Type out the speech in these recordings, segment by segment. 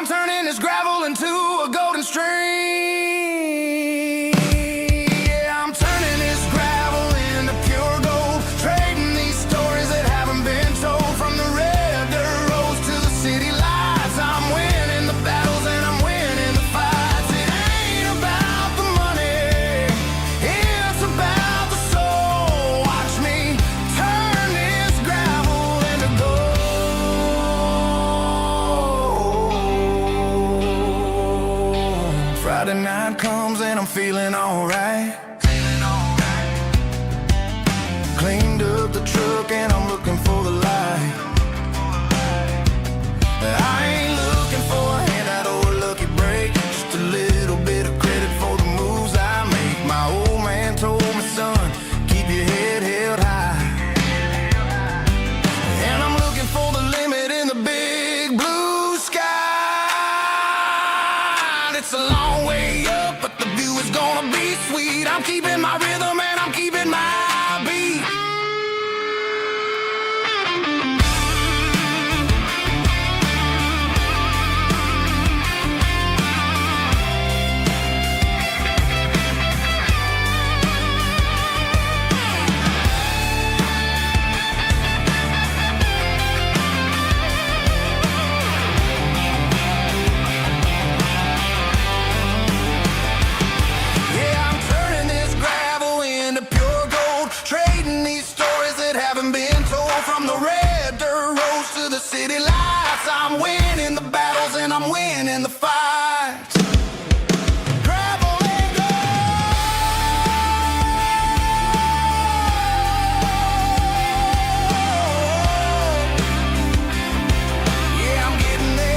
I'm turning this gravel into a golden stream. Yeah, I'm turning this gravel into pure gold, trading these stories that haven't been told. From the red dirt roads to the city lights, I'm winning the battles and I'm winning the fights. It ain't about the money, it's about the soul. Watch me turn this gravel into gold. Friday night comes and I'm feeling alright. Cleaned up the truck and I'm looking for the light. I ain't looking for a handout or a lucky break, just a little bit of credit for the moves I make. My old man told me, son, keep your head held high. And I'm looking for the limit in the big blue sky. It's a long way up, but the view is gonna be sweet. I'm keeping my rhythm and I'm keeping my beat. Yeah, I'm turning this gravel into pure gold, trading these stories that haven't been told. From the red dirt roads to the city lights, I'm winning the battles and I'm winning the fights. Gravel and gold. Yeah, I'm getting there.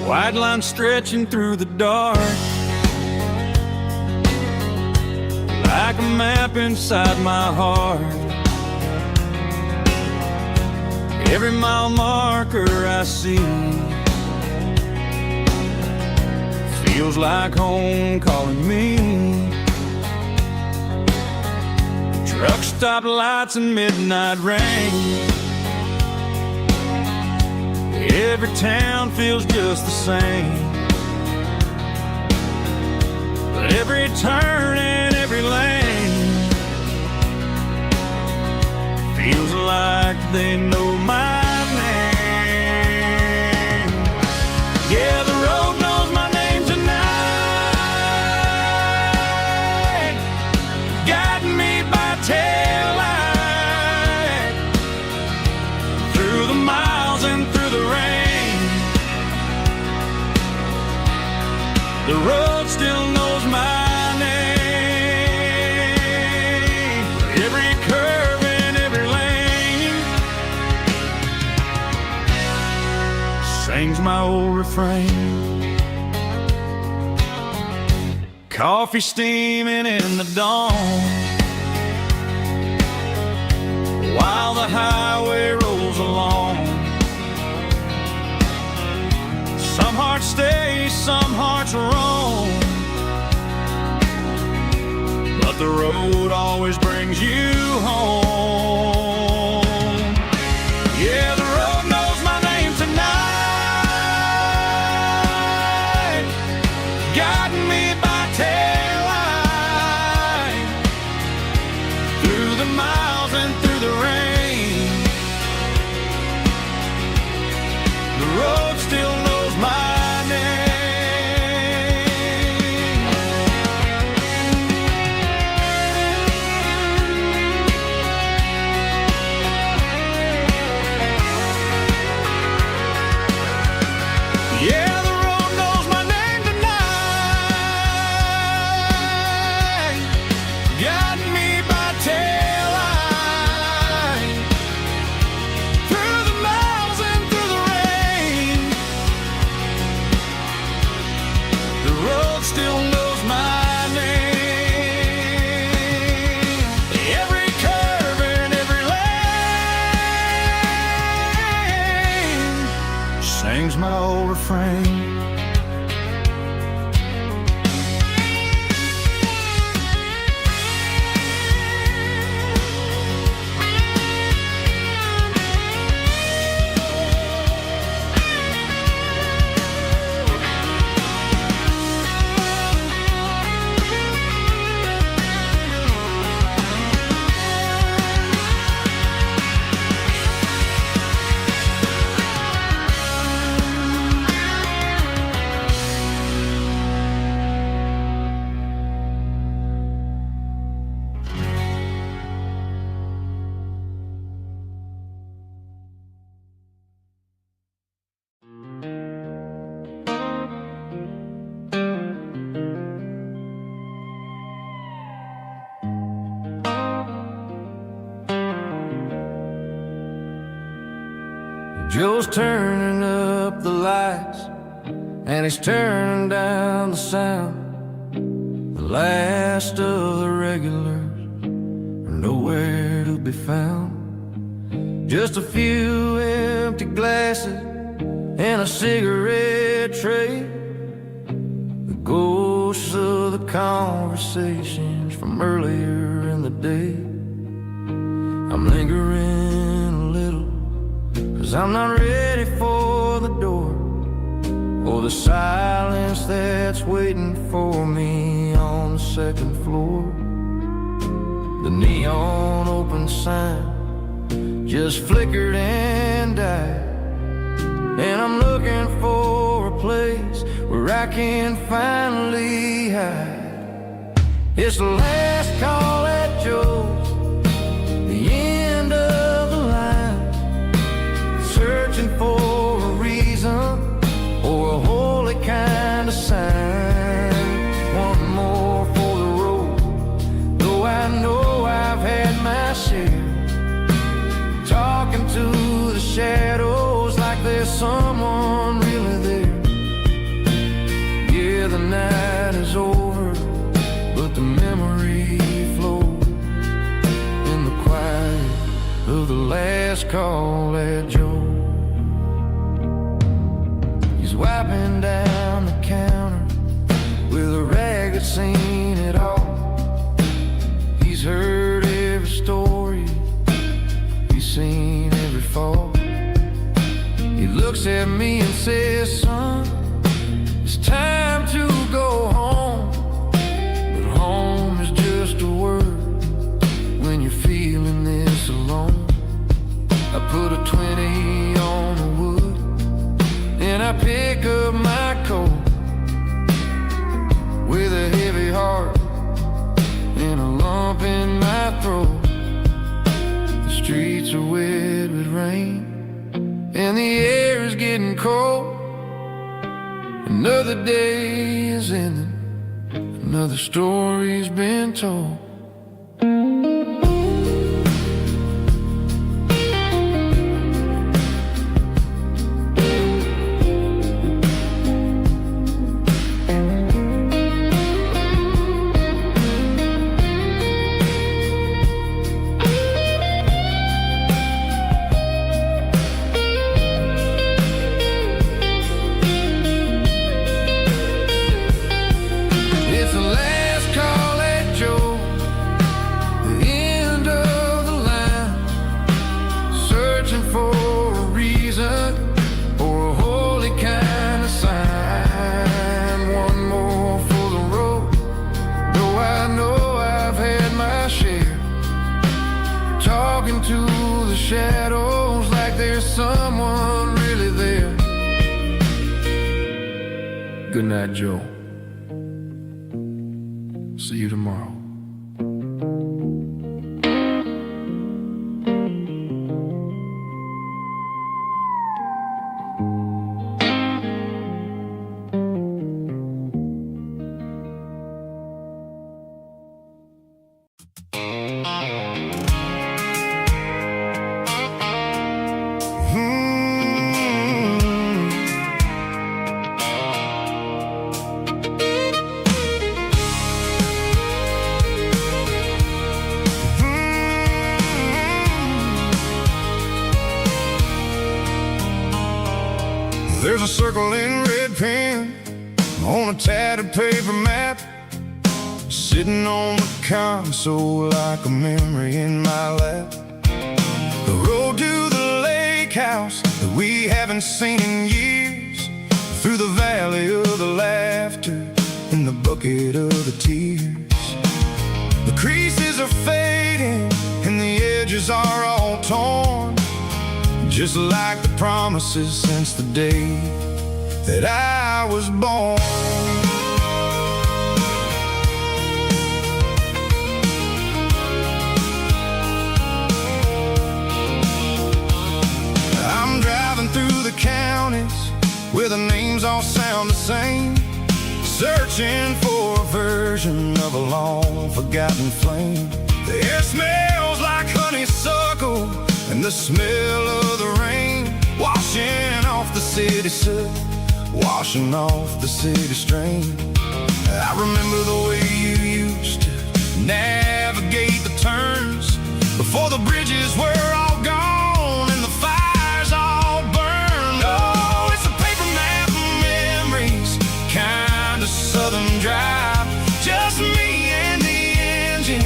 White line stretching through the dark, like a map inside my heart. Every mile marker I see feels like home calling me. Truck stop lights and midnight rain, every town feels just the same. But every turn and every lane feels like they know my name. Yeah, the road knows my name tonight, guiding me by taillight through the miles and through the rain. The road still knows my name. Every curve and every lane sings my old refrain. Coffee steaming in the dawn, while the highway rolls along. Some hearts stay, some hearts roam, but the road always brings you home. Yeah, the road knows my name tonight, guiding me by taillight through the miles and through the rain. The road still knows my name. Joe's turning up the lights, and he's turning down the sound. The last of the regulars are nowhere to be found. Just a few empty glasses and a cigarette tray, the ghosts of the conversations from earlier in the day. I'm lingering a little, 'cause I'm not ready for the door, or the silence that's waiting for me on the second floor. The neon open sign just flickered and died, and I'm looking for a place where I can finally hide. It's the last call at Joe's, the end of the line, searching for a reason or a holy kind of sign. One more for the road, though I know I've had my share, talking to the shadows like there's someone really there. Yeah, the night is over, but the memory flows in the quiet of the last call at Joe. He's wiping down the counter with a rag that's seen it all. He's heard every story, he's seen every fall. He looks at me and says, son, it's time to go home. But home is just a word when you're feeling this alone. I put a 20 on the wood, and I pick up my coat with a heavy heart and a lump in my throat. The streets are wet with rain, and the air is getting cold. Another day is ending, another story's been told. To the shadows like there's someone really there. Good night, Joe. See you tomorrow. There's a circle in red pen on a tattered paper map, sitting on the console like a memory in my lap. The road to the lake house that we haven't seen in years, through the valley of the laughter and the bucket of the tears. The creases are fading and the edges are all torn, just like the promises since the day that I was born. I'm driving through the counties where the names all sound the same, searching for a version of a long-forgotten flame. The air smells like honeysuckle, and the smell of the rain wash washing off the city soot, washing off the city strain. I remember the way you used to navigate the turns before the bridges were all gone and the fires all burned. Oh, it's a paper map of memories, kind of southern drive, just me and the engine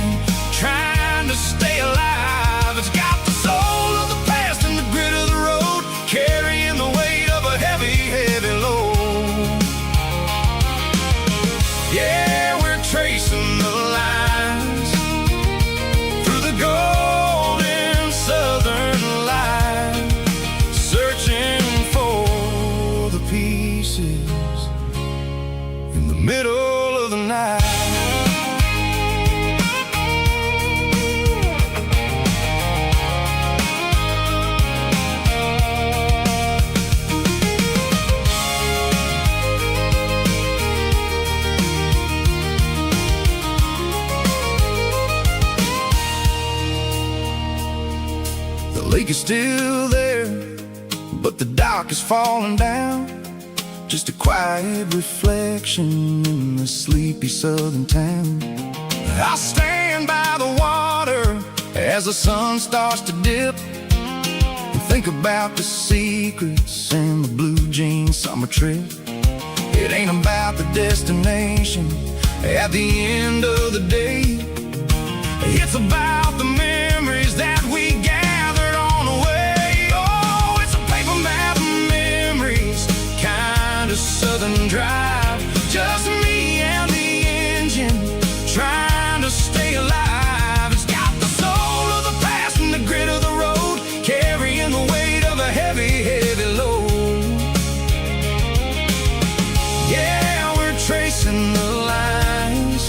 trying to stay alive. It's got the soul of the past and the grit of the road, carrying the weight of a heavy, heavy load. Yeah, we're tracing the lines through the golden southern light, searching for the pieces in the middle of the night. The lake is still there, but the dock is falling down. Just a quiet reflection in the sleepy southern town. I stand by the water as the sun starts to dip, and think about the secrets and the blue jean summer trip. It ain't about the destination at the end of the day. It's about the memories that we gathered on the way. Oh, it's a paper map of memories, kind of southern drive, just me and the engine trying to stay alive. It's got the soul of the past and the grit of the road, carrying the weight of a heavy, heavy load. Yeah, we're tracing the lines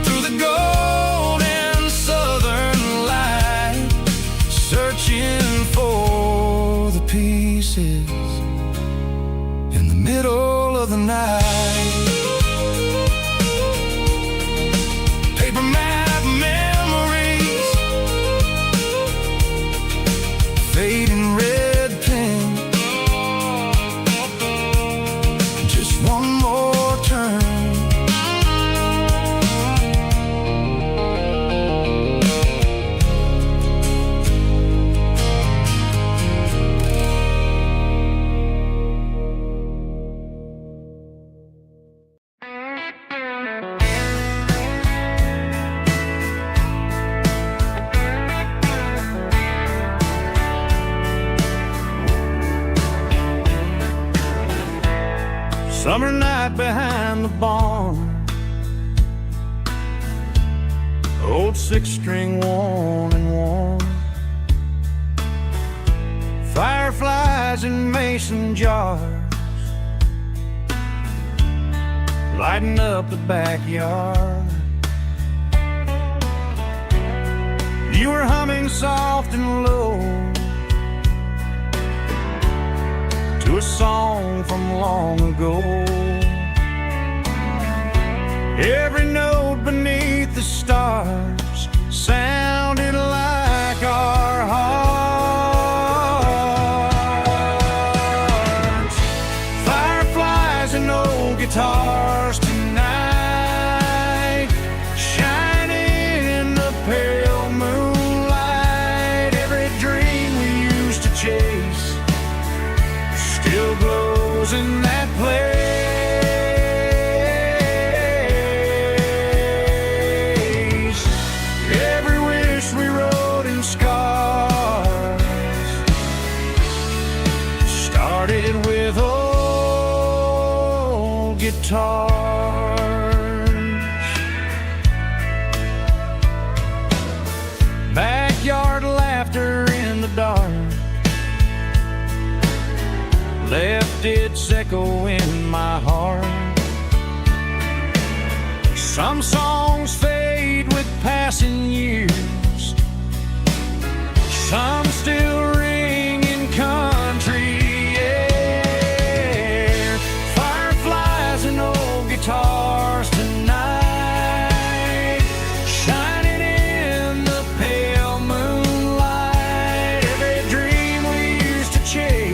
through the golden southern light, searching for the pieces in the middle of the night. Paper map memories, fading red pen, just one more turn. Summer night behind the barn, old six-string worn and worn, fireflies in mason jars, lighting up the backyard. You were humming soft and low to a song from long ago. Every note beneath the stars sounded like our hearts. Fireflies and old guitars tonight, shining in the pale moonlight. Every dream we used to chase still glows in that place. Every wish we wrote in scars started with old guitars. Backyard laughter in the dark left its echo in my heart. Some songs fade with passing years, some still ring in country air. Fireflies and old guitars tonight, shining in the pale moonlight. Every dream we used to chase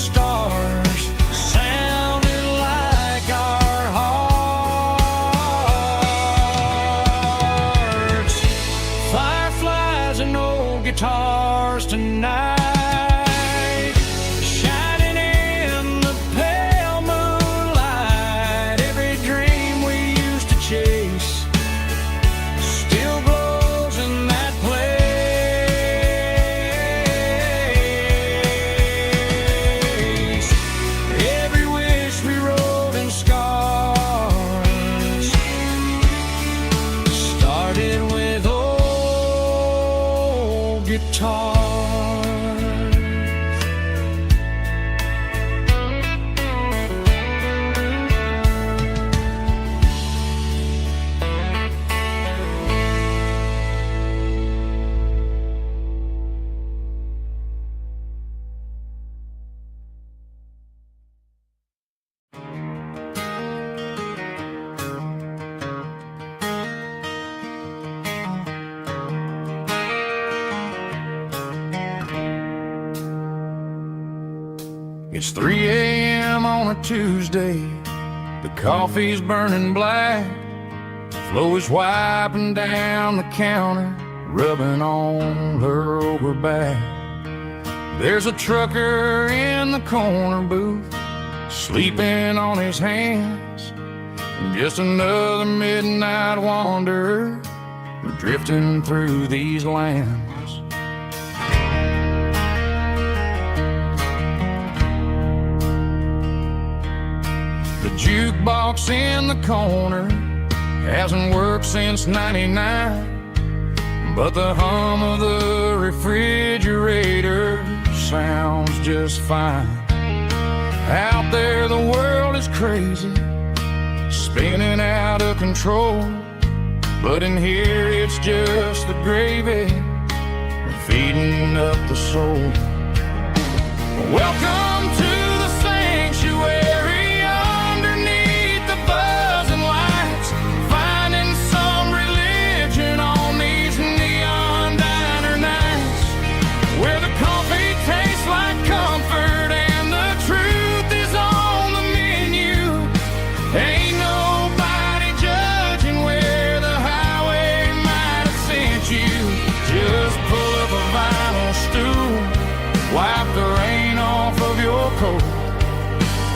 stars sounded like our hearts. Fireflies and old guitars tonight, shining in the pale moonlight. Every dream we used to chase still glows in that place. Every wish we wrote in scars started with old guitars. It's 3 a.m. on a Tuesday. The coffee's burning black. Flo is wiping down the counter, rubbing on her over back. There's a trucker in the corner booth, sleeping on his hands. Just another midnight wanderer, drifting through these lands. The jukebox in the corner hasn't worked since '99, but the hum of the refrigerator sounds just fine. Out there the world is crazy, spinning out of control, but in here it's just the gravy feeding up the soul. Welcome to the sanctuary, underneath the buzzing lights, finding some religion on these neon diner nights, where the coffee tastes like comfort and the truth is on the menu. Ain't nobody judging where the highway might have sent you. Just pull up a vinyl stool, wipe the rain off of your coat.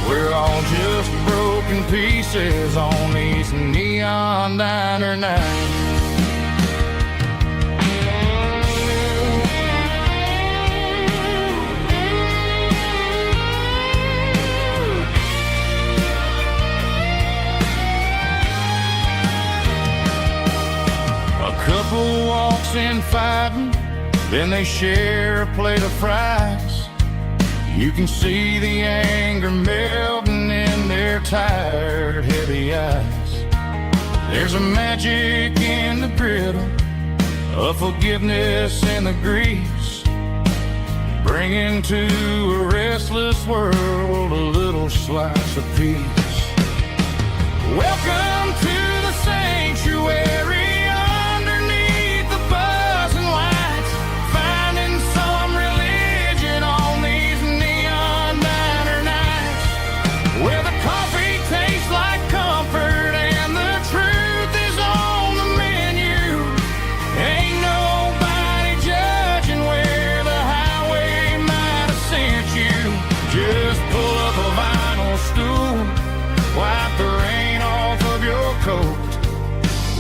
We're all just broken pieces on these neon diner nights. A couple walks in fighting, then they share a plate of fries. You can see the anger melting in their tired, heavy eyes. There's a magic in the griddle, a forgiveness in the grease, bringing to a restless world a little slice of peace. Welcome to the sanctuary, underneath the buzzing lights, finding some religion on these neon diner nights, where the coffee tastes like comfort and the truth is on the menu. Ain't nobody judging where the highway might have sent you. Just pull up a vinyl stool, wipe the rain off of your coat.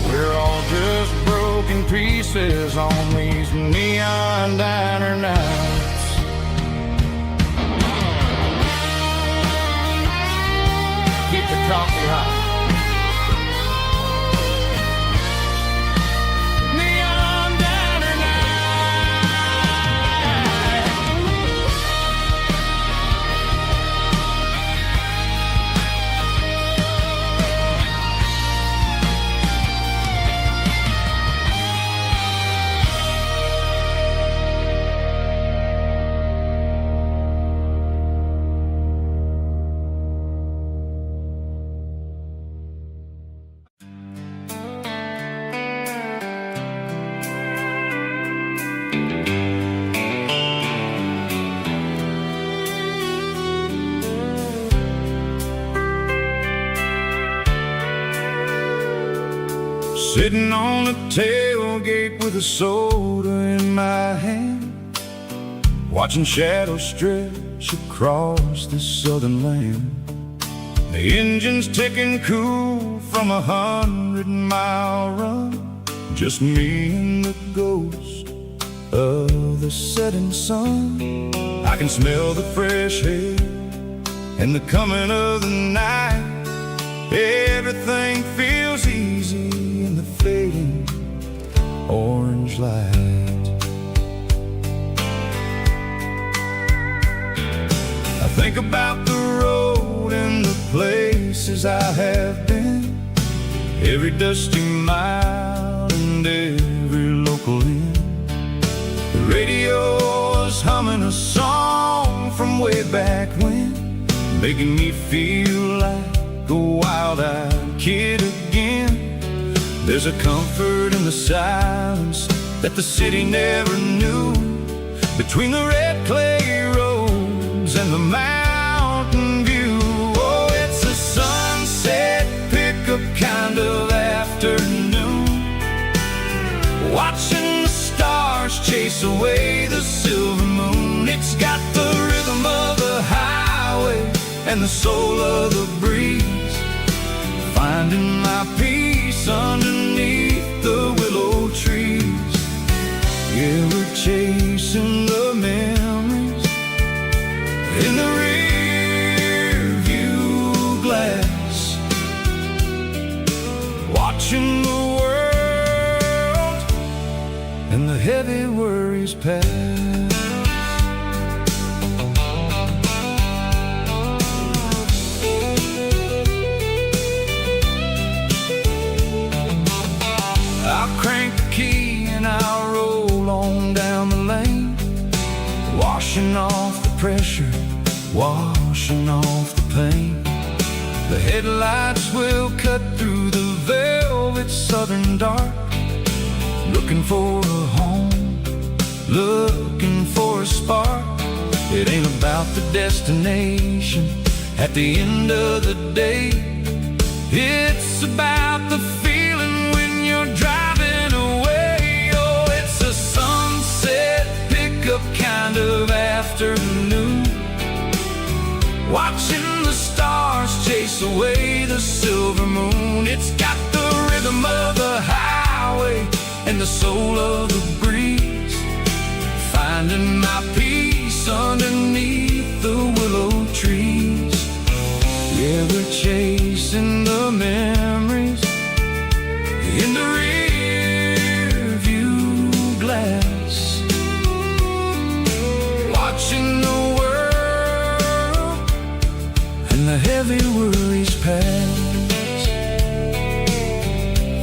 We're all just broken pieces on these neon diner nights. Keep the coffee hot. Neon diner Sitting on the tailgate with a soda in my hand, watching shadows stretch across this southern land. The engine's ticking cool from 100-mile run, just me and the ghost of the setting sun. I can smell the fresh air and the coming of the night. Everything feels easy in the fading orange light. I think about the road and the places I have been, every dusty mile and every local inn. The radio is humming a song from way back when, making me feel like a wild-eyed kid again. There's a comfort in the silence that the city never knew, between the red clay roads and the mountain view. Oh, it's a sunset pickup kind of afternoon, watching the stars chase away the silver moon. It's got the rhythm of the highway and the soul of the breeze, finding my peace underneath the willow trees. Yeah, we're chasing the memories in the rear view glass, watching the world and the heavy worries pass. Crank the key and I'll roll on down the lane, washing off the pressure, washing off the pain. The headlights will cut through the velvet southern dark, looking for a home, looking for a spark. It ain't about the destination at the end of the day, it's about the feeling when you're driving away. Oh, it's a sunset pickup kind of afternoon, watching the stars chase away the silver moon. It's got the rhythm of the highway and the soul of the breeze, finding my peace underneath the willow trees. Yeah, we're chasing the memories in the rear view glass, watching the world and the heavy worries pass.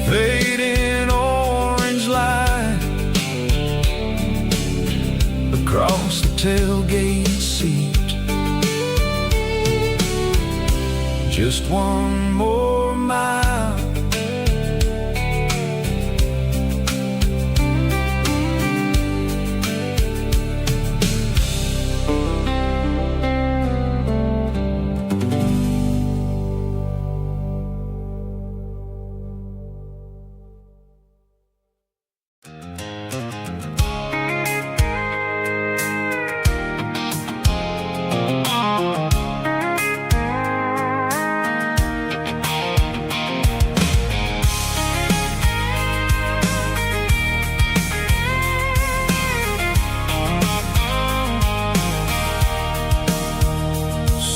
Fading orange light across the tailgate seat, just one more mile.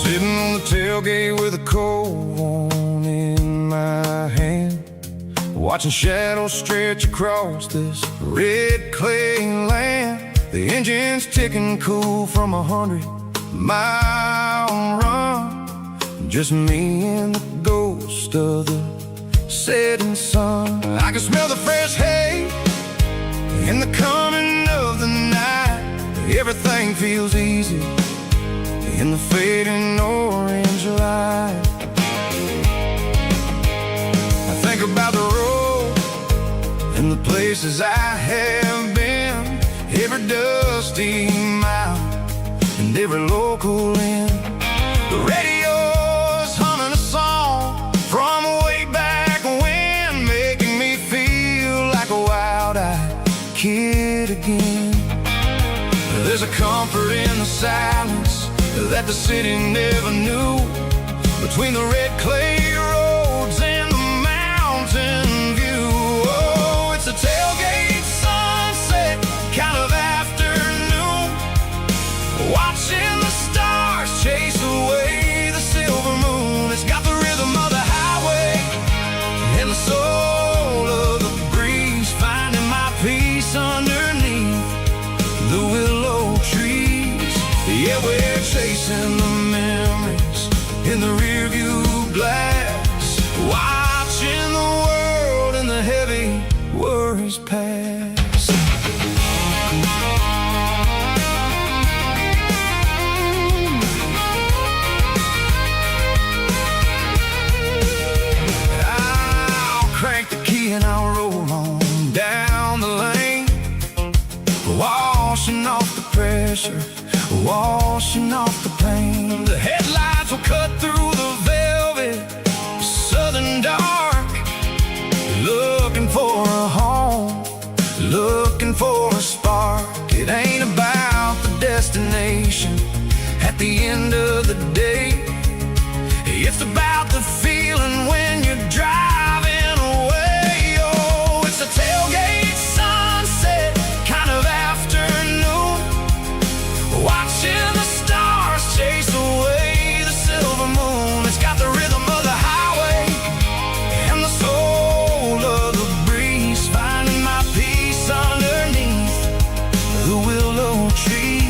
Sitting on the tailgate with a cold one in my hand, watching shadows stretch across this red clay land. The engine's ticking cool from 100-mile run, just me and the ghost of the setting sun. I can smell the fresh hay and the coming of the night. Everything feels easy in the fading orange light. I think about the road and the places I have been, every dusty mile and every local inn. The radio's humming a song from way back when, making me feel silence that the city never knew. Between the red clay roads and the mountain view. Oh, it's a tailgate sunset kind of afternoon, watching the stars chase away the silver moon. It's got the rhythm of the highway and the soul of the breeze, finding my peace underneath the willow trees. Yeah, we're chasing the memories in the rearview glass, watching the world and the heavy worries pass. I'll crank the key and I'll roll on down the lane, washing off the pressure, washing off the pain. The headlights will cut through the velvet southern dark, looking for a home, looking for a spark. It ain't about the destination at the end of the day, it's about the feeling when you're driving away. Oh, it's a tailgate sunset kind of afternoon, watching the stars chase away the silver moon. It's got the rhythm of the highway and the soul of the breeze, finding my peace underneath the willow trees.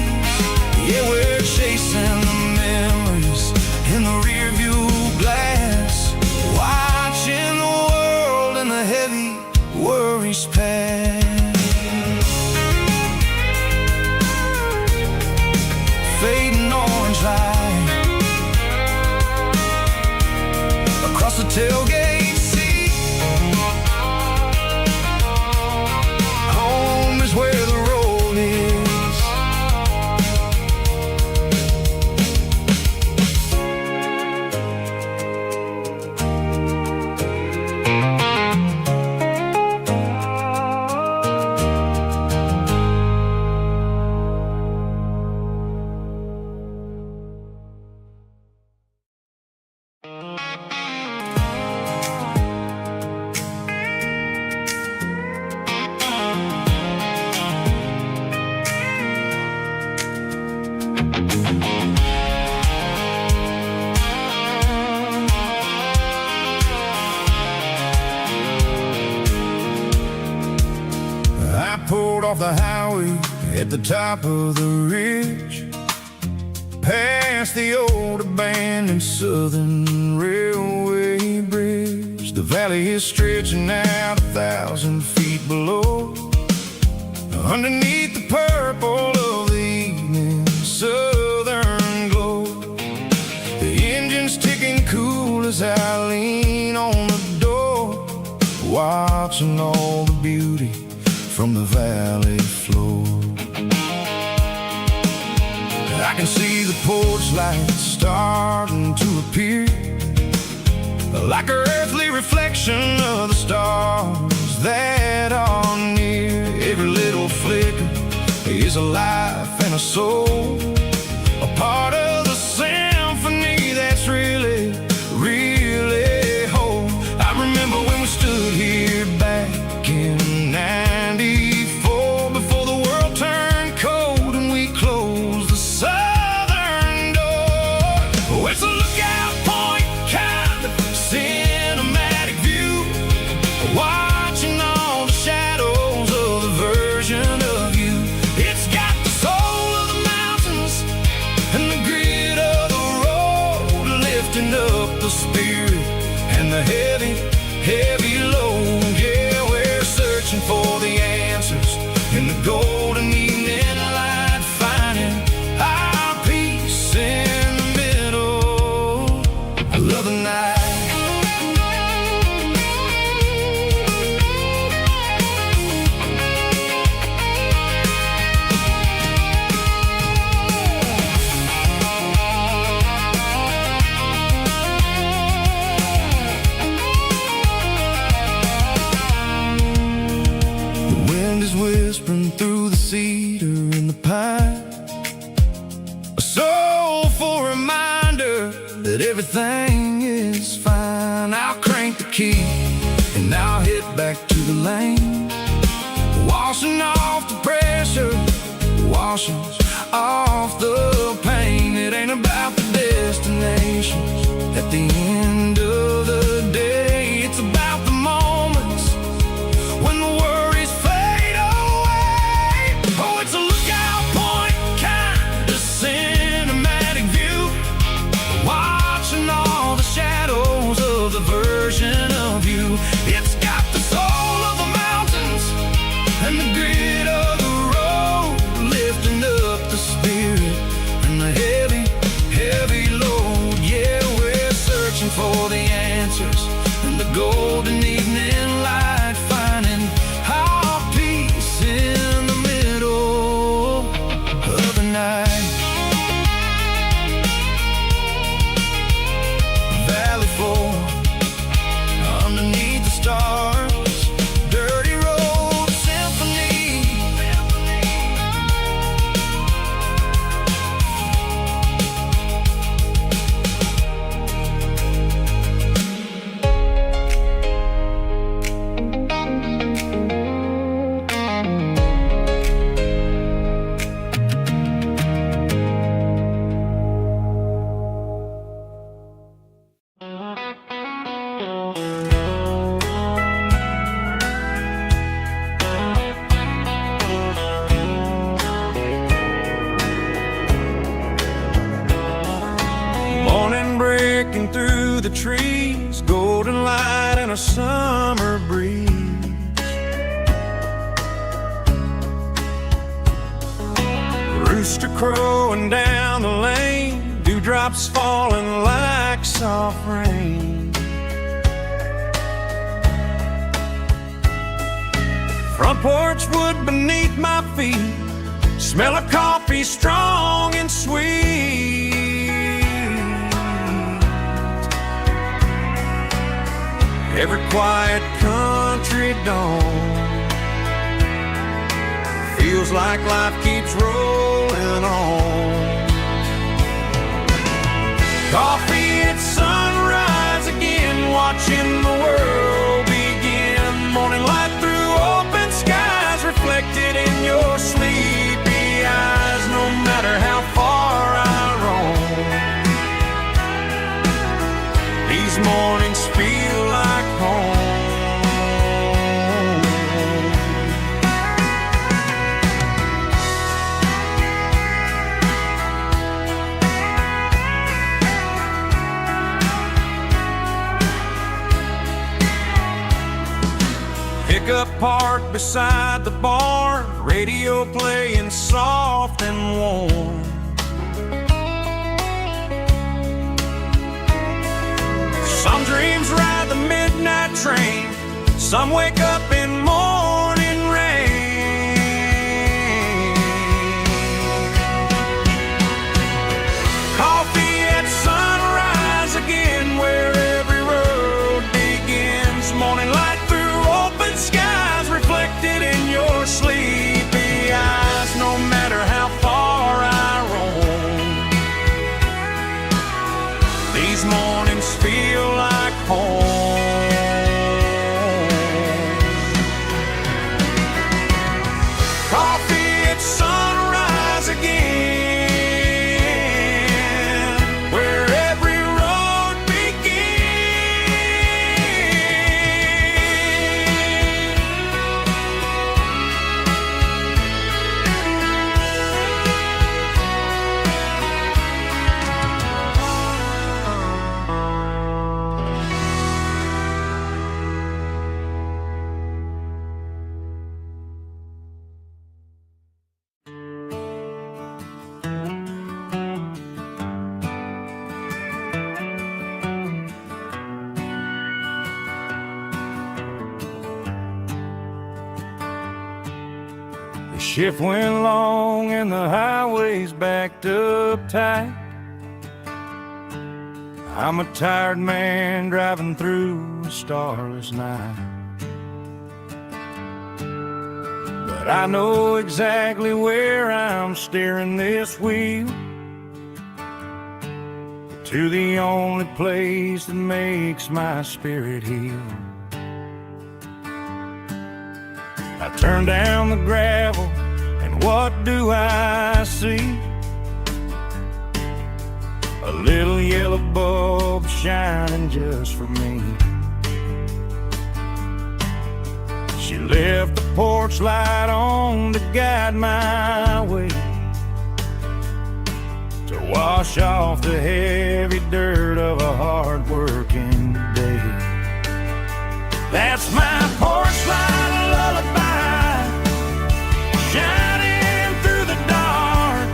Yeah, we're chasing the memories in the rearview glass, watching the world and the heavy worries pass. Fading orange light across the tailgate seat. Home is where the road is. I pulled off the highway at the top of the ridge, past the old abandoned southern railway bridge. The valley is stretching out 1,000 feet below, underneath the purple of the evening southern glow. The engine's ticking cool as I lean on the door, watching all the beauty from the valley floor. I can see the porch lights starting to appear, like an earthly reflection of the stars that are near. Every little flicker is a life and a soul, a part of the symphony that's really, really whole. I remember when we stood here back in '94, before the world turned cold and we closed the southern door. Oh, it's a lookout point, kind of cinematic view, watching all the shadows of the version of you. It's got the soul of the mountains and the grit of the road, lifting up the spirit and the heavy, heavy load. Yeah, we're searching for the answers in the golden evening light, finding our peace in the middle of the night. that everything is fine. I'll crank the key and I'll head back to the lane, washing off the pressure, washing off the pain. It ain't about the destinations at the end of the day. It's about the moments when the worries fade away. Oh, it's a lookout point, kind of cinematic view, watching all the shadows of the version of you. It's got the soul of the mountains and the grit of the road, lifting up the spirit and the heavy, heavy load. Yeah, we're searching for the answers and the golden evening light, finding our peace in the middle of the night. Valley floor, underneath the stars, dirty road symphony. Morning breaking through the trees, golden light and a summer breeze. Rooster crowing down the lane, dewdrops falling like soft rain. Front porch wood beneath my feet, smell of coffee strong and sweet. Every quiet country dawn feels like life keeps rolling on. Coffee at sunrise again, watching the world begin. Morning light through open skies, reflected in your sleepy eyes. No matter how far I roam, these mornings feel like home. Pickup parked beside the barn, radio playing soft and warm. Some dreams ride the midnight train, some wake up in morning rain. Coffee at sunrise again, where every road begins. Morning light through open skies, reflected in your sleepy eyes. No matter how far I roam, these mornings feel like home. Coffee at sunrise again, where every road The shift went long and the highway's backed up tight. I'm a tired man driving through a starless night. But I know exactly where I'm steering this wheel. to the only place that makes my spirit heal. I turn down the gravel, and what do I see? A little yellow bulb shining just for me. She left the porch light on to guide my way, to wash off the heavy dirt of a hard-working day. That's my porch light lullaby, shining through the dark,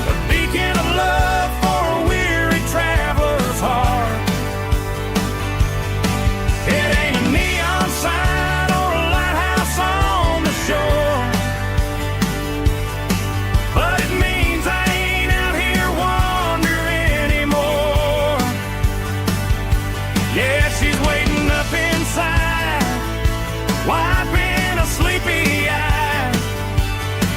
a beacon of love for a weary traveler's heart. It ain't a neon sign or a lighthouse on the shore, but it means I ain't out here wandering anymore. Yeah, she's waiting up inside, wiping a sleepy eye,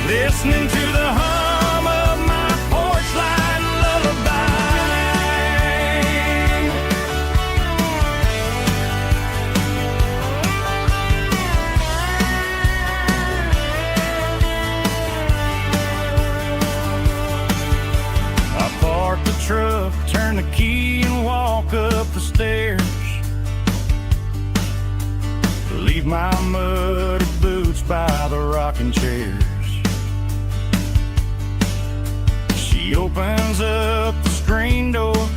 listening to the hum of my porch light lullaby. I park the truck, turn the key, and walk up the stairs. Leave my muddy boots by the rocking chairs. She opens up the screen door,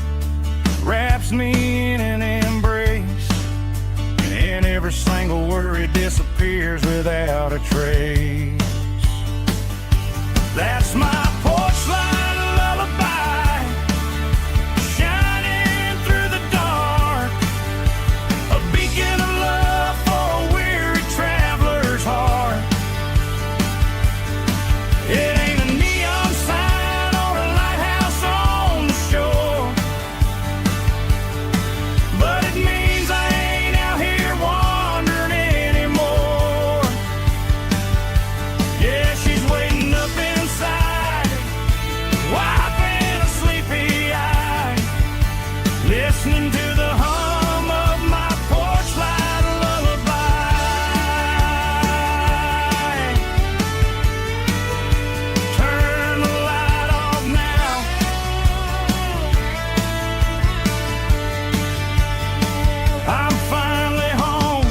wraps me in an embrace, and every single worry disappears without a trace. That's my porch light lullaby, shining through the dark, a beacon of love for a weary traveler's heart. It ain't a neon sign or a lighthouse on the shore, but it means I ain't out here wandering anymore. Yeah, she's waiting up inside, wiping a sleepy eye, listening to the hum of my porch light lullaby. Turn the light off now, I'm finally home.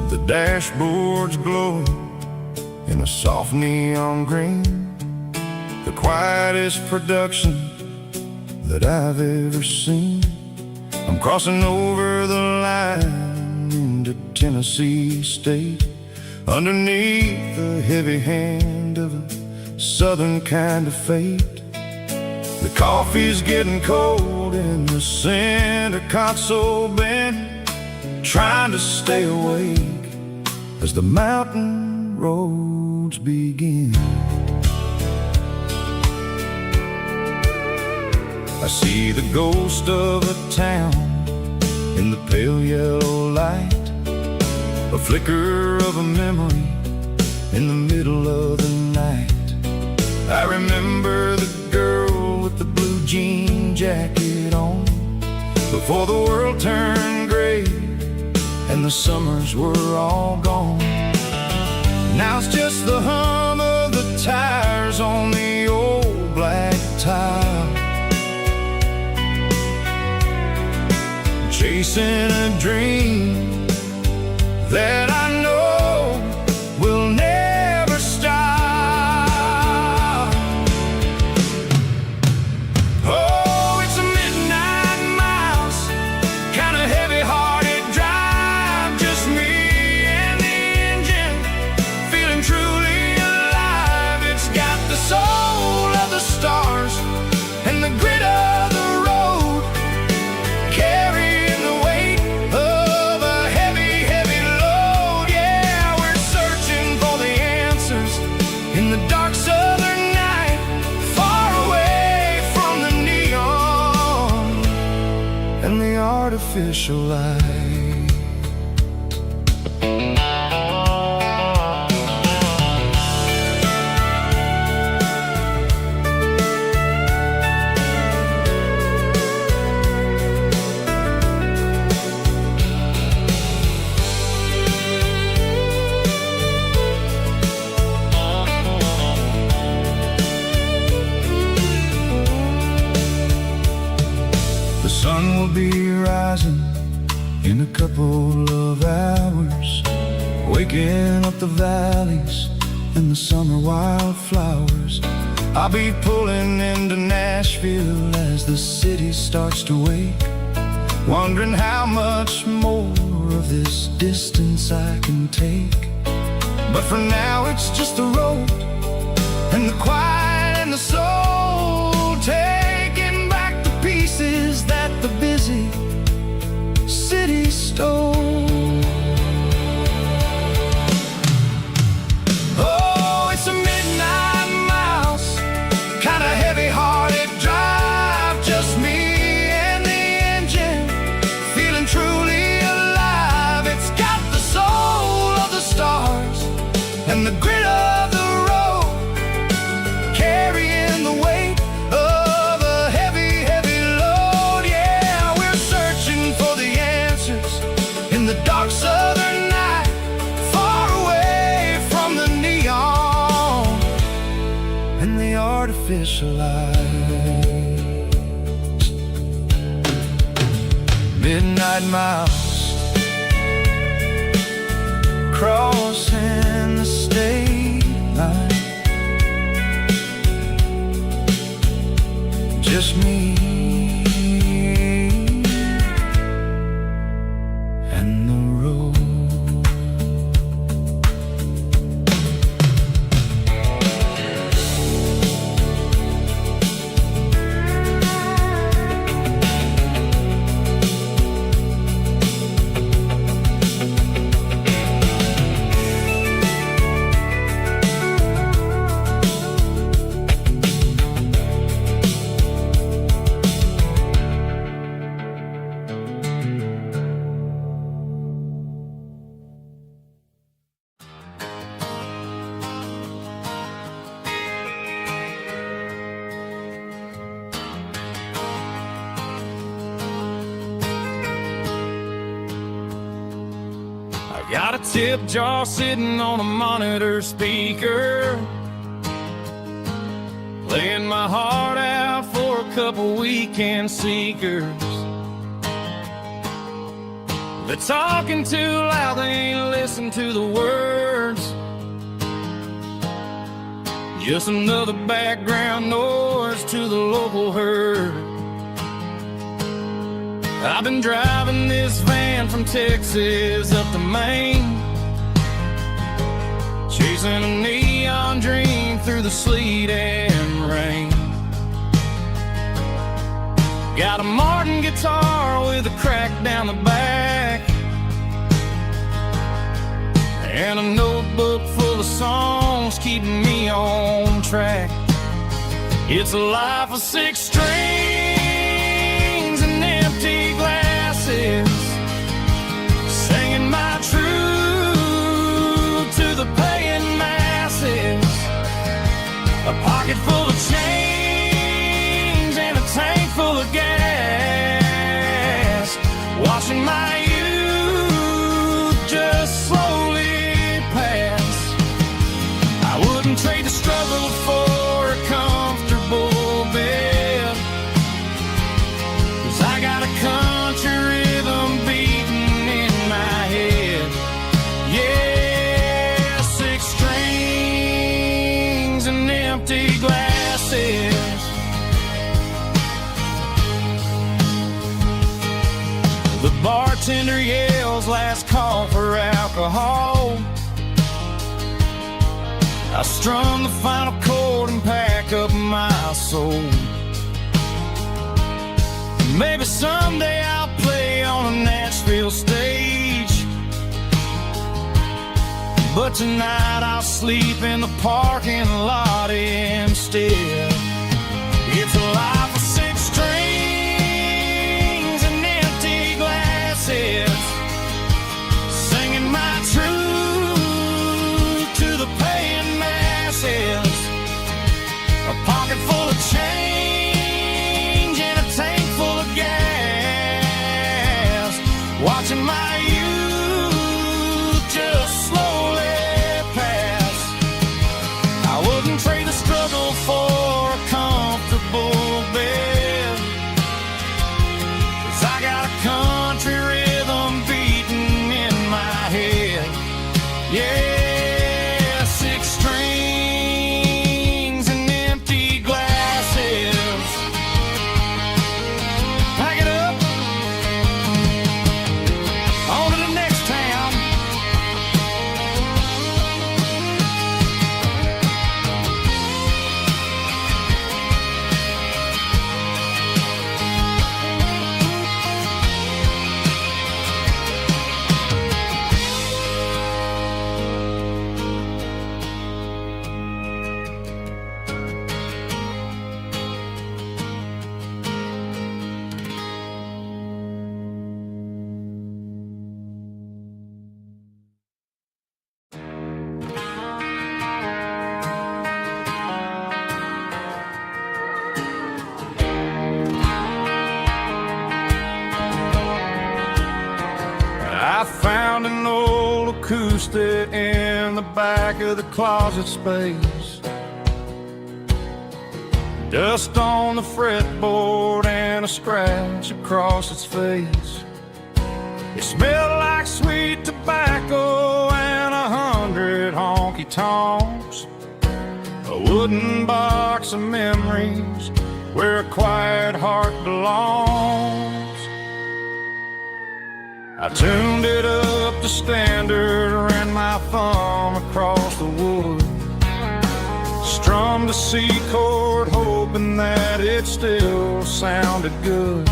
The dashboard's glowing in a soft neon green, the quietest production that I've ever seen. I'm crossing over the line into Tennessee State, underneath the heavy hand of a southern kind of fate. The coffee's getting cold in the center console bin, trying to stay awake as the mountain roads begin. I see the ghost of a town in the pale yellow light, a flicker of a memory in the middle of the night. I remember the girl with the blue jean jacket on, before the world turned gray and the summers were all gone. Now it's just the hum of the tires on the old black tile, chasing a dream that I know will never stop. Oh, it's a midnight mouse, kinda artificial light. The sun will be rising in a couple of hours, waking up the valleys and the summer wildflowers. I'll be pulling into Nashville as the city starts to wake, wondering how much more of this distance I can take. But for now it's just the road and the quiet and the soul, taking back the pieces that the busy city stole. Oh, it's a midnight mouse, kinda heavy-hearted drive, just me and the engine, feeling truly alive. It's got the soul of the stars and the grit of the road, carrying the weight of a heavy, heavy load. Yeah, we're searching for the answers in the dark southern night, far away from the neon and the artificial lights. Midnight mouse, crossing the state line, just me and the road. Got a tip jar sitting on a monitor speaker, playing my heart out for a couple weekend seekers. They're talking too loud, they ain't listen to the words. Just another background noise to the local herd. I've been driving this van from Texas up to Maine, chasing a neon dream through the sleet and rain. Got a Martin guitar with a crack down the back, and a notebook full of songs keeping me on track. It's a life of 6 strings and empty glasses, singing my truth to the paying masses. A pocket full of change and a tank full of gas, watching my youth just slowly pass. I wouldn't trade the struggle for a comfortable bed, 'cause I got a country rhythm beating in my head. Yeah, 6 strings and empty glasses. The bartender yells last call for alcohol. I strum the final chord and pack up my soul. Maybe someday I'll play on a Nashville stage, but tonight I'll sleep in the parking lot instead. It's a life of 6 strings and empty glass, watching my youth just slowly pass. I wouldn't trade the struggle for a comfortable bed, 'cause I got a country rhythm beating in my head. Yeah, 6 strings and empty glasses. Pack it up, on to the next town. I found an old acoustic in the back of the closet space. Dust on the fretboard and a scratch across its face. It smelled like sweet tobacco and 100 honky-tonks. A wooden box of memories where a quiet heart belongs. I tuned it up to standard, ran my thumb across the wood, strummed a C chord hoping that it still sounded good.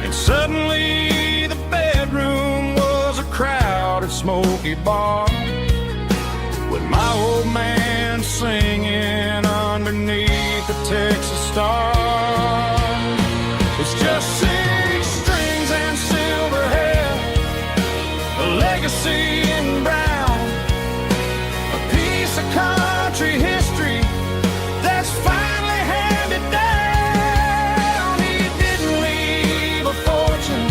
And suddenly the bedroom was a crowded smoky bar, with my old man singing underneath the Texas stars. It's just 6 strings and silver hair, a legacy in brown, a piece of country history that's finally handed down. He didn't leave a fortune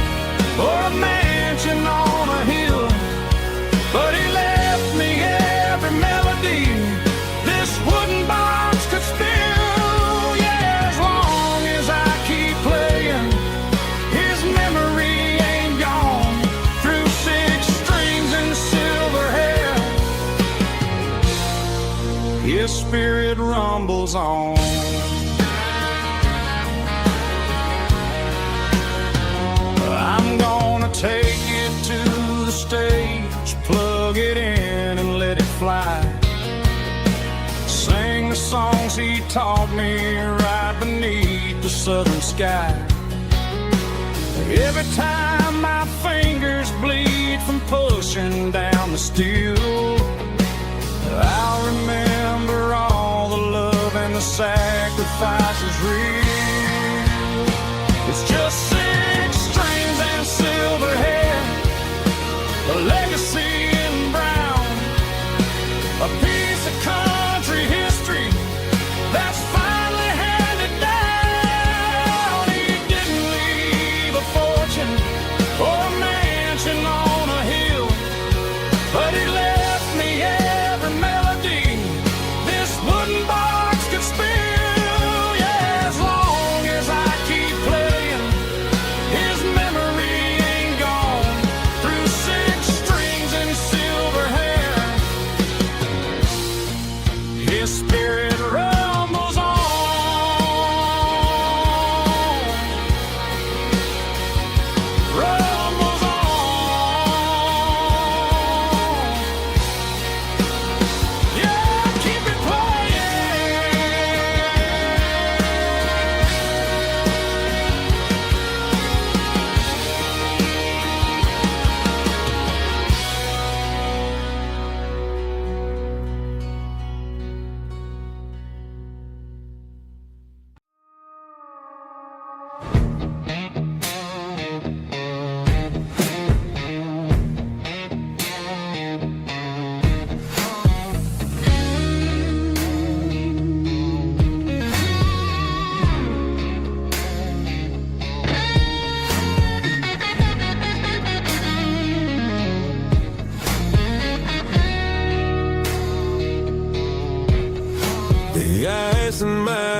or a mansion on a hill, but he left me every melody this wooden box could spill. Yeah, as long as I keep playing, his memory ain't gone. Through 6 strings and silver hair, his spirit rumbles on. I'm gonna take it to the stage, plug it in and let it fly. Sing the songs he taught me right beneath the southern sky. Every time my fingers bleed from pushing down the steel, I'll remember all the love and the sacrifices real. It's just 6 strings and silver hair, a legacy in brown, a piece of country history that's finally handed down. He didn't leave a fortune or a mansion on a hill, but he left me every melody this wooden box could spill. Yeah, as long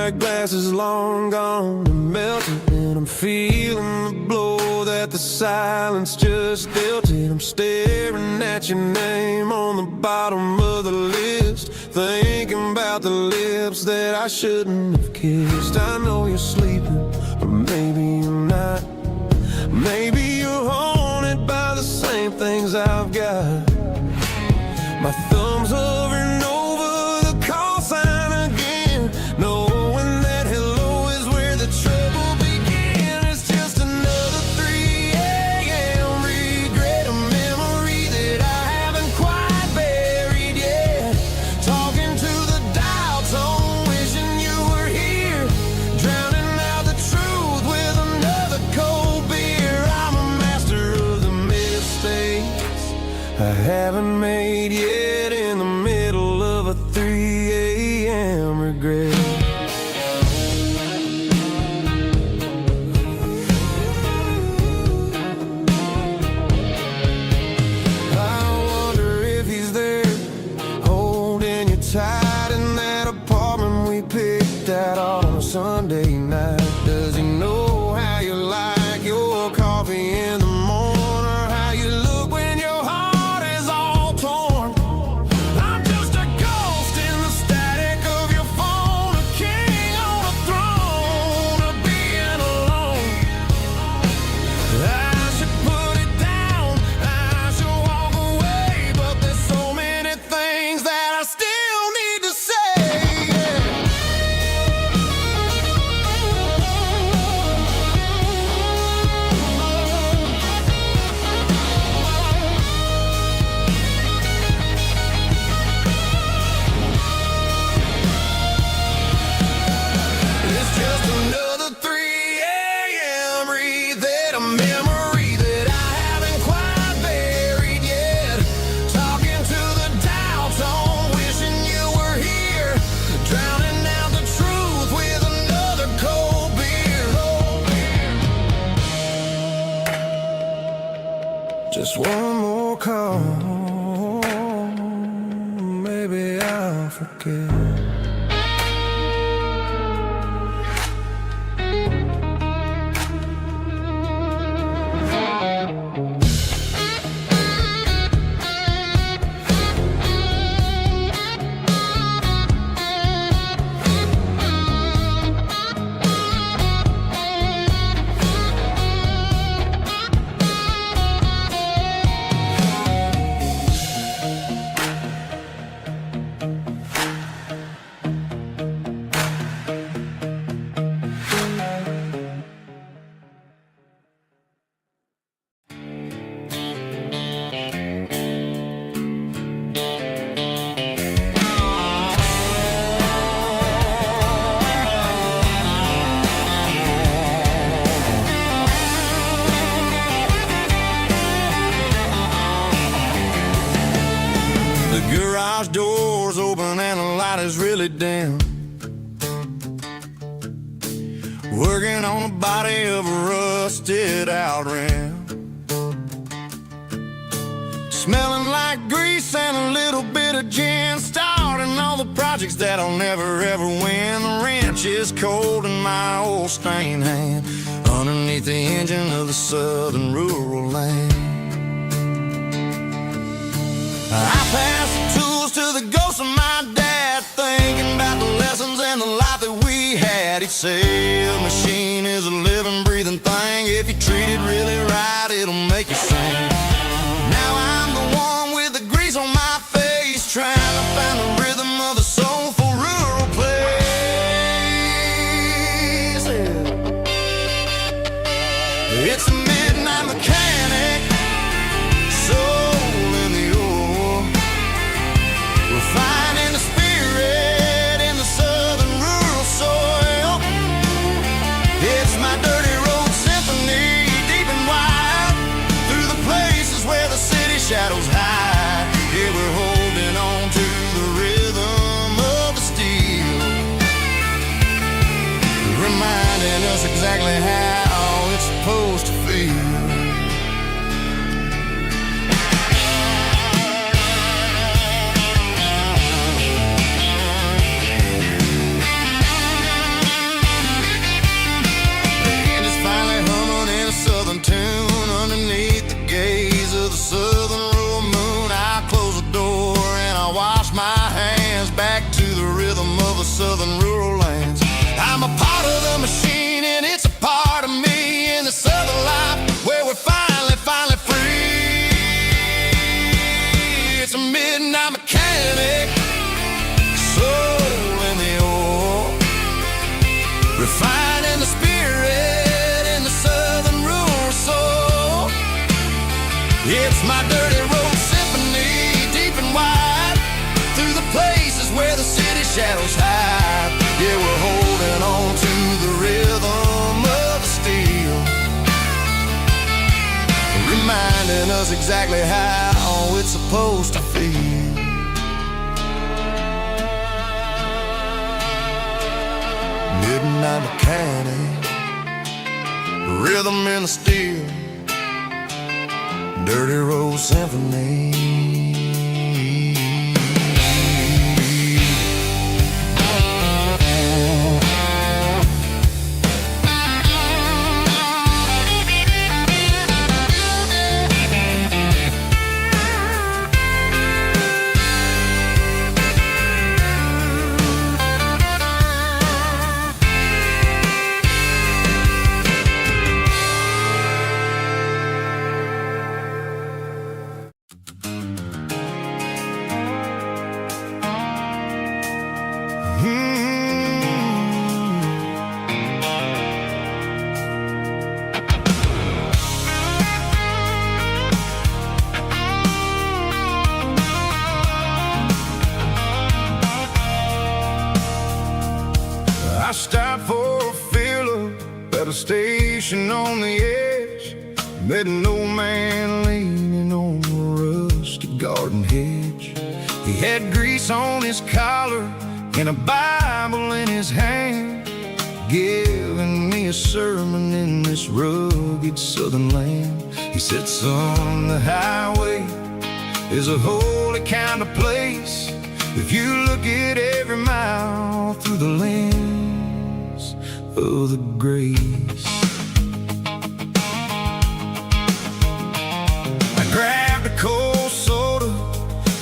that glass is long gone and melted, and I'm feeling the blow that the silence just dealt it. I'm staring at your name on the bottom of the list, thinking about the lips that I shouldn't have kissed. I know you're sleeping, or maybe you're not. Maybe you're haunted by the same things I've got. My thumb's hovering over the call sign again, knowing that hello is where the trouble began. It's just another 3 a.m. regret, a memory that I haven't quite buried yet. Talking to the dial tone, wishing you were here, drowning out the truth with another cold beer. I'm a master of the mistakes I haven't made yet, in the middle of a 3 a.m. regret. I wonder if he's there, holding you tight in that apartment we picked out on a Sunday night. Does he know how you like your coffee in the morning, or how you look when your heart is all torn? I'm just a ghost in the static of your phone, a king on a throne of being alone. I should put it down, I should walk away, but there's so many things that I still need to say. It's just another 3 a.m. read, a memory that I haven't quite buried yet. Talking to the dial tone, wishing you were here, drowning out the truth with another cold beer. Just one more call, maybe I'll forget. The garage door's open and the light is really dim. Working on the body of a rusted out rim, smelling like grease and a little bit of gin, starting all the projects that I'll never ever win. The wrench is cold in my old stained hand, underneath the engine of the southern rural land. I pass the tools to the ghost of my dad, thinking about the lessons and the life that we had. He'd say a machine is a living, breathing thing. If you treat it really right, it'll make you sing. Now I'm the one with the grease on my face, trying to find the rhythm of the soulful rural place. It's a midnight mechanic, soul in the ore, refining the spirit in the southern rural soil. It's my dirty road symphony, deep and wide, through the places where the city shadows hide. Yeah, we're holding on to the rhythm of the steel, reminding us exactly how it's supposed to feel. Midnight mechanic, rhythm in the steel, dirty road symphony. I stopped for a fill-up at a station on the edge. Met an old man leaning on a rusty garden hedge. He had grease on his collar and a Bible in his hand, giving me a sermon in this rugged southern land. He said, son, the highway is a holy kind of place if you look at every mile through the lens of the grace. I grabbed a cold soda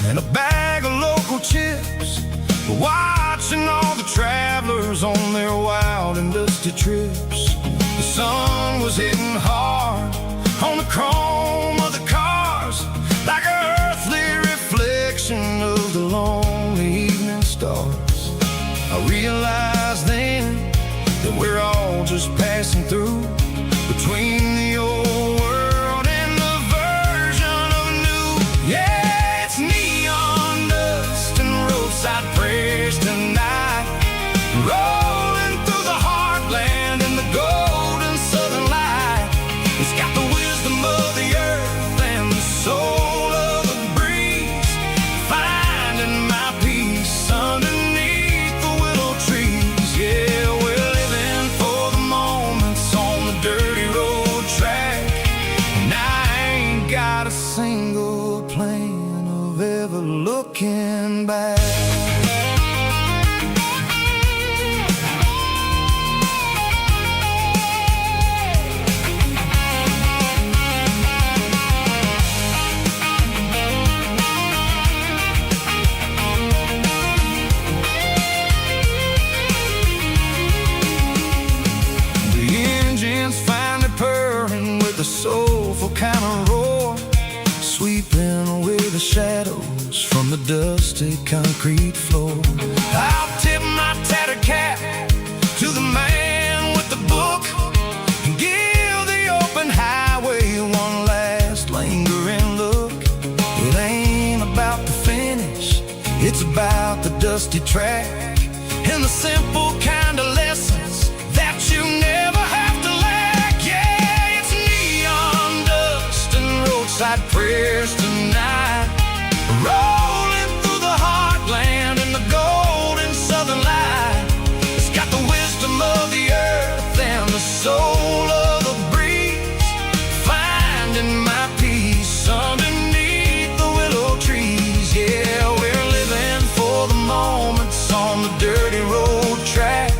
and a bag of local chips, watching all the travelers on their wild and dusty trips. The sun was hitting hard on the chrome of the cars, like an earthly reflection of the lonely evening stars. I realized then that we're all just passing through, between the old world and the version of new. Yeah, it's neon dust and roadside prayers tonight, rolling through the heartland in the golden southern light. It's got the wisdom of the earth and the soul of the breeze, finding my peace underneath the willow trees. Yeah, we're living for the moments on the dirty road track, and I ain't got a single plan of ever looking back. The soulful kind of roar, sweeping away the shadows from the dusty concrete floor. I'll tip my tattered cap to the man with the book and give the open highway one last lingering look. It ain't about the finish, it's about the dusty track and the simple kind of lessons that you never have to lack. Yeah, it's neon dust and roadside prayers tonight, rolling through the heartland in the golden southern light. It's got the wisdom of the earth and the soul of the breeze, finding my peace underneath the willow trees. Yeah, we're living for the moments on the dirty road track,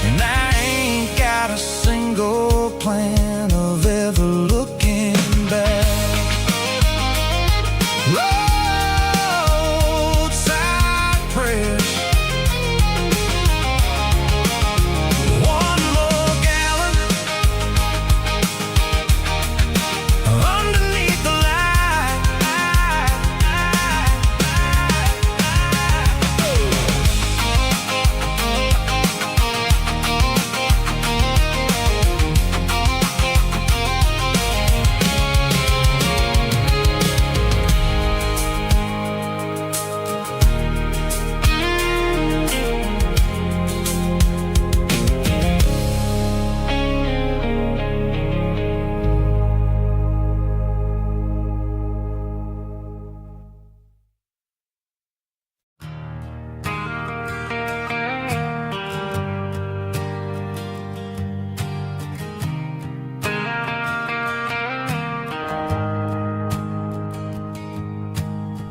and I ain't got a single plan of ever looking back.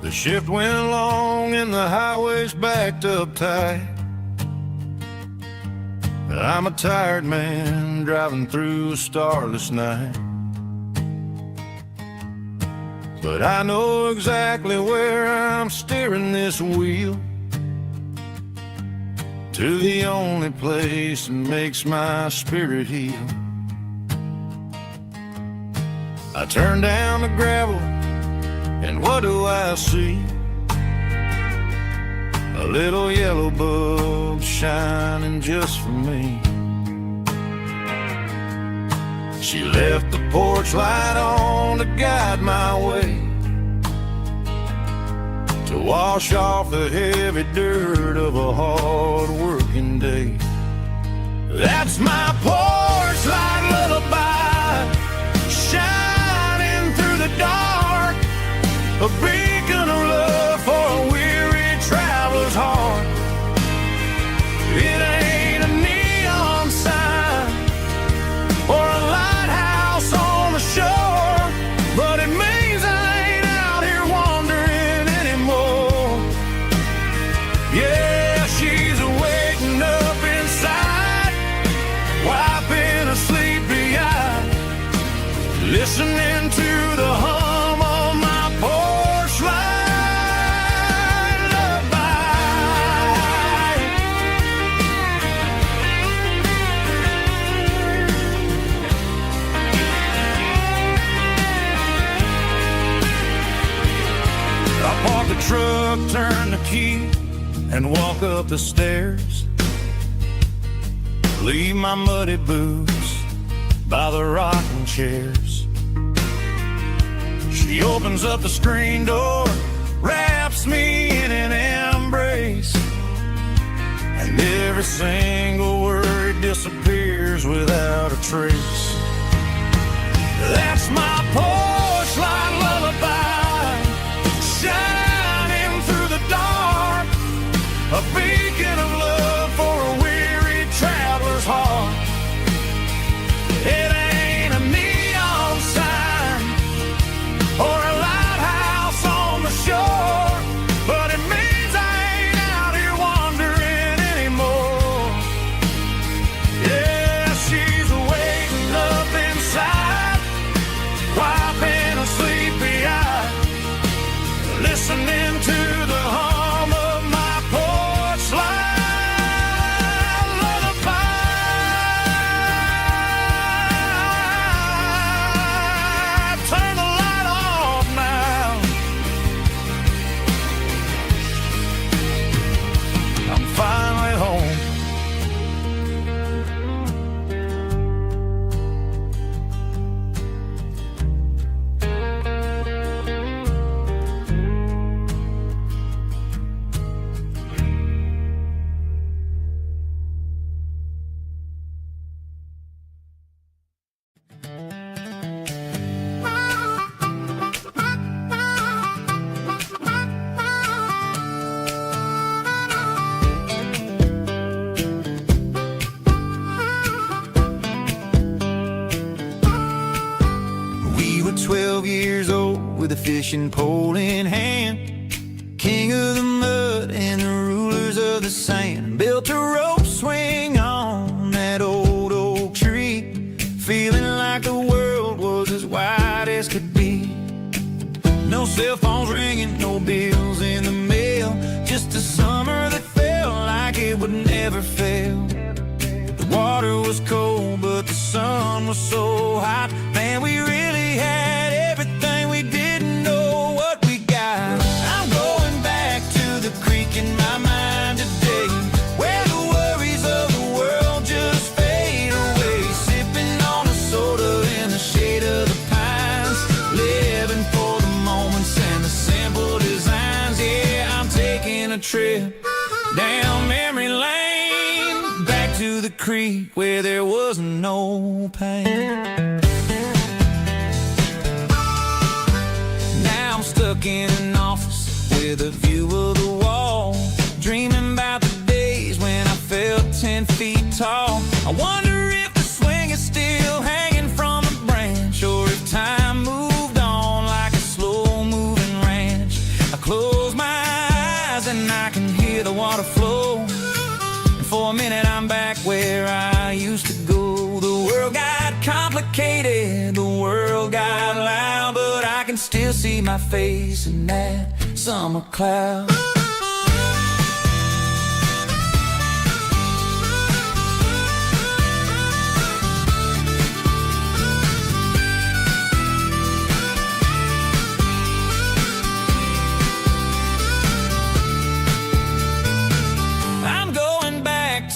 The shift went long and the highway's backed up tight. I'm a tired man driving through a starless night, but I know exactly where I'm steering this wheel, to the only place that makes my spirit heal. I turn down the gravel, and what do I see? A little yellow bulb shining just for me. She left the porch light on to guide my way, to wash off the heavy dirt of a hard-working day. That's my porch light lullaby, shining through the dark, a beacon of love for a weary traveler's heart. It ain't a neon sign or a lighthouse on the shore, but it means I ain't out here wandering anymore. Yeah, she's waking up inside, wiping a sleepy eye, listening to the hum of my porch light lullaby. I park the truck, turn the key, and walk up the stairs. Leave my muddy boots by the rocking chairs. She opens up the screen door, wraps me in an embrace, and every single word disappears without a trace. That's my porch light lullaby, shining through the dark, a beacon of love for a weary traveler's heart. It ain't a neon sign or a lighthouse on the shore, but it means I ain't out here wandering anymore. Yeah, she's waking up inside, wiping a sleepy eye, listening to the hum of my porch light lullaby. Turn the light off now. I'm finally home. We were 12 years old with a fishing pole in hand, king of the mud and the rulers of the sand. Built a rope swing on that old oak tree, feeling like the world was as wide as could be. No cell phones ringing, no bills in the mail, just a summer that felt like it would never fail. The water was cold, but the sun was so hot. Man, we really had everything, we didn't know what we got. I'm going back to the creek in my mind today, where the worries of the world just fade away. Sipping on a soda in the shade of the pines, living for the moments and the simple designs. Yeah, I'm taking a trip down memory lane, back to the creek where there was no pain. Now I'm stuck in an office with a view of the wall, dreaming about the days when I felt 10 feet tall. I wonder if the swing is still hanging from a branch, or if time moved on like a slow-moving ranch. I close hear the water flow. And for a minute I'm back where I used to go. The world got complicated, the world got loud, but I can still see my face in that summer cloud.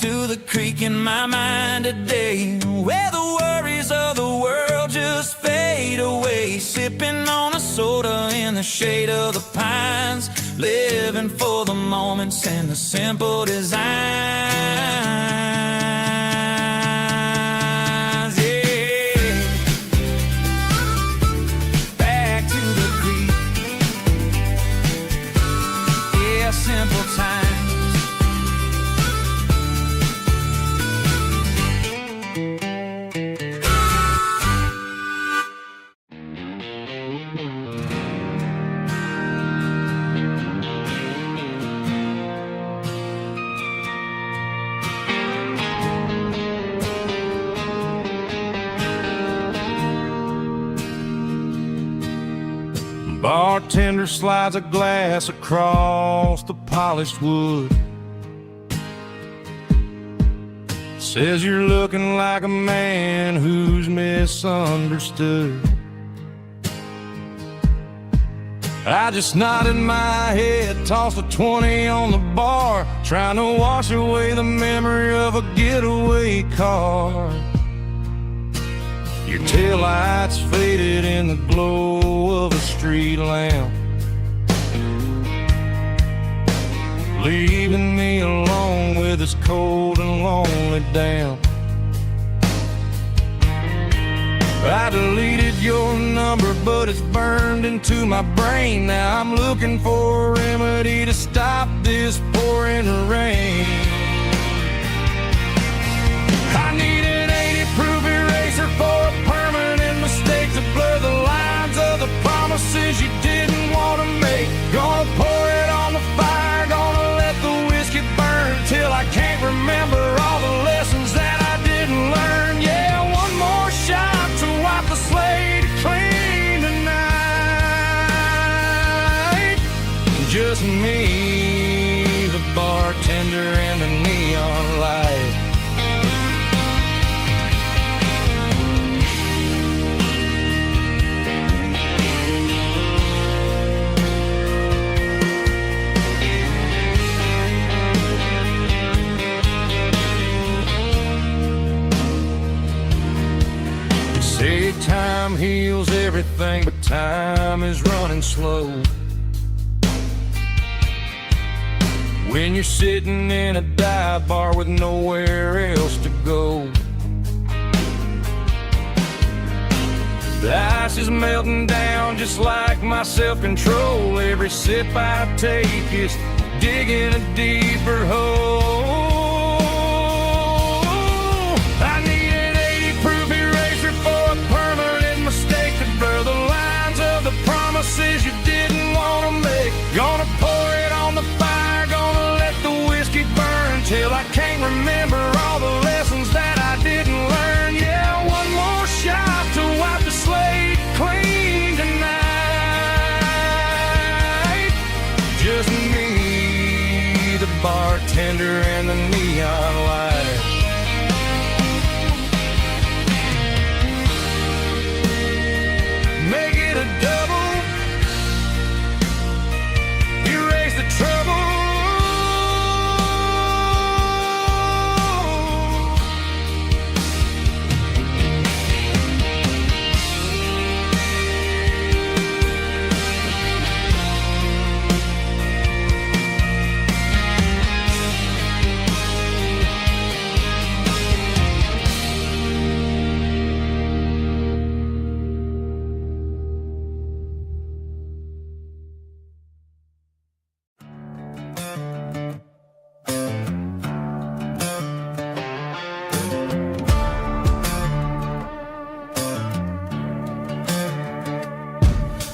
To the creek in my mind today, where the worries of the world just fade away. Sipping on a soda in the shade of the pines, living for the moments and the simple designs. Yeah, back to the creek. Yeah, simple times. Bartender slides a glass across the polished wood. Says you're looking like a man who's misunderstood. I just nodded my head, tossed a 20 on the bar, trying to wash away the memory of a getaway car. Your taillights faded in the glow of a street lamp, leaving me alone with this cold and lonely damp. I deleted your number, but it's burned into my brain. Now I'm looking for a remedy to stop this pouring rain. I need an 80-proof eraser for a permanent mistake, to blur the lines of the promises you didn't want to make. Gonna pour it on the fire, gonna let the whiskey burn till I can't remember all the lessons that I didn't learn. Yeah, one more shot to wipe the slate clean tonight. Just me, the bartender, and the neon light. Say time heals everything, but time is running slow. When you're sitting in a dive bar with nowhere else to go, the ice is melting down just like my self-control. Every sip I take is digging a deeper hole. I need an 80-proof eraser for a permanent mistake, to blur the lines of the promises you didn't want to make. Gonna pour it on the fire, gonna let the whiskey burn till I can't remember all the lessons that I didn't learn. Yeah, one more shot to wipe the slate clean tonight. Just me, the bartender, and the neon light. Make it a double, erase the trouble.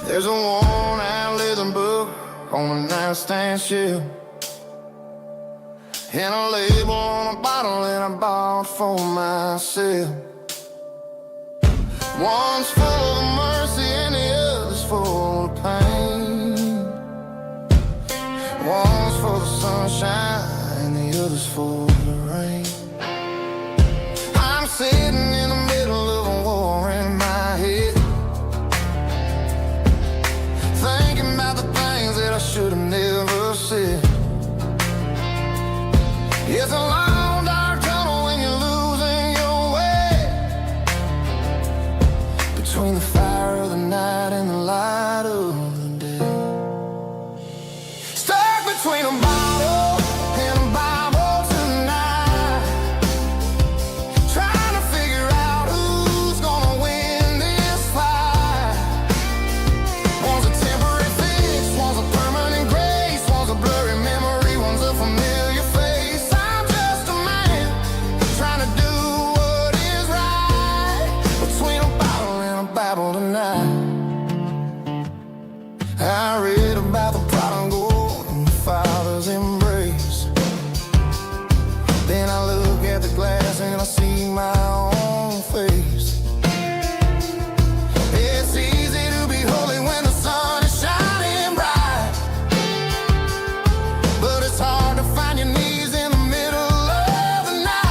There's a worn-out leather book on the nightstand shelf. and a label on a bottle that I bought for myself. One's full of mercy and the other's full of pain. One's for the sunshine and the other's for the rain. I'm sitting in the middle of a war in my head, thinking about the things that I should have never said. It's a long dark tunnel when you're losing your way, between the fire of the night and the light of the day. Stuck between a bottle and a Bible tonight, trying to figure out who's gonna win this fight. One's a temporary fix, one's a permanent grace, one's a blurry memory, one's a familiar face. I'm just a man trying to do what is right, between a bottle and a Bible tonight. I read about the prodigal and the father's embrace. Then I look at the glass and I see my own face. It's easy to be holy when the sun is shining bright, but it's hard to find your knees in the middle of the night.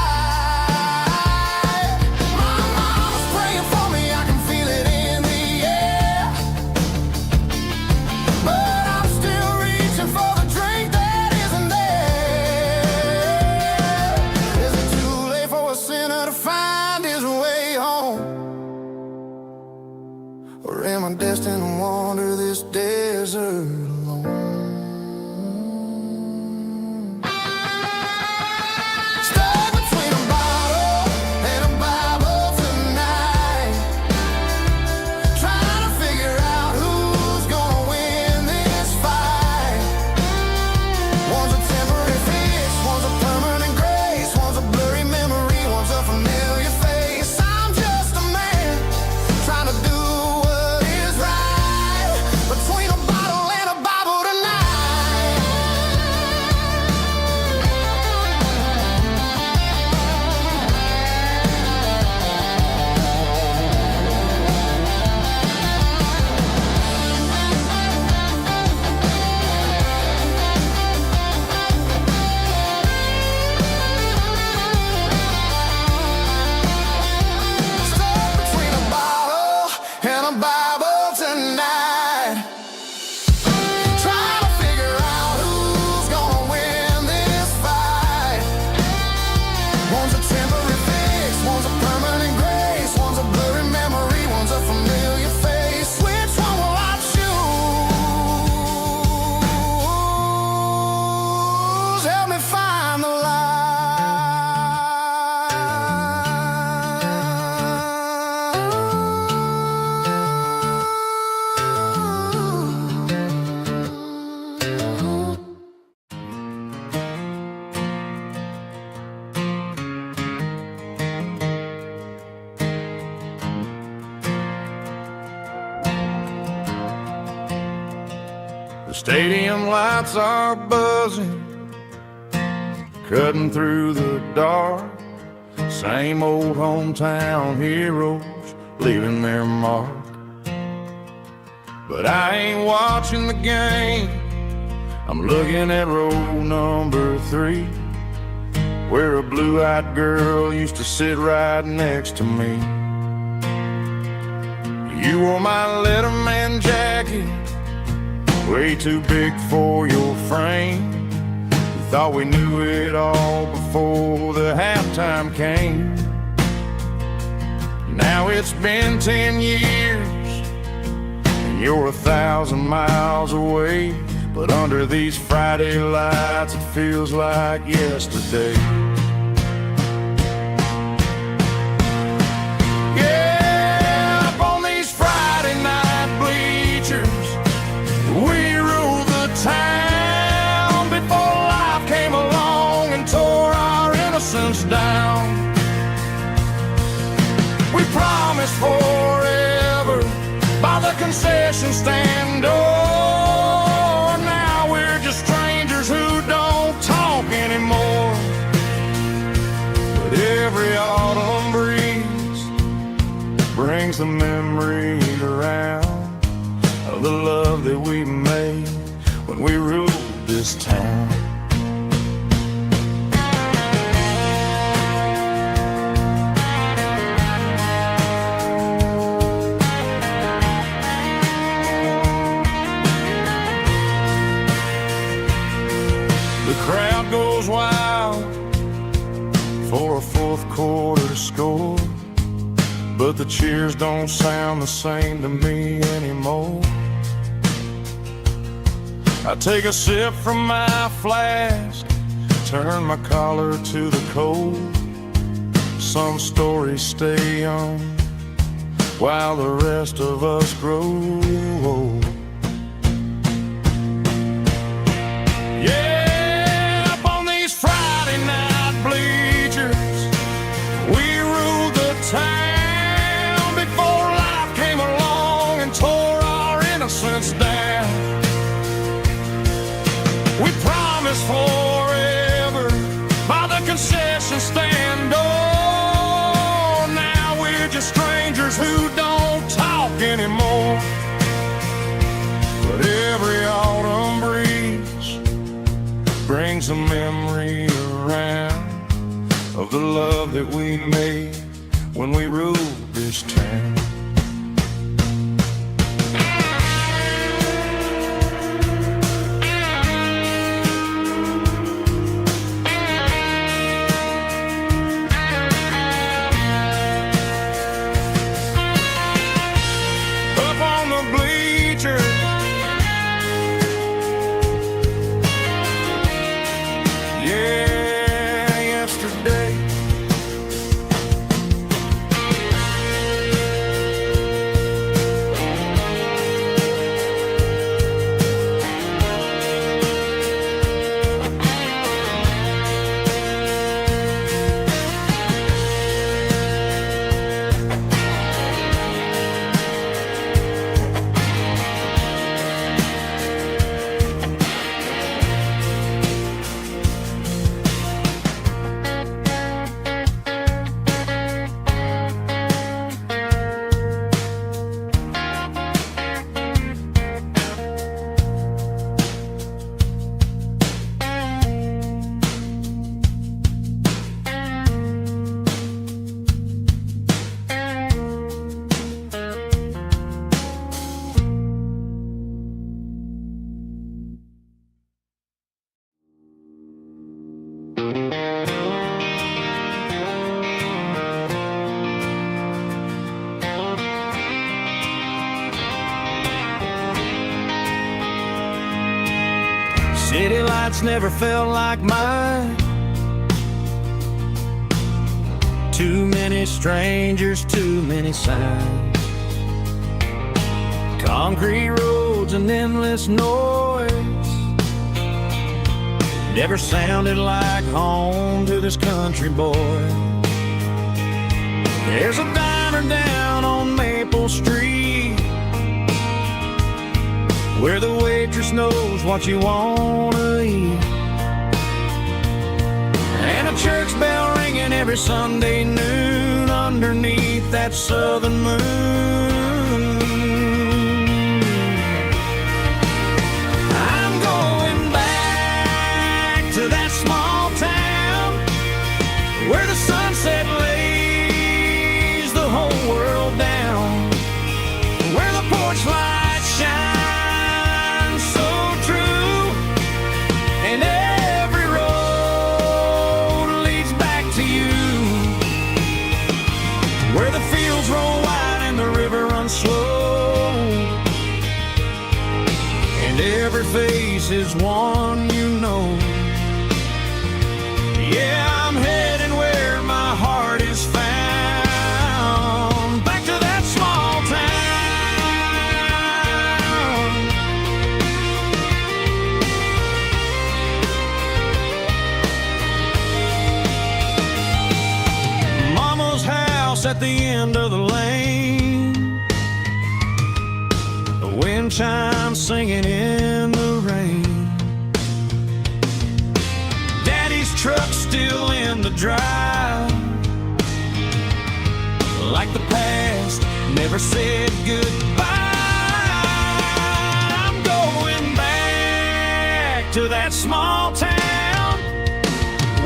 My mama's praying for me, I can feel it in the air, but I'm still reaching for the drink that isn't there. Is it too late for a sinner to find his way home? Or am I destined to wander this desert alone? Stuck between a bottle and a Bible tonight, trying to figure out who's gonna win this fight. One's a temporary fix, one's a permanent grace, one's a blurry memory, one's a familiar face. I'm just a man trying to do what is right, between a bottle and a Bible tonight. Stuck between a bottle and a Bible tonight, trying to figure out who's gonna win this fight. One's a temporary fix, one's a permanent grace, one's a blurry memory, one's a familiar face. Which one will I choose? Help me find the light. The stadium lights are buzzing, cutting through the dark. Same old hometown heroes leaving their mark. But I ain't watching the game, I'm looking at row number 3, where a blue-eyed girl used to sit right next to me. You wore my Letterman jacket, way too big for your frame. We thought we knew it all before the halftime came. Now it's been 10 years, and you're 1,000 miles away. But under these Friday lights, it feels like yesterday. Yeah, up on these Friday night bleachers, we ruled the town before life came along and tore our innocence down. We promised forever by the concession stand door. Now we're just strangers who don't talk anymore. made when we ruled this town. The crowd goes wild for a fourth quarter score, but the cheers don't sound the same to me anymore. I take a sip from my flask, turn my collar to the cold. Some stories stay young while the rest of us grow old. Yeah, up on these Friday night bleachers, we ruled the town before life came along and tore our innocence down. We promised forever by the concession stand door. Now we're just strangers who don't talk anymore. But every autumn breeze brings a memory around of the love that we made when we ruled this town. City lights never felt like mine. Too many strangers, too many signs. Concrete roads and endless noise never sounded like home to this country boy. There's a diner down on Maple Street where the waitress knows what you wanna eat, and a church bell ringing every Sunday noon underneath that southern moon. I'm going back to that small town where the sunset lays the whole world down, where the porch lights shine slow, and every face is one you know. Yeah, I'm heading where my heart is found, back to that small town. Mama's house at the end of the lane, wind chimes singing in the rain. Daddy's truck still in the drive, like the past never said goodbye. I'm going to that small town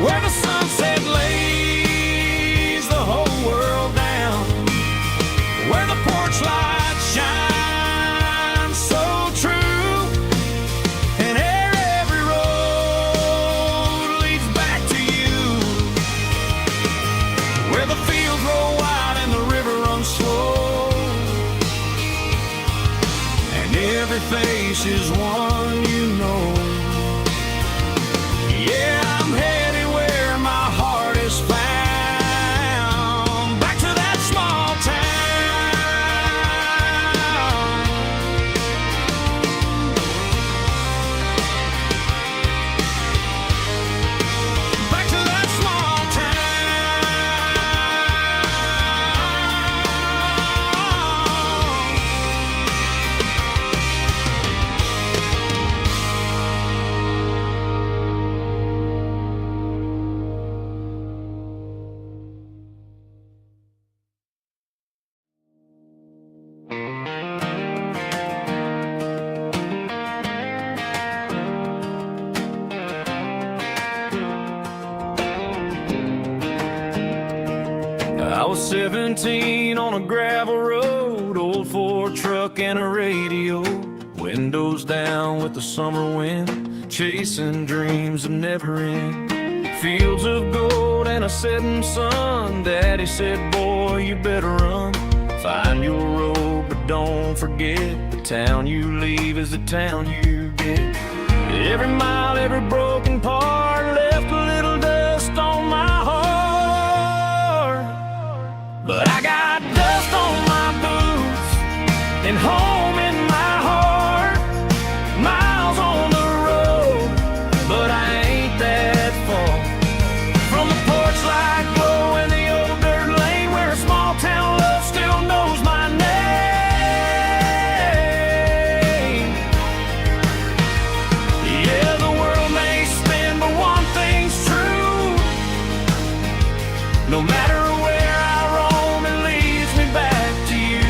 where the sunset lays the whole world down, where the porch lights shine so true, and every road leads back to you, where the fields roll wide and the river runs slow, and every face is one you know. Yeah, I'm headed where my heart is found, back to that small town, back to that small I was 17 on a gravel road, old Ford truck and a radio, windows down with the summer wind, chasing dreams that never end. Fields of gold and a setting sun. Daddy said, boy, you better run. Find your road, but don't forget, the town you leave is the town you get. Every mile, every broken part left a little dust on my heart, but I got dust on my boots and home in my heart. Miles on the road, but I ain't that far from the porch light glow and the old dirt lane where a small town love still knows my name. Yeah, the world may spin, but one thing's true. No matter where I roam, it leads me back to you.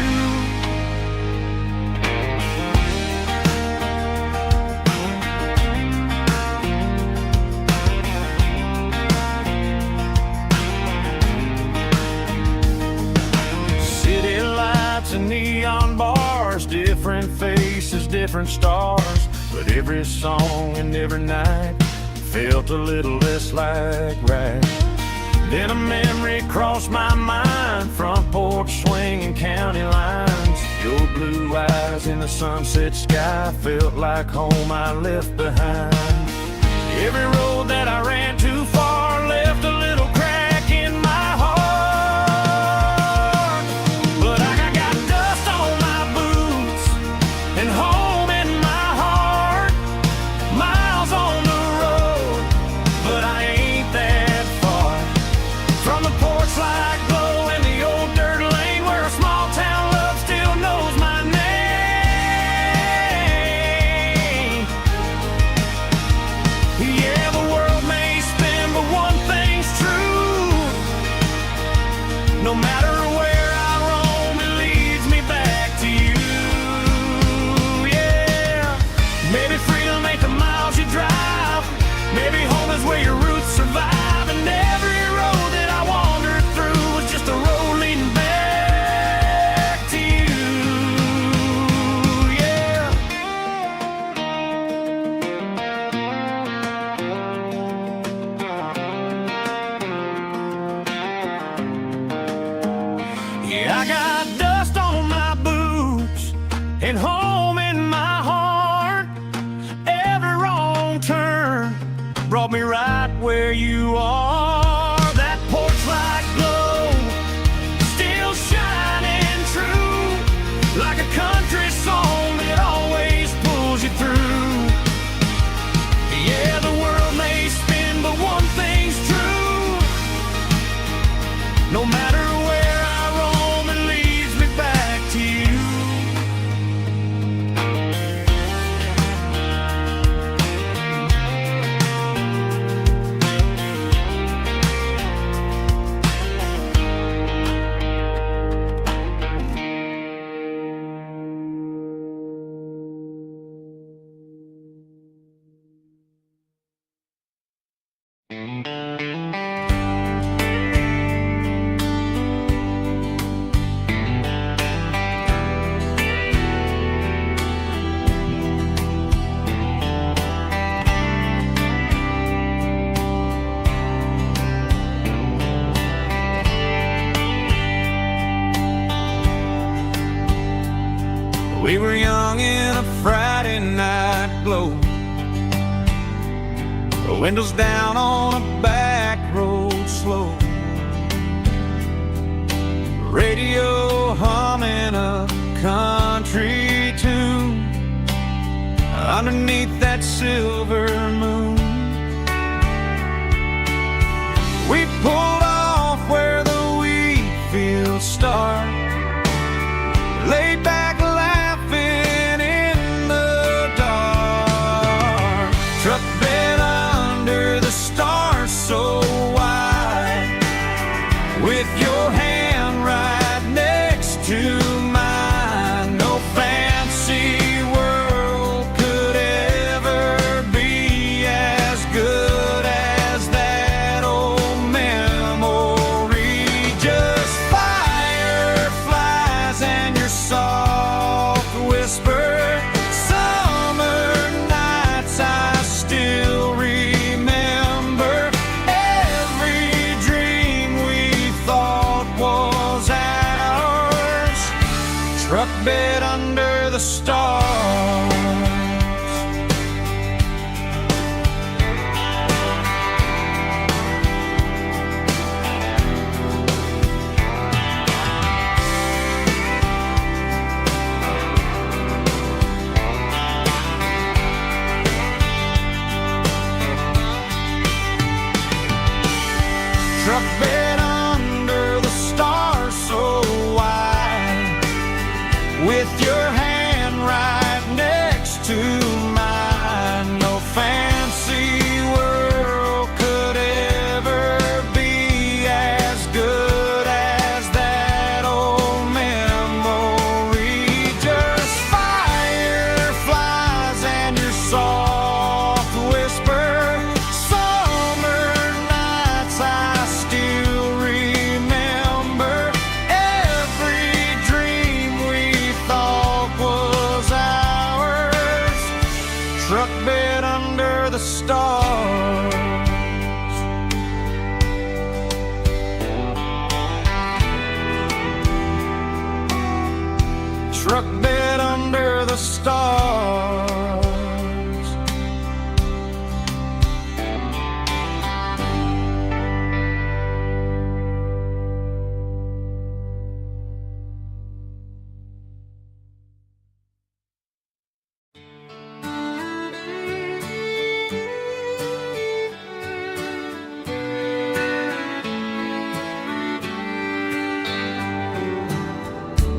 City lights and neon bars, different faces, different stars, but every song and every night felt a little less like right. Then a memory crossed my mind, front porch swinging county lines. Your blue eyes in the sunset sky felt like home I left behind. Every road that I ran too far left a little crack in my heart, but I got dust on my boots and home in my heart. Miles on the road, but I ain't that far from the porch light glow and the old dirt lane where a small town love still knows my name. Yeah, the world may spin, but one thing's true. No matter where I roam, it leads me back to you. Yeah, maybe freedom ain't the miles you drive. Maybe home is where your roots survive, and every road that I wandered through was just a road leading back to you. Yeah. Yeah, I got dust on my boots and home in my heart. Every wrong turn brought me right where you are. That porch light glow still shining true, like a country song that always pulls you through. Yeah, the world may spin, but one thing's true. No matter where I roam, it leads me back to you. glow. The windows down on a back road slow. Radio humming a country tune underneath that silver moon. We pulled off where the wheat fields start, laid back laughing in the dark. Truck bed under the stars so wide, with your hand right next to mine. No fancy world could ever be as good as that old memory. Just fireflies and your soft whisper. Summer nights I still remember. Every dream we thought was ours. Truck bed under the stars. Truck bed under the stars so wide, with your hand right next to mine. No fancy world could ever be as good as that old memory. Just fireflies and your soft whisper. Summer nights I still remember. Every dream we thought was ours. Truck bed under the stars. Truck bed under the stars.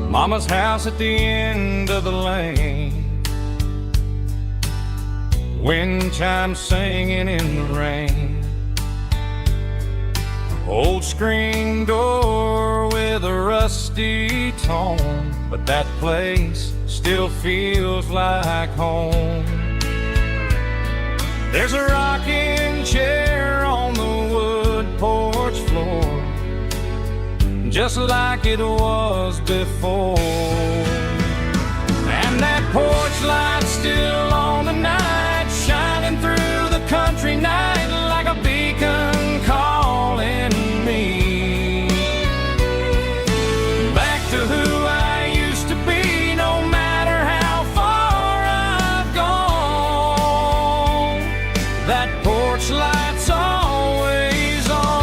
Mama's house at the end of the lane, wind chimes singing in the rain. Old screen door with a rusty tone, but that place still feels like home. There's a rocking chair on the wood porch floor, just like it was before. And that porch light's still on tonight, shining through the country night like a beacon calling me back to who I used to be. No matter how far I've gone, that porch light's always on.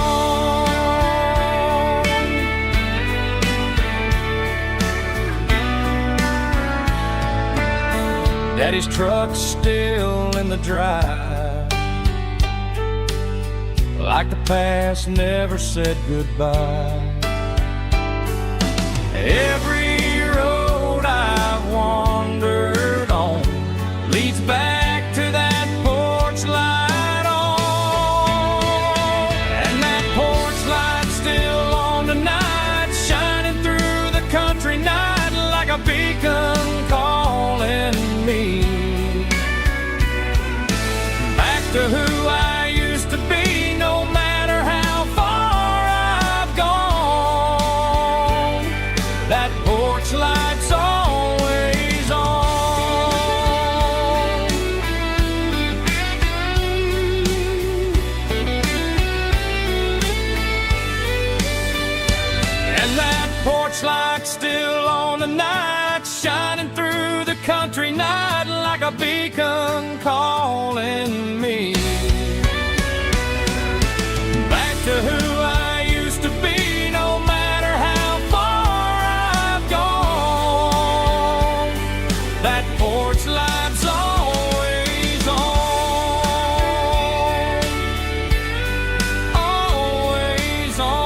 Daddy's truck's still in the drive, like the past never said goodbye. Every road I've wandered on leads back to that porch light on. And that porch light's still on tonight, shining through the country night like a beacon calling me back to who I used to be. No matter how far I've gone, that porch light's always on. And that porch light's still on tonight, shining through the country night like a a beacon calling me back to who I used to be, no matter how far I've gone. That porch light's always on, always on.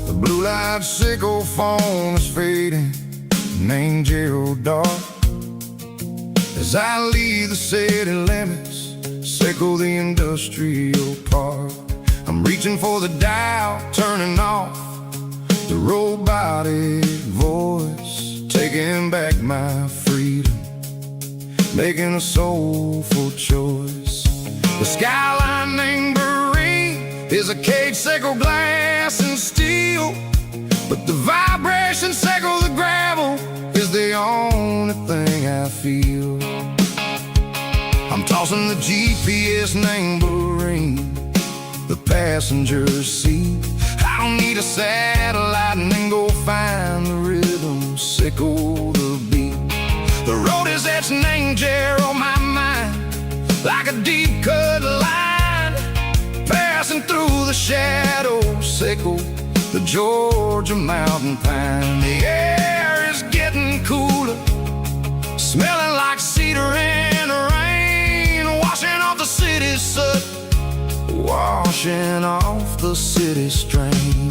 The blue light sickle phone is fading, name Gerald dark. As I leave the city limits, sickle the industrial park. I'm reaching for the dial, turning off the robotic voice, taking back my freedom, making a soulful choice. The skyline named Marine is a cage, sickle glass and steel, but the vibration sickle the gravel is the only thing I feel. I'm tossing the GPS named Marine, the passenger seat. I don't need a satellite and then go find the rhythm, sickle the beat. The road is etched named Gerald on my mind, like a deep cut line, passing through the shadows, sickle the Georgia mountain pine. The air is getting cooler, smelling like cedar in the rain, washing off the city's soot, washing off the city strain.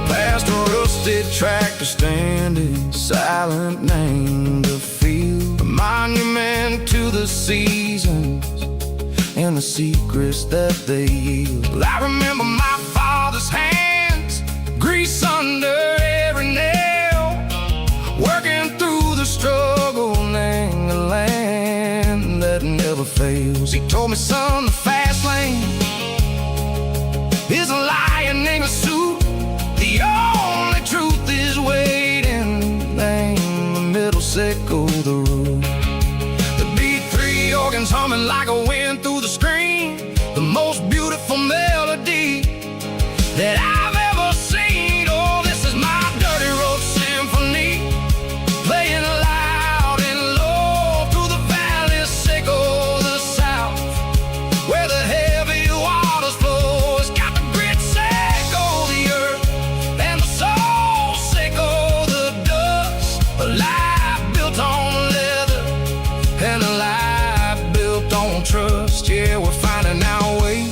Past a rusted tractor standing silent, named a field, a monument to the seasons and the secrets that they yield. I remember my father's hands, grease under every nail, working through the struggle, name the land that never fails. He told me, son, the fast lane is a lion in a suit. The only truth is waiting, name the middle, sickle the root. The B3 organs humming like a wind through the screen, the most beautiful melody that I've ever seen. Oh, this is my dirty road symphony, playing loud and low through the valleys, sickle the south, where the heavy waters flow. It's got the grit, sickle the earth, and the soul, sickle the dust. A life built on leather and a life built on trust. Yeah, we're finding our way,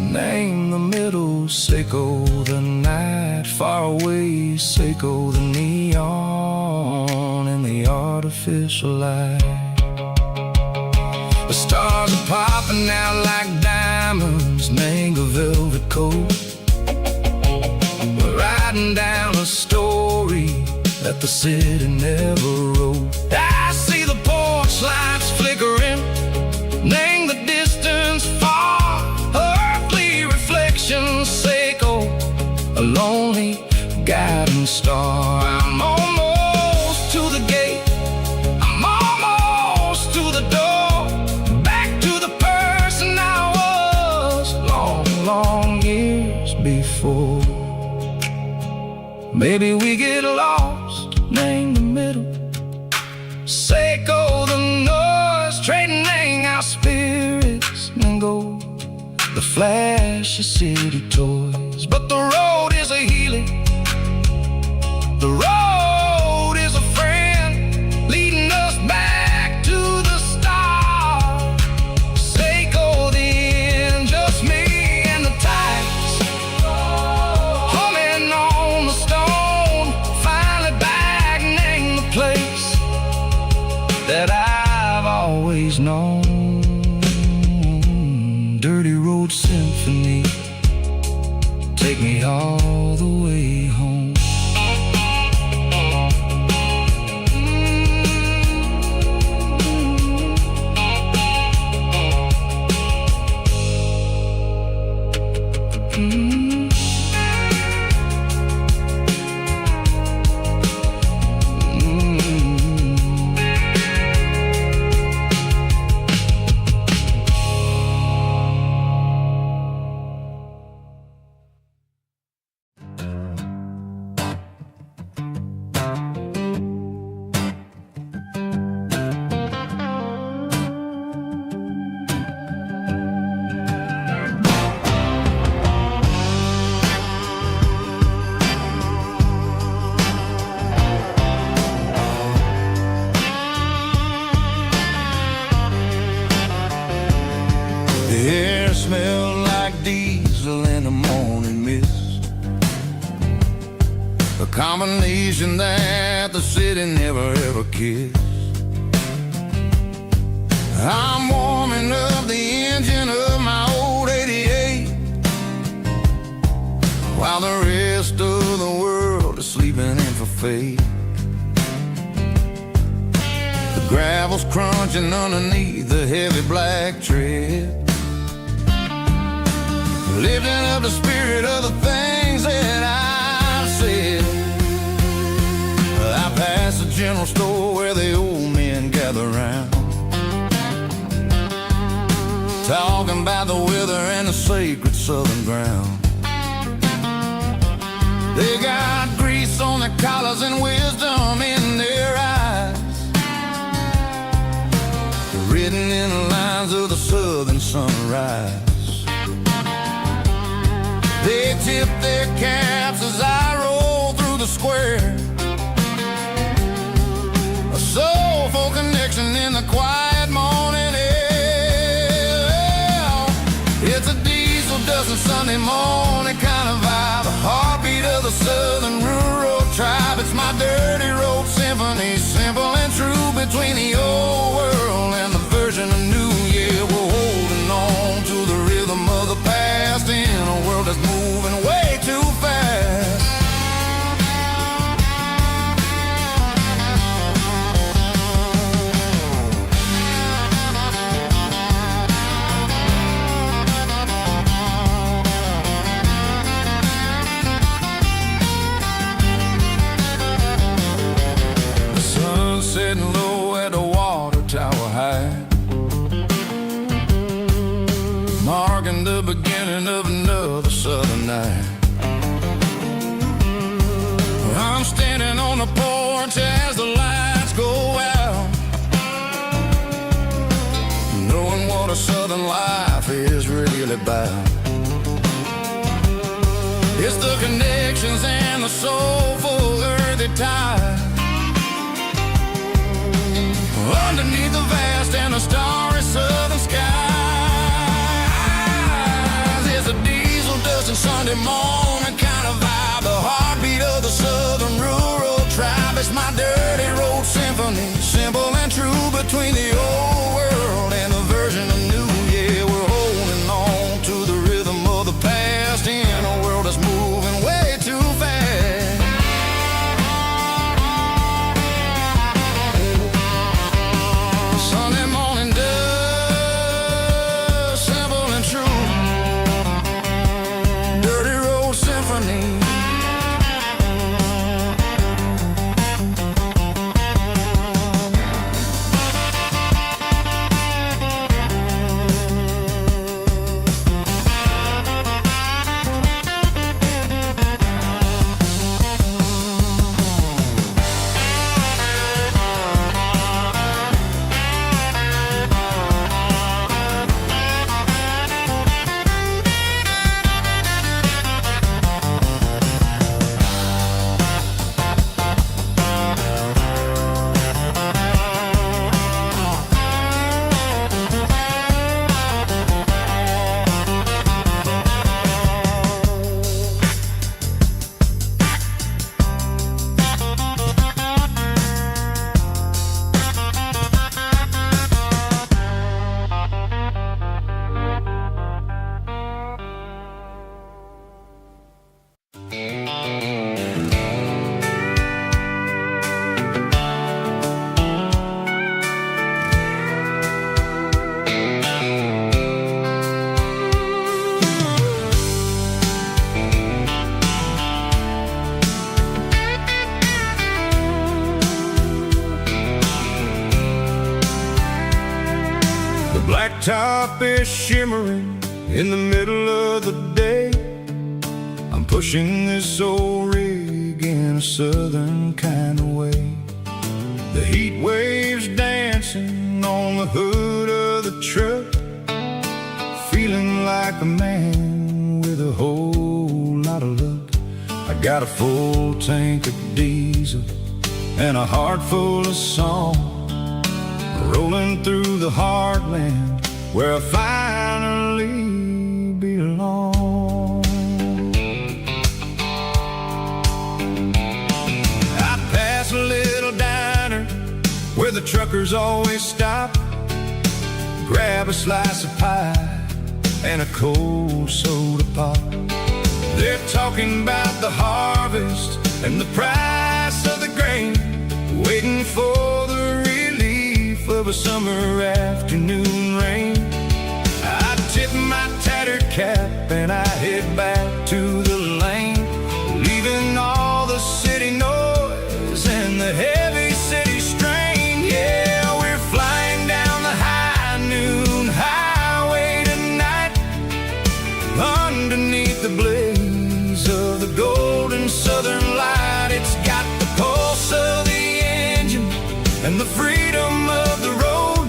name the middle, sickle the night, far away, sickle the neon and the artificial light. The stars are popping out like diamonds, mango velvet coat. We're riding down a story that the city never wrote. I see the porch lights flickering, name the distance far, earthly reflections, sickle a lonely guiding star. I'm almost to the gate, I'm almost to the door, back to the person I was long, long years before. Maybe we get lost, name the middle, sickle the noise, trading our spirits and go the flash of city toys. But the road is a healing, the road is a friend, leading us back to the start. Sickle the end, just me and the tides, humming on the stone, finally back, name the place that I've always known. Dirty Road Symphony, take me all the way home. The air smelled like diesel in the morning mist, a combination that the city never ever kissed. I'm warming up the engine of my old 88, while the rest of the world is sleeping in for fate. The gravel's crunching underneath the heavy black tread, lifting up the spirit of the things that I've said. I pass the general store where the old men gather round, talking about the weather and the sacred southern ground. They got grease on their collars and wisdom in their eyes, written in the lines of the southern sunrise. They tip their caps as I roll through the square, a soulful connection in the quiet morning air. It's a diesel dusting Sunday morning kind of vibe, a heartbeat of the southern rural tribe. It's my dirty road symphony, simple and true, between the old world and the version of new. Yeah, we're holding on to the rhythm of the past in a world that's moving way too fast. The sun's setting low at the water tower high, marking the beginning of another southern night. I'm standing on the porch as the lights go out, knowing what a southern life is really about. It's the connections and the soulful earthy tide, underneath the vast and the starry southern skies. It's a diesel dusting Sunday morning kind of vibe, the heartbeat of the southern rural tribe. It's my dirty road symphony, simple and true, between the old world and the version of new. Yeah, we're holding on to the rhythm of the past in a world that's moving way too fast. Sunday morning dust, simple and true, dirty road symphony. Blacktop is shimmering in the middle of the day. I'm pushing this old rig in a southern kind of way. The heat waves dancing on the hood of the truck, feeling like a man with a whole lot of luck. I got a full tank of diesel and a heart full of song, rolling through the heartland where I finally belong. I pass a little diner where the truckers always stop, grab a slice of pie and a cold soda pop. They're talking about the harvest and the price of the grain, waiting for the relief of a summer afternoon rain. I tip my tattered cap and I head back to the lane, leaving all the city noise and the heavy city strain. Yeah, we're flying down the high noon highway tonight, underneath the blaze of the golden southern light. It's got the pulse of the engine and the freedom of the road,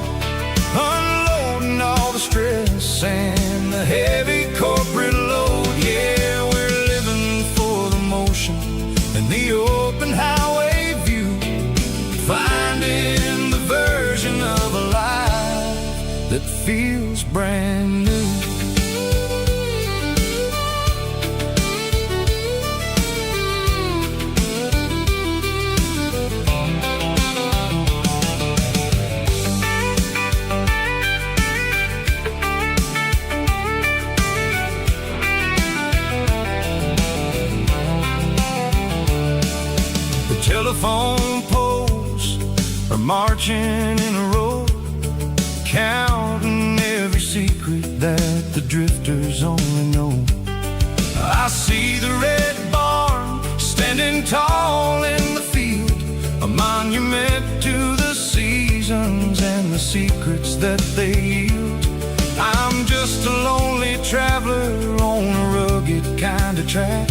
unloading all the stress and the heavy corporate load. Yeah, we're living for the motion and the open highway view, finding the version of a life that feels brand new. Telephone poles are marching in a row, counting every secret that the drifters only know. I see the red barn standing tall in the field, a monument to the seasons and the secrets that they yield. I'm just a lonely traveler on a rugged kind of track,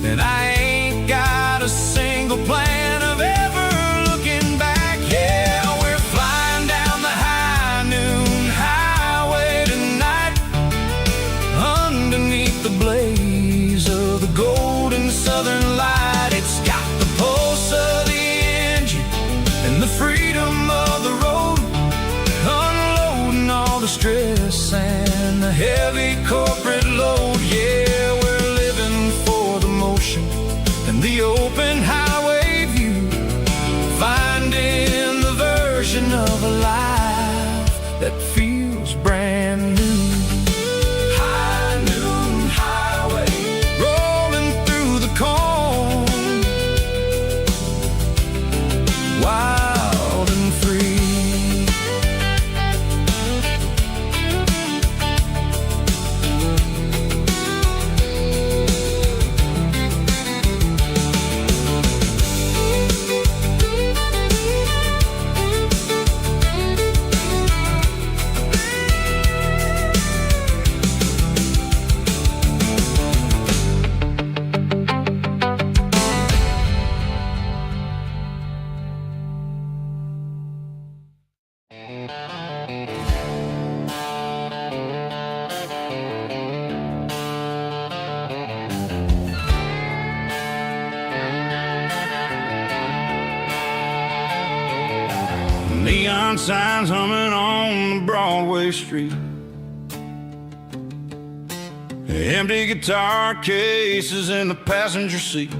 and I ain't got a single plan of ever looking back. Yeah, we're flying down the high noon highway tonight, underneath the blaze of the golden southern light. It's got the pulse of the engine and the freedom of the road, unloading all the stress and the heavy corporate load. Yeah, we're living for the motion and the open highway view, finding the version of a life that feels brand new. High noon highway, rolling through the corn, wild and free. Neon signs humming on the Broadway street, empty guitar cases in the passenger seat.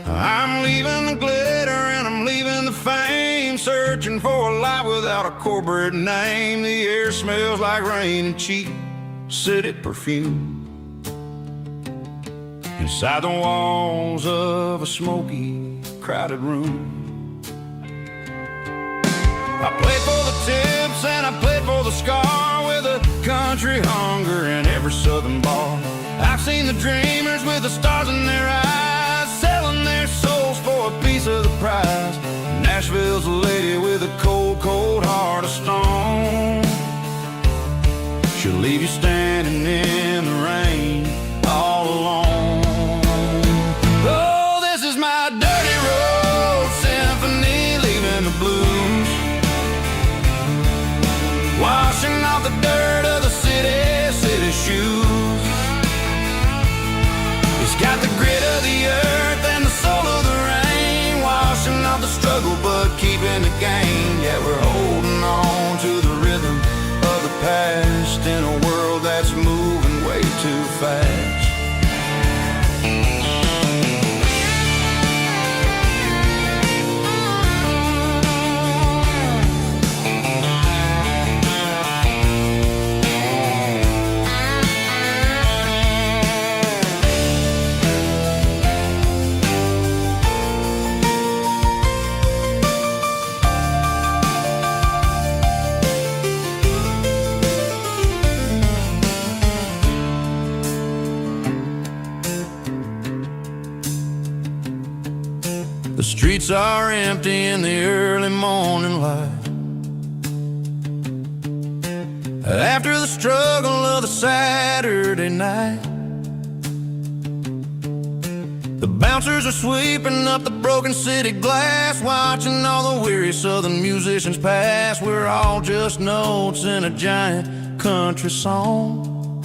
I'm leaving the glitter and I'm leaving the fame, searching for a life without a corporate name. The air smells like rain and cheap city perfume inside the walls of a smoky, crowded room. I played for the tips and I played for the scar, with a country hunger in every southern bar. I've seen the dreamers with the stars in their eyes, selling their souls for a piece of the prize. Nashville's a lady with a cold, cold heart of keeping the game. Yeah, we're holding on to the rhythm of the past in a world that's moving way too fast. The streets are empty in the early morning light. After the struggle of the Saturday night, the bouncers are sweeping up the broken city glass, watching all the weary southern musicians pass. We're all just notes in a giant country song,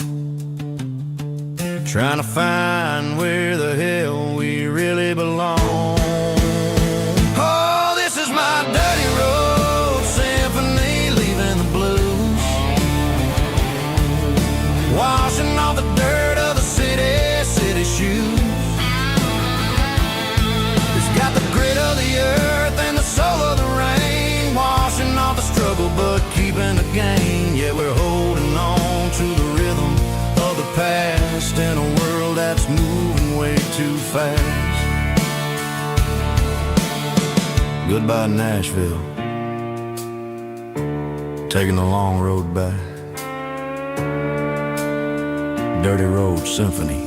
trying to find where the hell we really belong. Oh, this is my dirty road symphony, leaving the blues, washing off the dirt of the city shoes. It's got the grit of the earth and the soul of the rain, washing off the struggle but keeping the gain. Yeah, we're holding on to the rhythm of the past in a world that's moving way too fast. Goodbye Nashville, taking the long road back. Dirty Road Symphony.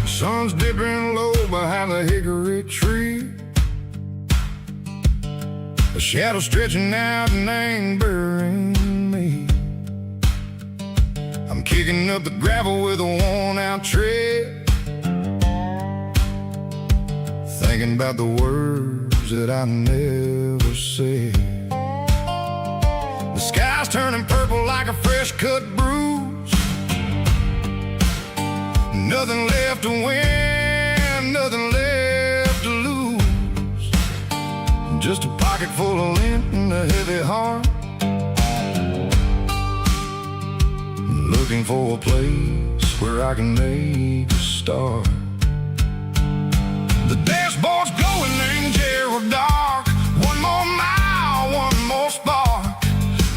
Sun's dipping low behind the hickory tree, a shadow stretching out and ain't burying me. I'm kicking up the gravel with a worn-out tread, thinking about the words that I never said. The sky's turning purple like a fresh-cut bruise. Nothing left to win, nothing left to lose. Just a pocket full of lint and a heavy heart, looking for a place where I can make a start. The dashboard's glowing in Gerald dark. One more mile, one more spark.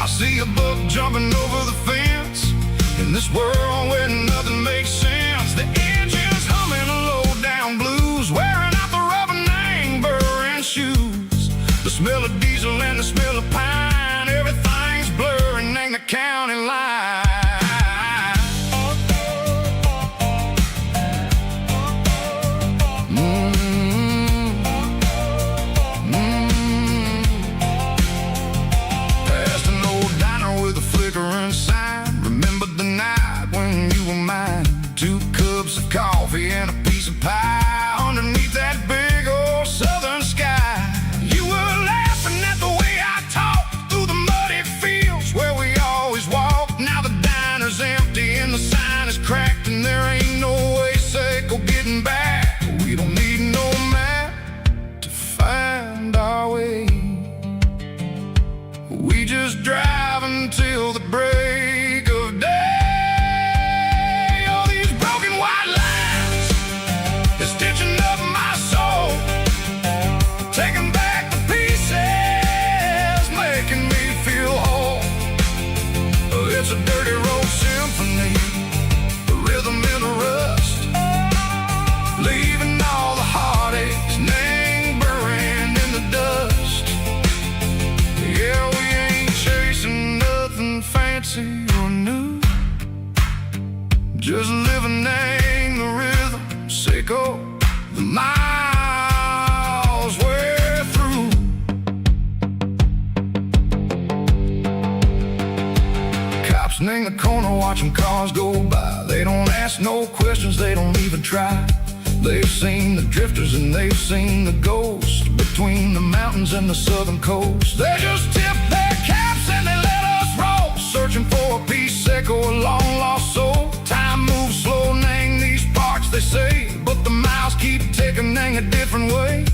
I see a buck jumping over the fence in this world where nothing makes sense. The engine's humming a low-down blues, wearing out the rubber name, burring shoes. The smell of diesel and the smell of pine, everything's blurring in the county line. Past an old diner with a flickering sign, remembered the night when you were mine. 2 just living in the rhythm, Seiko, the miles we're through. Cops in the corner watching cars go by. They don't ask no questions, they don't even try. They've seen the drifters and they've seen the ghosts between the mountains and the southern coast. They just tip their caps and they let us roll, searching for a piece, Seiko, a long lost soul. Time moves slow, Nang, these parts they say, but the miles keep ticking, Nang, a different way.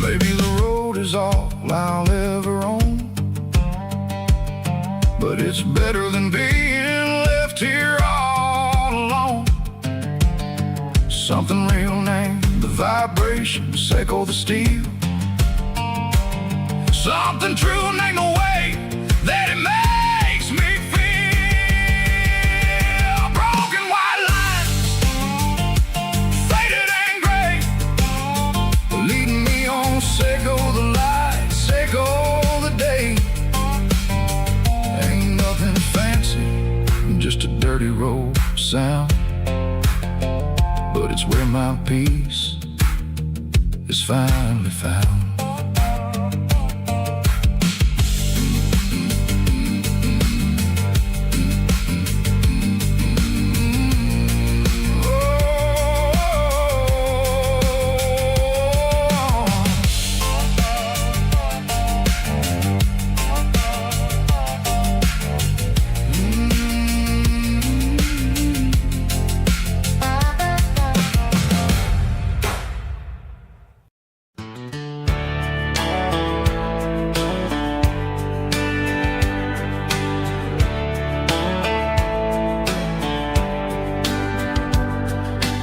Maybe the road is all I'll ever own, but it's better than being left here all alone. Something real, Nang, the vibration, Seiko, the steel. Something true, Nang, the way that it makes me feel. Broken white lines, faded and gray, leading me on, Seiko, the light, Seiko, the day. Ain't nothing fancy, just a dirty road sound, but it's where my peace is finally found.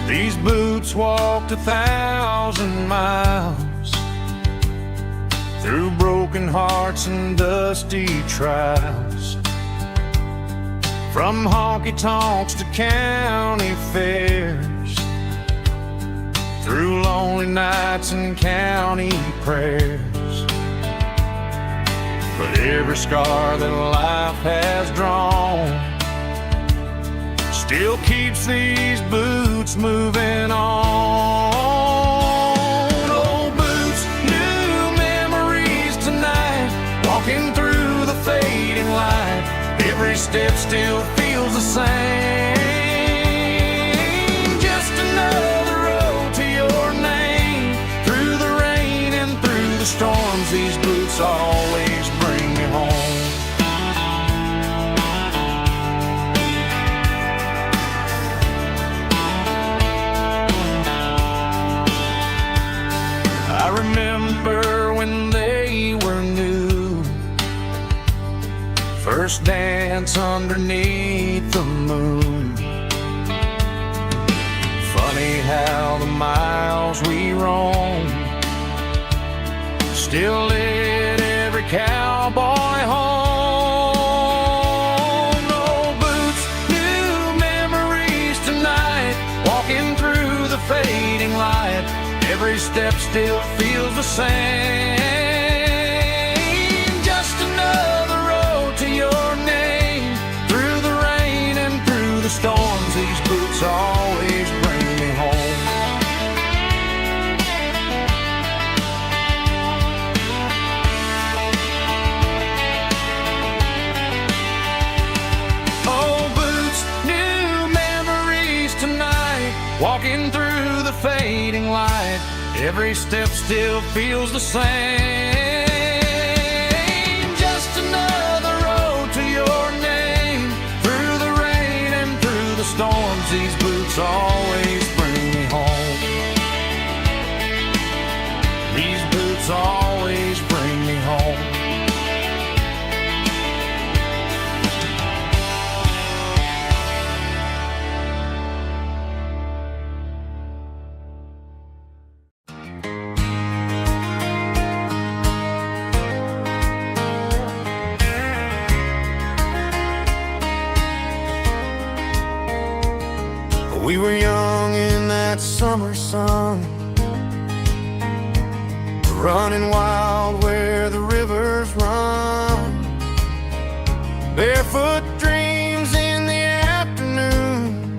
These boots walked 1,000 miles through broken hearts and dusty trials, from honky-tonks to county fairs, through lonely nights and county prayers. But every scar that life has drawn still keeps these boots moving on. Old boots, new memories tonight, walking through the fading light. Every step still feels the same. Just another road to your name. Through the rain and through the storms, these boots always bring me home. I remember when they were new, first dance underneath the moon. Funny how the miles we roam still lit every cowboy home. Old boots, new memories tonight, walking through the fading light. Every step still feels the same. Just another road to your name. Through the rain and through the storms, these boots always bring me home. Old boots, new memories tonight, walking through the fading light. Every step still feels the same. Just another road to your name. Through the rain and through the storms, these boots always bring me home. These boots always bring me home. We were young in that summer sun, running wild where the rivers run. Barefoot dreams in the afternoon,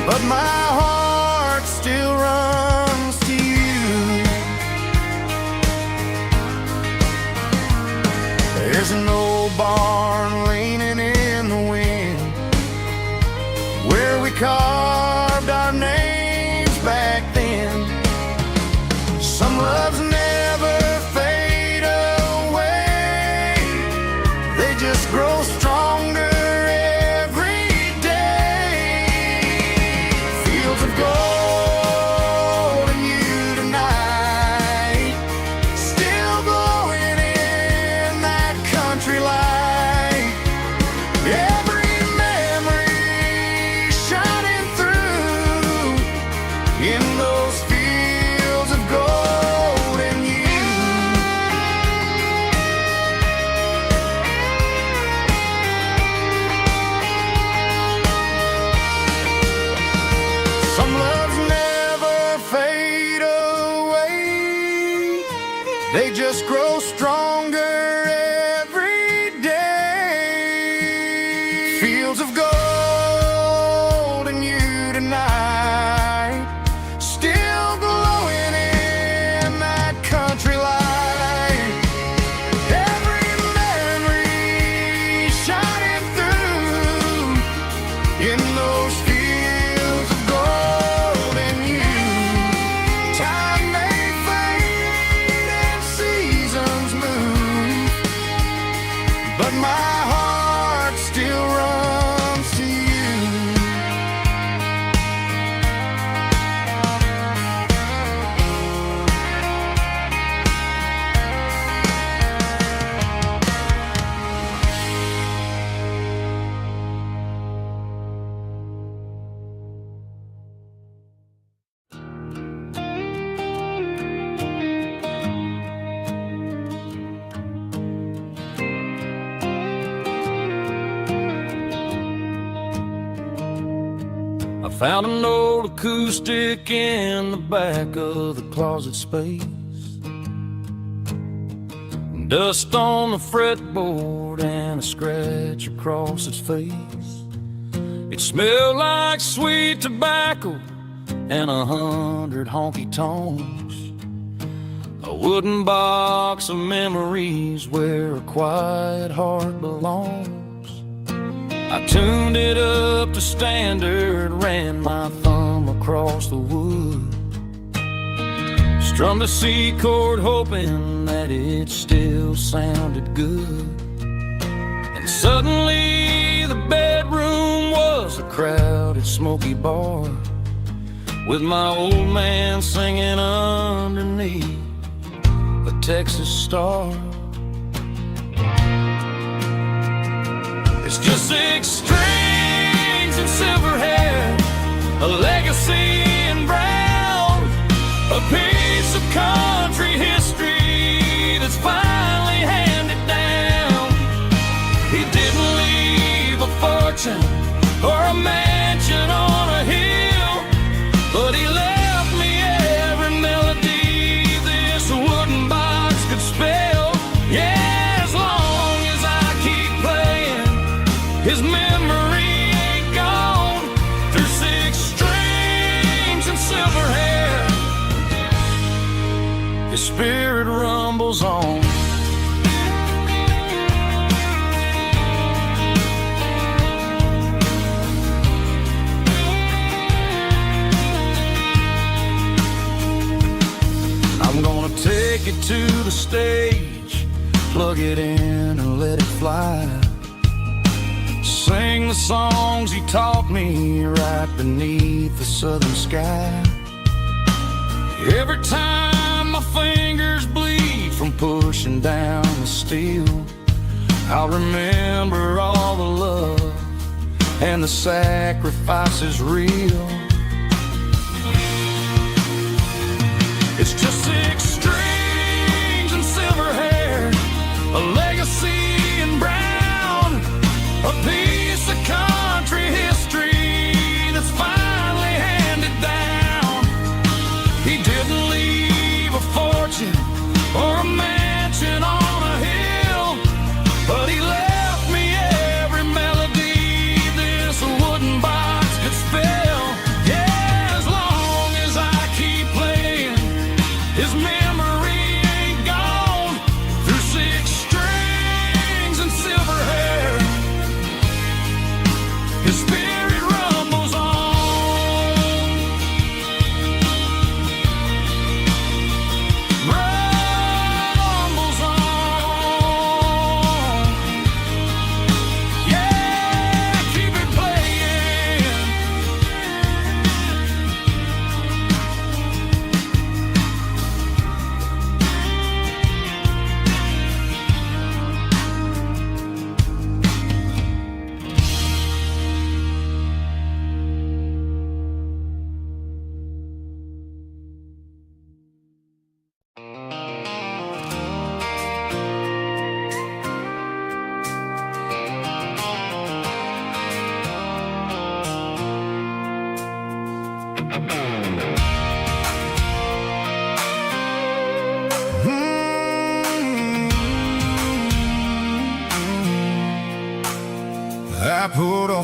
but my heart still runs to you. There's an old barn leaning in the wind where we carved our names back then. Some loves never fade away, they just grow stronger every day. Fields of gold and you tonight, still glowing in that country light. Every memory shining through in those fields of gold and you. Some loves never fade away, they just grow stronger every day. Fields of gold and you tonight, still glowing in that country light. Every memory shining through in those fields of gold and you. Time may fade and seasons move, but my heart still runs to you. I found an old acoustic in the back of the closet space. Dust on the fretboard and a scratch across its face. It smelled like sweet tobacco and 100 honky tonks. A wooden box of memories where a quiet heart belongs. I tuned it up to standard, ran my thumb across the wood, strummed a C chord hoping that it still sounded good. And suddenly the bedroom was a crowded smoky bar, with my old man singing underneath a Texas star. It's just 6 strings and silver hair, a legacy in brown, a piece of country history that's finally handed down. He didn't leave a fortune or a mansion on a hill, but he left me every melody this wooden box could spell. Yeah, as long as I keep playing, his memory ain't gone. Through 6 strings and silver hair, his spirit rumbles on. I'm gonna take it to the stage, plug it in and let it fly. Sing the songs he taught me right beneath the southern sky. Every time my fingers bleed from pushing down the steel, I'll remember all the love and the sacrifices real. It's just 6 strings and silver hair, a legacy in brown, a piece of country history that's finally handed down. He didn't leave a fortune or a mansion on a hill, but he left me every melody this wooden box could spell.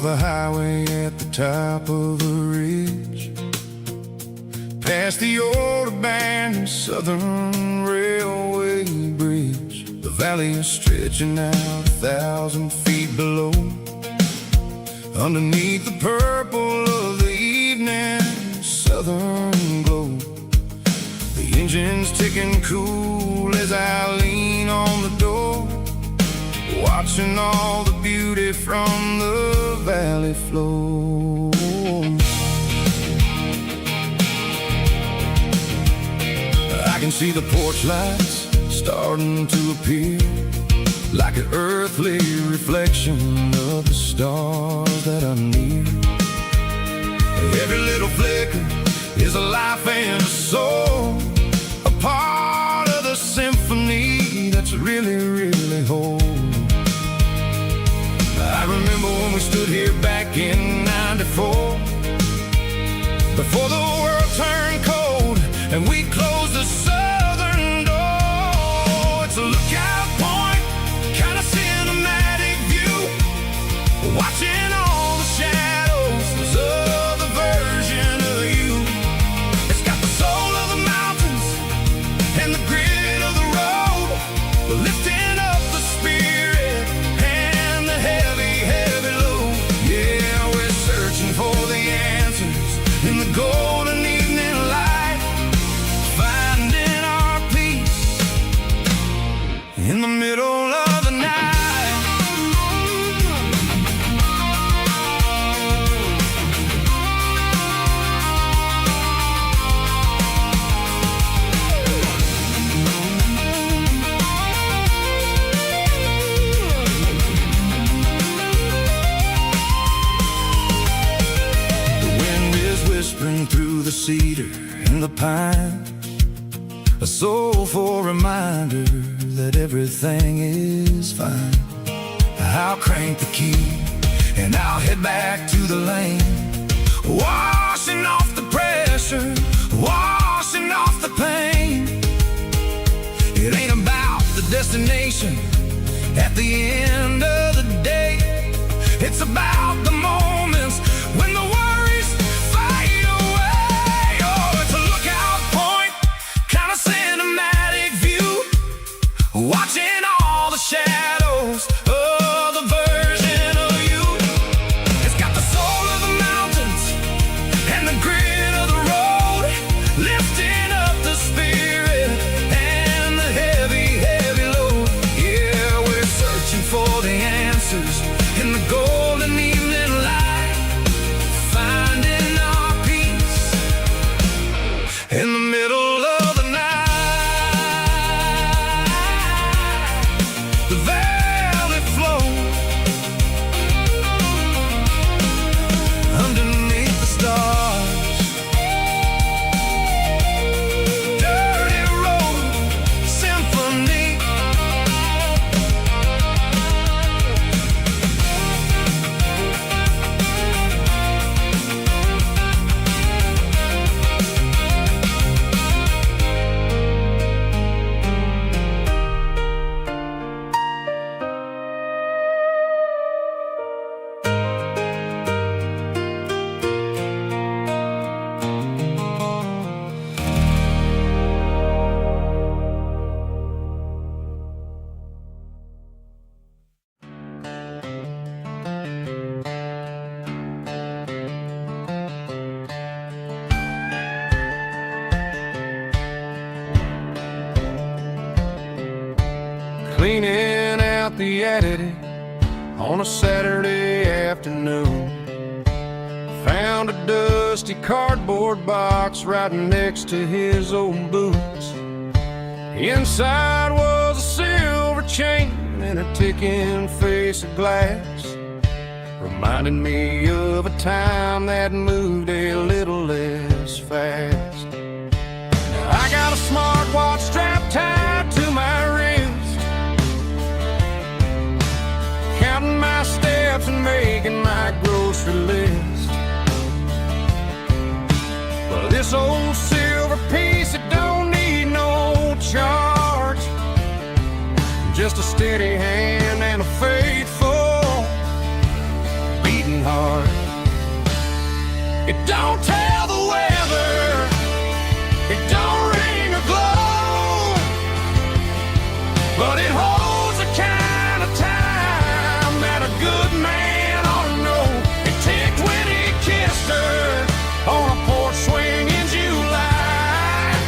of a highway at the top of a ridge, past the old abandoned Southern Railway bridge. The valley is stretching out 1,000 feet below. Underneath the purple of the evening southern glow, the engine's ticking cool as I lean on the door, watching all the beauty from the valley flow. I can see the porch lights starting to appear, like an earthly reflection of the stars that are near. Every little flicker is a life and a soul, a part of the symphony that's really, really whole. I remember when we stood here back in '94, before the world turned cold and we closed the southern door. It's a lookout point, kind of cinematic view, watching all the shadows of the version of you. It's got the soul of the mountains and the grit of the road, lifting up the spirit and the heavy, heavy load. Yeah, we're searching for the answers in the golden evening light, finding our peace in the middle of the night. Whispering through the cedar and the pine, a soulful reminder that everything is fine. I'll crank the key and I'll head back to the lane, washing off the pressure, washing off the pain. It ain't about the destination at the end of the day, it's about the moments when the worries fade away. Oh, it's a lookout point, kind of cinematic view, watching all the shadows of the version of you. It's got the soul of the mountains and the grit of the road, lifting up the spirit and the heavy, heavy load. Yeah, we're searching for the answers in the golden evening light, finding our peace in the middle of the night. The valley flow underneath the stars, dirty road symphony. Cleaning out the attic on a Saturday afternoon, found a dusty cardboard box right next to his old boots. Inside was a silver chain and a ticking face of glass, reminding me of a time that moved a little less fast. Now I got a smartwatch strapped tied to my wrist, counting my steps and making my grocery list. But this old silver piece, it don't need no charge, just a steady hand and a faithful beating heart. don't tell the weather, it don't ring or glow, but it holds a kind of time that a good man ought to know. It ticked when he kissed her on a porch swing in July.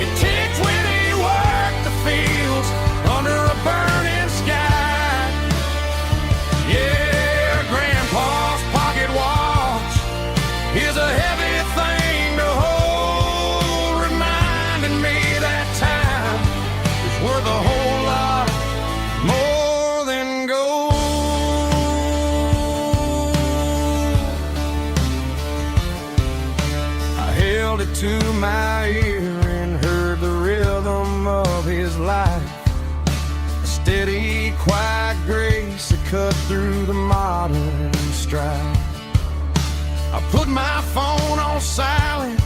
It ticked when he worked the fields under a burning sky. Yeah, Grandpa's pocket watch is a heavy thing to hold, reminding me that time is worth a whole lot more than gold. I held it to my ear and heard the rhythm of his life, a steady, quiet grace that cut through the modern strife. I put my phone on silent,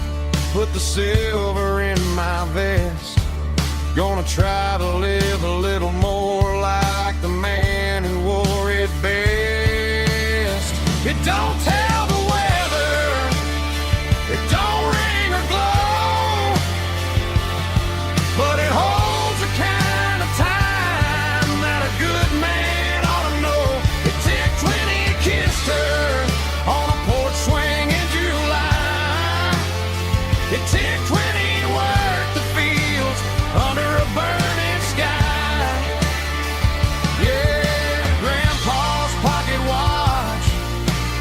put the silver in my vest. Gonna try to live a little more like the man who wore it best. It don't tell the weather, it don't ring or glow, but it holds a kind of time that a good man ought to know. It ticked when he kissed her on a porch swing in July. It ticked when he worked the fields under a burning sky. Yeah, Grandpa's pocket watch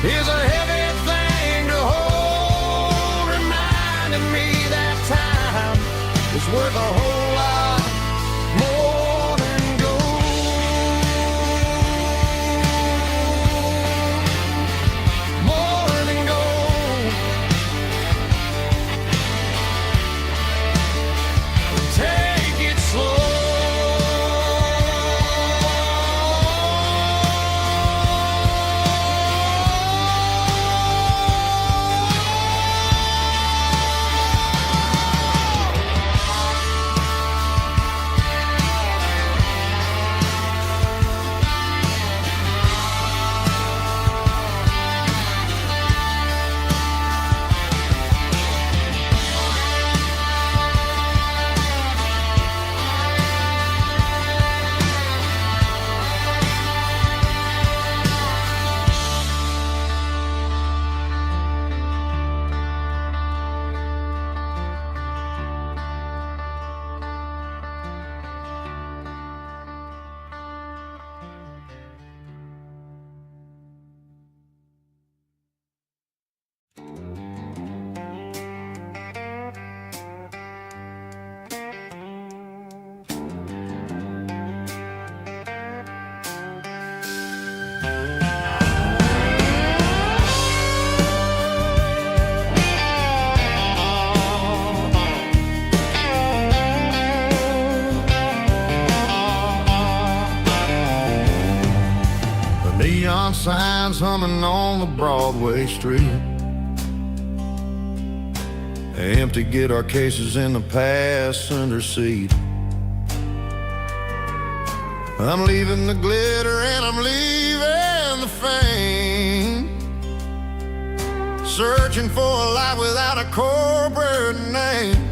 is a heavy thing to hold, reminding me that time is worth a whole lot more than gold. More than gold. Take it slow. Neon signs humming on the Broadway street, empty guitar cases in the passenger seat. I'm leaving the glitter and I'm leaving the fame, searching for a life without a corporate name.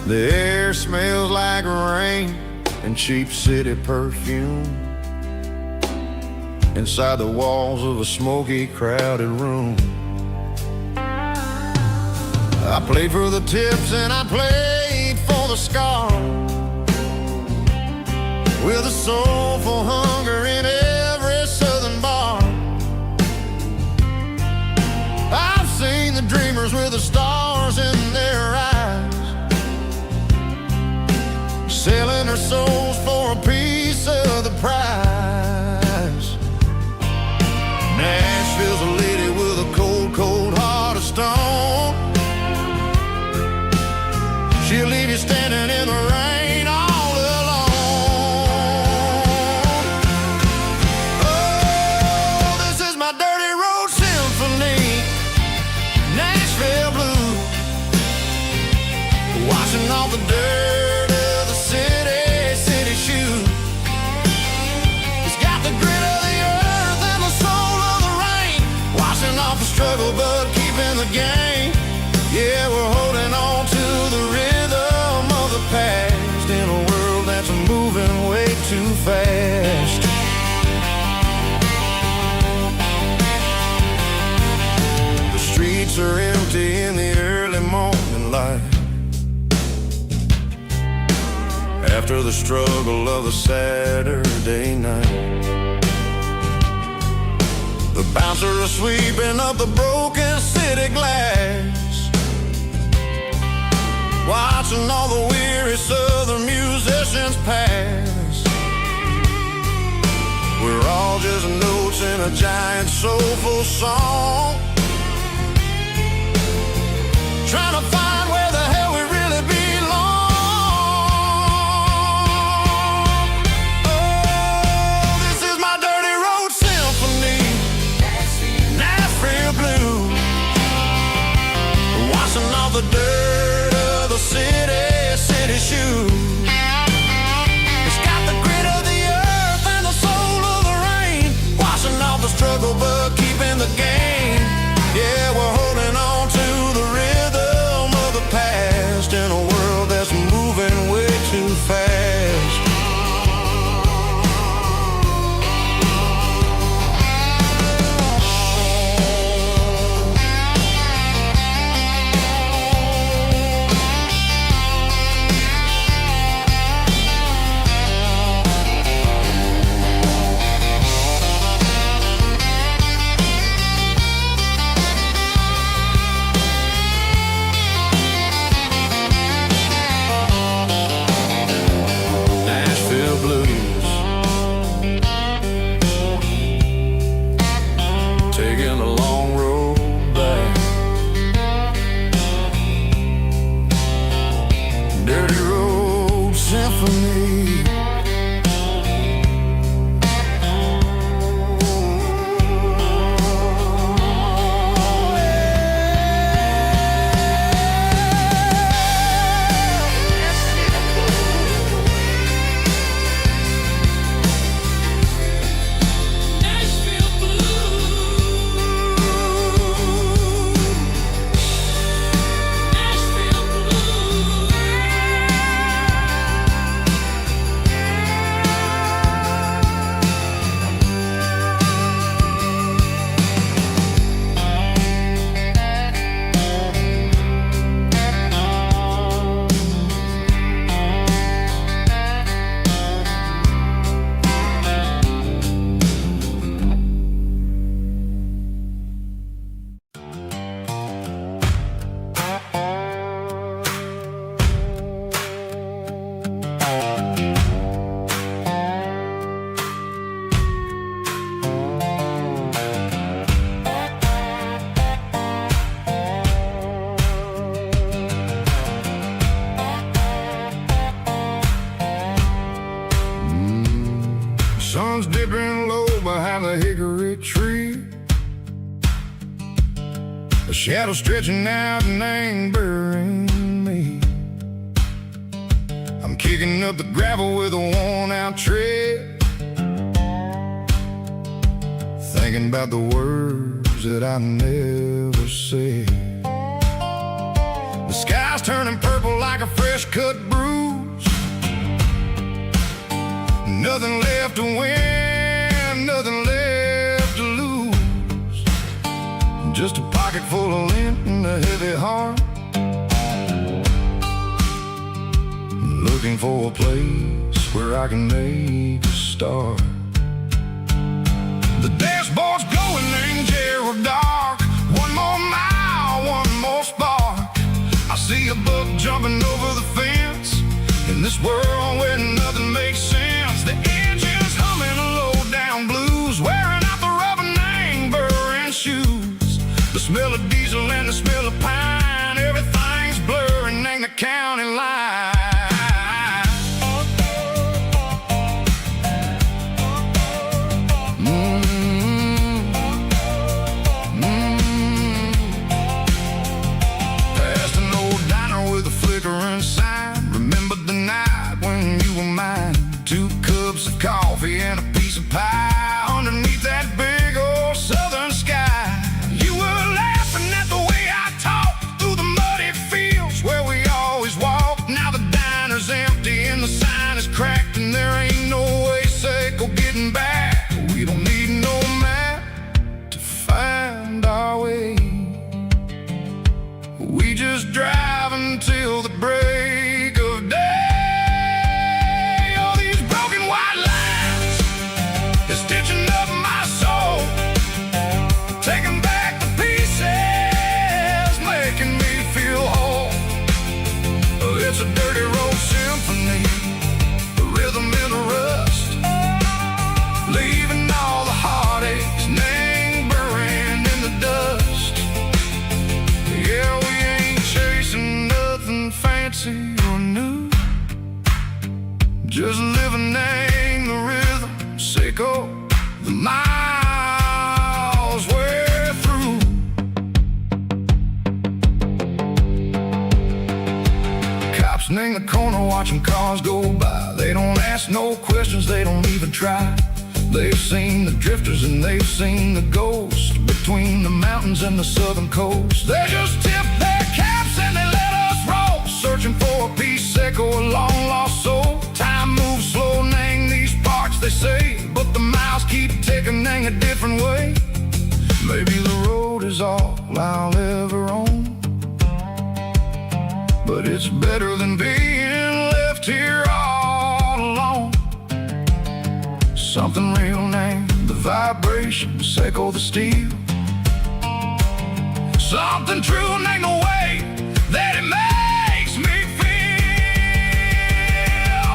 The air smells like rain and cheap city perfume inside the walls of a smoky, crowded room. I played for the tips and I played for the scars, with a soulful hunger in every southern bar. I've seen the dreamers with the stars in their eyes, selling their souls for a piece of the prize. Nashville's a lady with a cold, cold heart of stone. She'll leave you standing in the rain all alone. Oh, this is my dirty road symphony, Nashville blues, washing off the dirt of the city shoes. It's got the grit of the earth and the soul of the rain, washing struggle but keeping the game. Yeah, we're holding on to the rhythm of the past in a world that's moving way too fast. The streets are empty in the early morning light, after the struggle of the Saturday night. The bouncer is sweeping up the broken city glass, watching all the weary southern musicians pass. We're all just notes in a giant soulful song, trying to find where the hell we really belong. Oh, this is my dirty road symphony, Nashville blues, washing off the dirt of the city shoes. It's got the grit of the earth and the soul of the rain, washing off the struggle but keeping the game. Yeah, we're holding on to the rhythm of the past in a world that's moving way too fast. Taking a long road back, dirty road symphony. Sun's dipping low behind the hickory tree, a shadow stretching out and angering me. I'm kicking up the gravel with a worn-out tread, thinking about the words that I never said. The sky's turning purple like a fresh-cut bruise, nothing left to win, nothing left to lose, just a pocket full of lint and a heavy heart, looking for a place where I can make a start. The dashboard's glowing and Gerald dark, one more mile, one more spark. I see a buck jumping over the fence in this world where nothing makes sense. The engine's humming a low-down blues, wearing out the rubber name, burring shoes. The smell of diesel and the smell of pine, everything's blurring in the county line. Past an old diner with a flickering sign, remembered the night when you were mine. 2 cups of coffee and a piece of pie underneath that big old southern sky. You were driving till the break of day. All these broken white lines is stitching up my soul, taking back the pieces, making me feel whole. It's a dirty road symphony, a rhythm in a rust, leaving all the heartaches lingering in the dust. Yeah, we ain't chasing nothing fancy or new, just living in the rhythm, sicko, the miles we're through. Cops in the corner watching cars go by. They don't ask no questions, they don't even try. They've seen the drifters and they've seen the ghosts between the mountains and the southern coast. They just tip their caps and they let us roll, searching for a piece or a long lost soul. Time moves slow, nang these parts they say, but the miles keep ticking, nang a different way. Maybe the road is all I'll ever own, but it's better than being left here all alone. Something real named the vibrations echo the steel. Something true named the way that it makes me feel.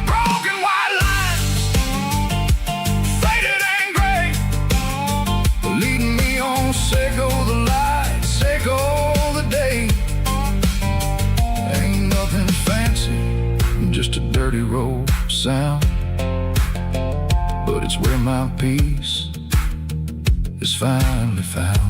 Broken white lines, faded and gray, leading me on, Seiko the light, Seiko the day. Ain't nothing fancy, just a dirty road sound, but it's where my peace is finally found.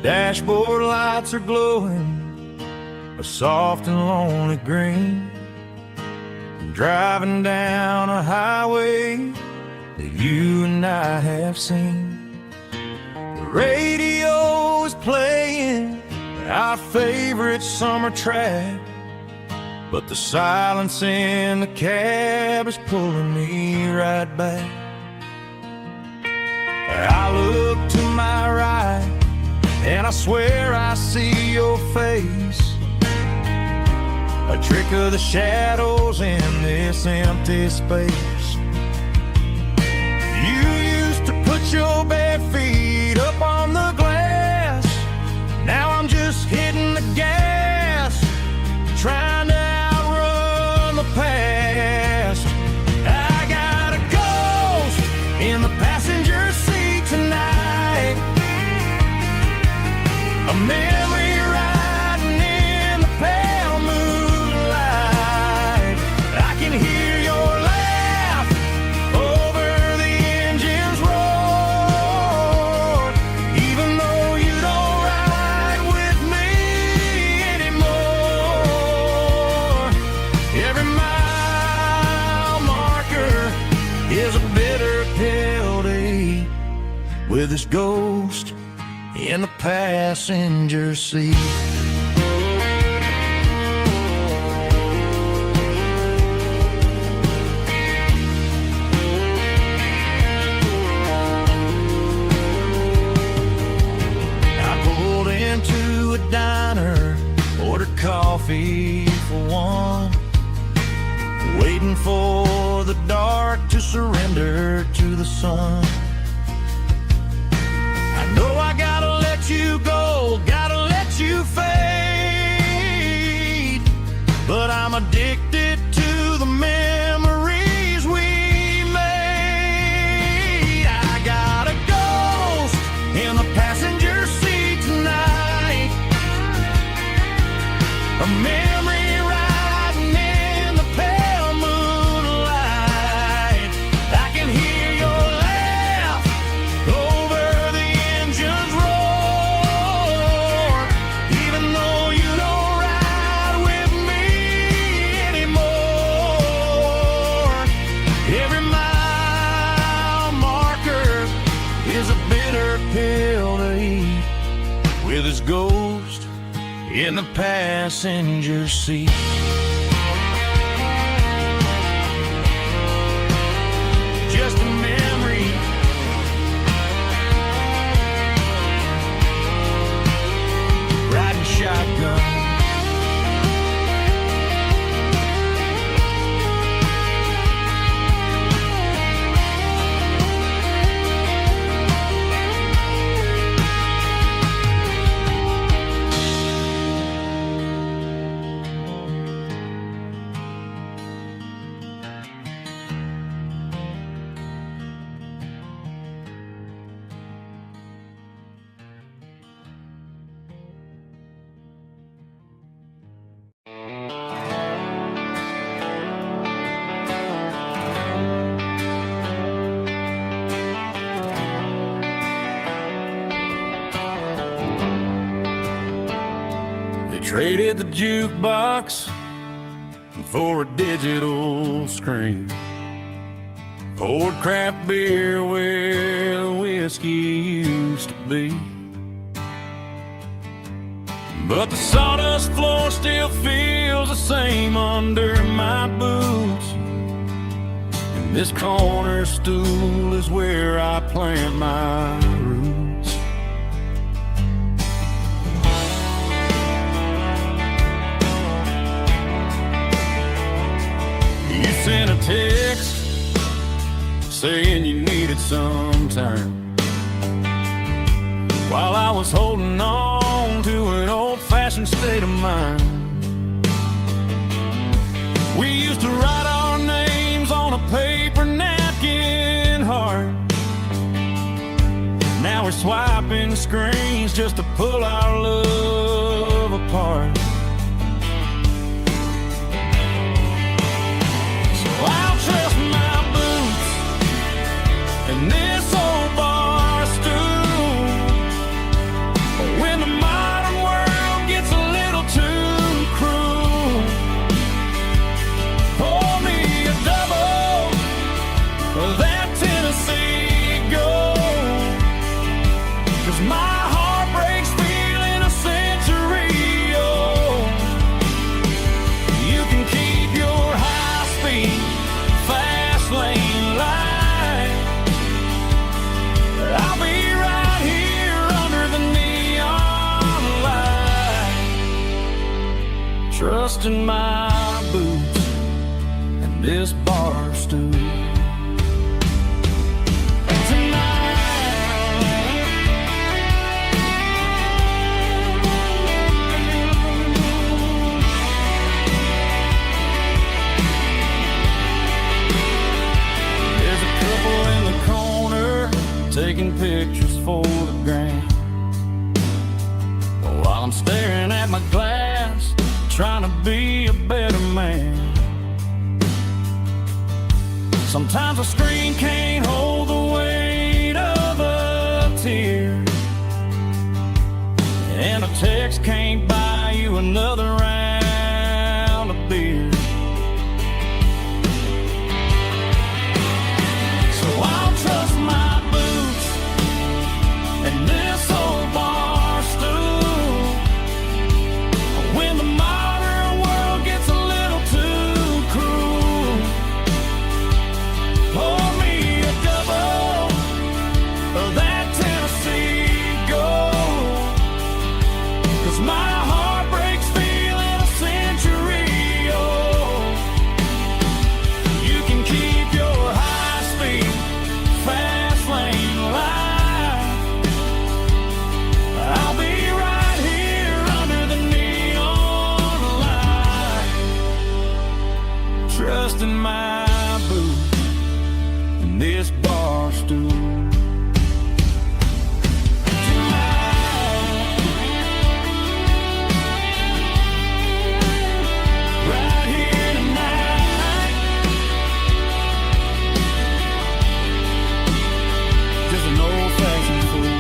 Dashboard lights are glowing a soft and lonely green. I'm driving down a highway that you and I have seen. The radio is playing our favorite summer track, but the silence in the cab is pulling me right back. I look to my right and I swear I see your face, a trick of the shadows in this empty space. You used to put your bare feet up on the glass. Now I'm just hitting the gas, trying to outrun the past. I got a ghost in the passenger seat tonight, a memory riding in the pale moonlight. I can hear your laugh over the engine's roar, even though you don't ride with me anymore. Every mile marker is a bitter pill to eat with this ghost in the passenger seat. I pulled into a diner, ordered coffee for one, waiting for the dark to surrender to the sun. I know I gotta let you go, gotta let you fade, but I'm addicted to the memories we made. I got a ghost in the passenger seat tonight, a memory riding in the pale moonlight. his ghost in the passenger seat. Just a memory, riding shotgun. Traded the jukebox for a digital screen. Poured craft beer where the whiskey used to be. But the sawdust floor still feels the same under my boots. And this corner stool is where I plant my roots. You sent a text saying you needed some time, while I was holding on to an old-fashioned state of mind. We used to write our names on a paper napkin heart. Now we're swiping screens just to pull our love apart. So I'll trust my boots and this old bar stool when the modern world gets a little too cruel. Pour me a double of that Tennessee Gold, 'cause my heart breaks feeling a century old. You can keep your high-speed, fast lane light, but I'll be right here under the neon light, trusting my boots and this bar stool. There's a couple in the corner taking pictures for the gram, while I'm staring at my glass, trying to be a better man. Sometimes a screen can't hold the weight of a tear, and a text can't buy you another round of beer. So I'll trust my boots and this old bar stool when the modern world gets a little too cruel. Pour me a double of that Tennessee Gold, 'cause my heart breaks feeling a century old. You can keep your high-speed, fast lane light. I'll be right here under the neon light, trusting my boots and this bar stool. Right here tonight, just an old-fashioned fool.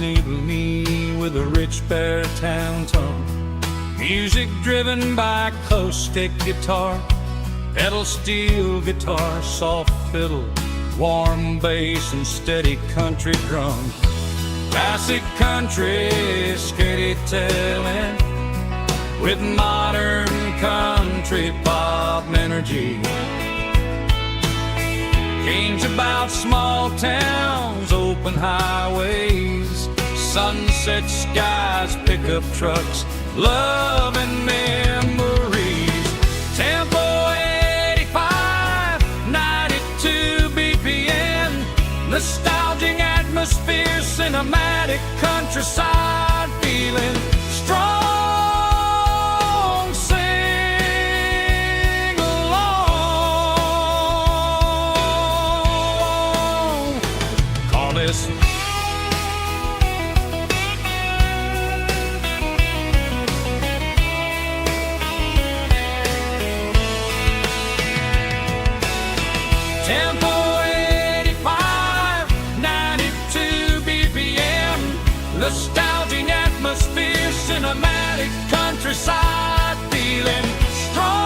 enable me with a rich baritone tone. Music driven by acoustic guitar, pedal steel guitar, soft fiddle, warm bass and steady country drums. Classic country storytelling with modern country pop energy. Games about small towns, open highways, sunset skies, pickup trucks, love and memories. Tempo 85, 92 BPM, nostalgic atmosphere, cinematic countryside feeling strong. Sing along. Call this Tempo 85, 92 BPM, nostalgic atmosphere, cinematic countryside feeling strong.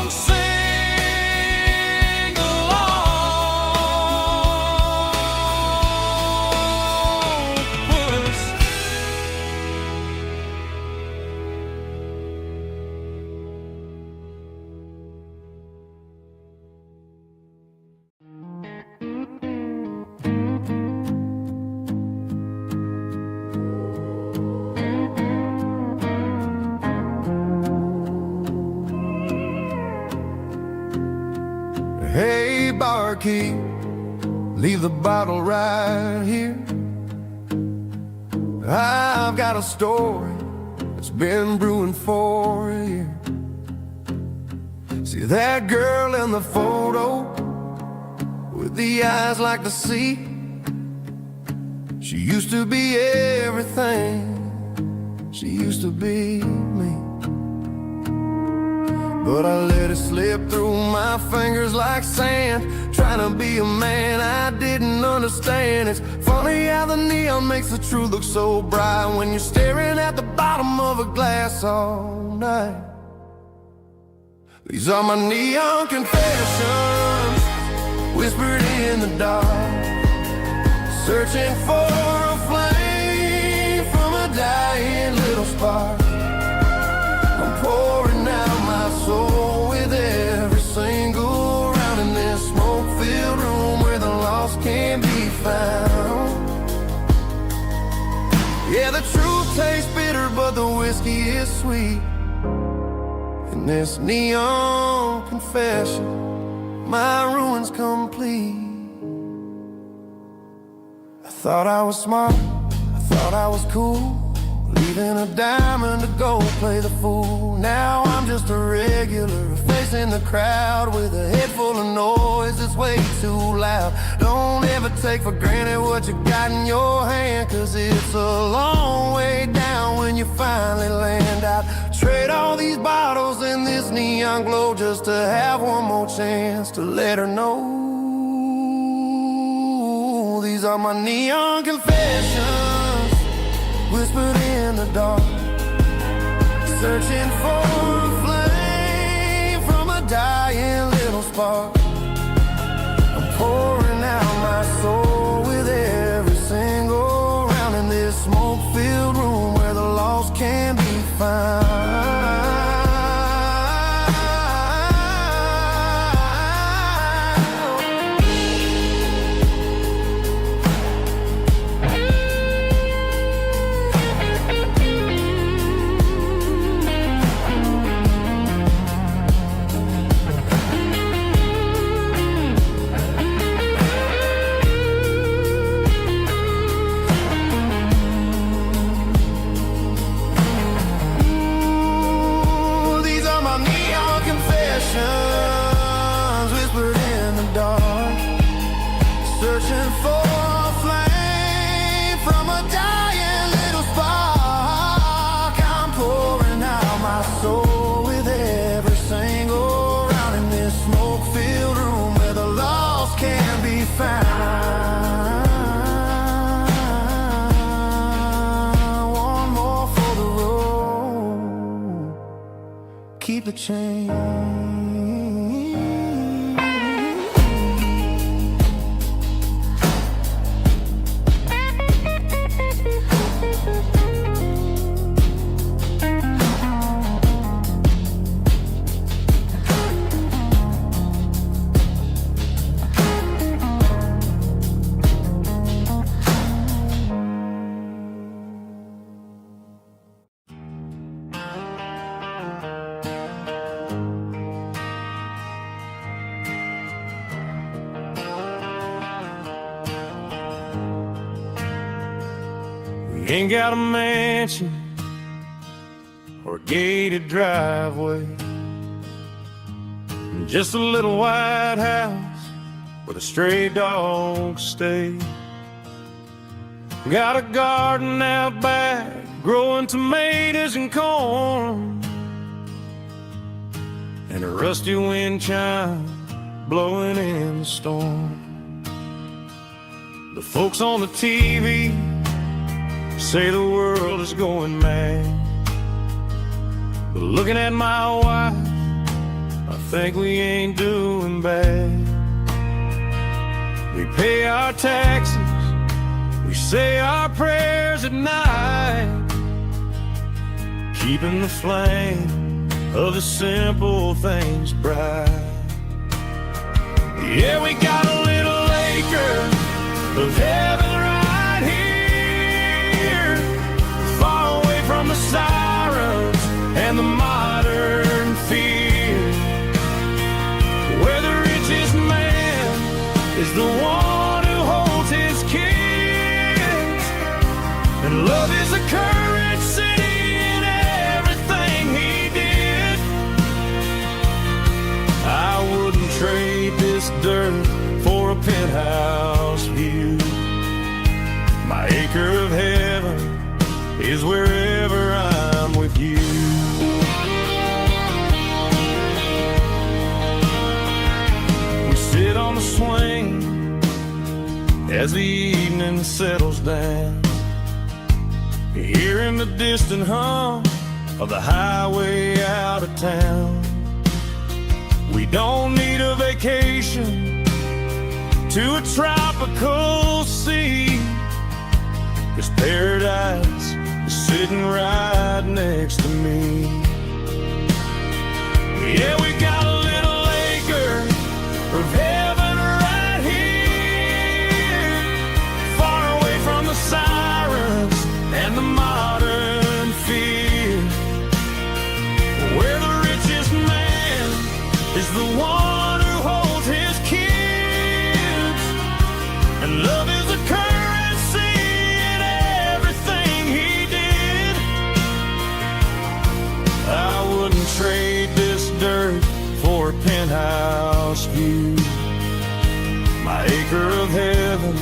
Sing along with us. Hey, barkeep, leave the bottle right here. I've got a story that's been brewing for a year. See that girl in the photo with the eyes like the sea? She used to be everything. She used to be me. But I let it slip through my fingers like sand, trying to be a man I didn't understand. It's funny how the neon makes the truth look so bright when you're staring at the bottom of a glass all night. These are my neon confessions, whispered in the dark, searching for a flame from a dying little spark. I'm pouring out my soul with every single round in this smoke-filled room where the lost can be found. Yeah, the truth tastes bitter, but the whiskey is sweet. In this neon confession, my ruin's complete. I thought I was smart, I thought I was cool, leaving a diamond to go play the fool. Now I'm just a regular, facing the crowd with a head full of noise that's way too loud. Don't ever take for granted what you got in your hand, cause it's a long way down when you finally land out. Trade all these bottles and this neon glow just to have one more chance to let her know. These are my neon confessions, whispered in the dark, searching for a flame from a dying little spark. I'm pouring out my soul with every single round in this smoke-filled room where the lost can be found. keep the change. Ain't got a mansion or a gated driveway, just a little white house where the stray dogs stay. Got a garden out back growing tomatoes and corn, and a rusty wind chime blowing in the storm. The folks on the TV say the world is going mad, but looking at my wife, I think we ain't doing bad. We pay our taxes, we say our prayers at night, keeping the flame of the simple things bright. Yeah, we got a little acre of heaven right here, far away from the sirens and the modern fear, where the richest man is the one who holds his kids, and love is the currency in everything he did. I wouldn't trade this dirt for a penthouse view. My acre of heaven is wherever I'm with you. We sit on the swing as the evening settles down, hearing the distant hum of the highway out of town. We don't need a vacation to a tropical sea, 'cause paradise is sitting right next to me. Yeah, we got a little acre of heaven right here, far away from the sirens and the modern fear, where the richest man is the one who holds his kids, and love is a currency in everything he did. I wouldn't trade this dirt for a penthouse view. My acre of heaven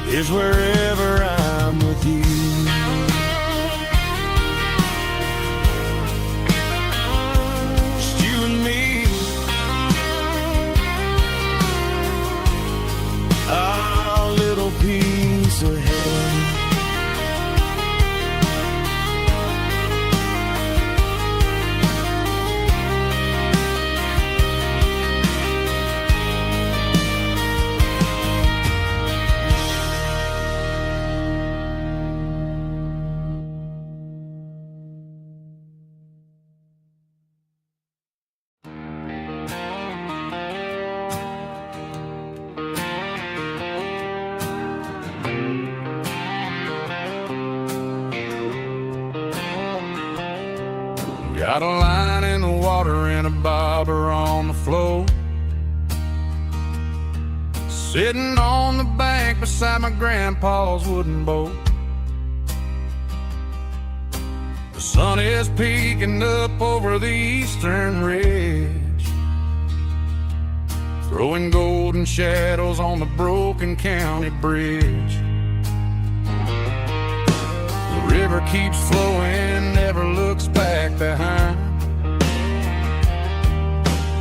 is wherever I'm with you. Just you and me, our little piece of heaven. Got a line in the water and a bobber on the floor, sitting on the bank beside my grandpa's wooden boat. The sun is peeking up over the eastern ridge, throwing golden shadows on the broken county bridge. The river keeps flowing, never looks back behind,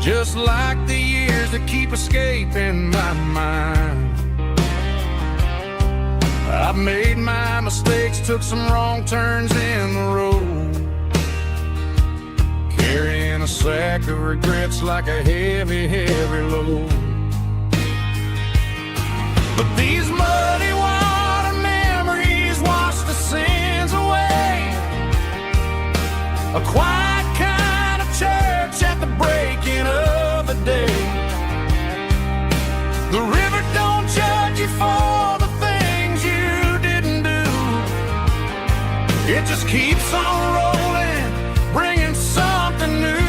just like the years that keep escaping my mind. I've made my mistakes, took some wrong turns in the road, carrying a sack of regrets like a heavy, heavy load. But these muddy water memories wash the sins away. A quiet kind of church at the breaking of the day. The river don't judge you for the things you didn't do. It just keeps on rolling, bringing something new.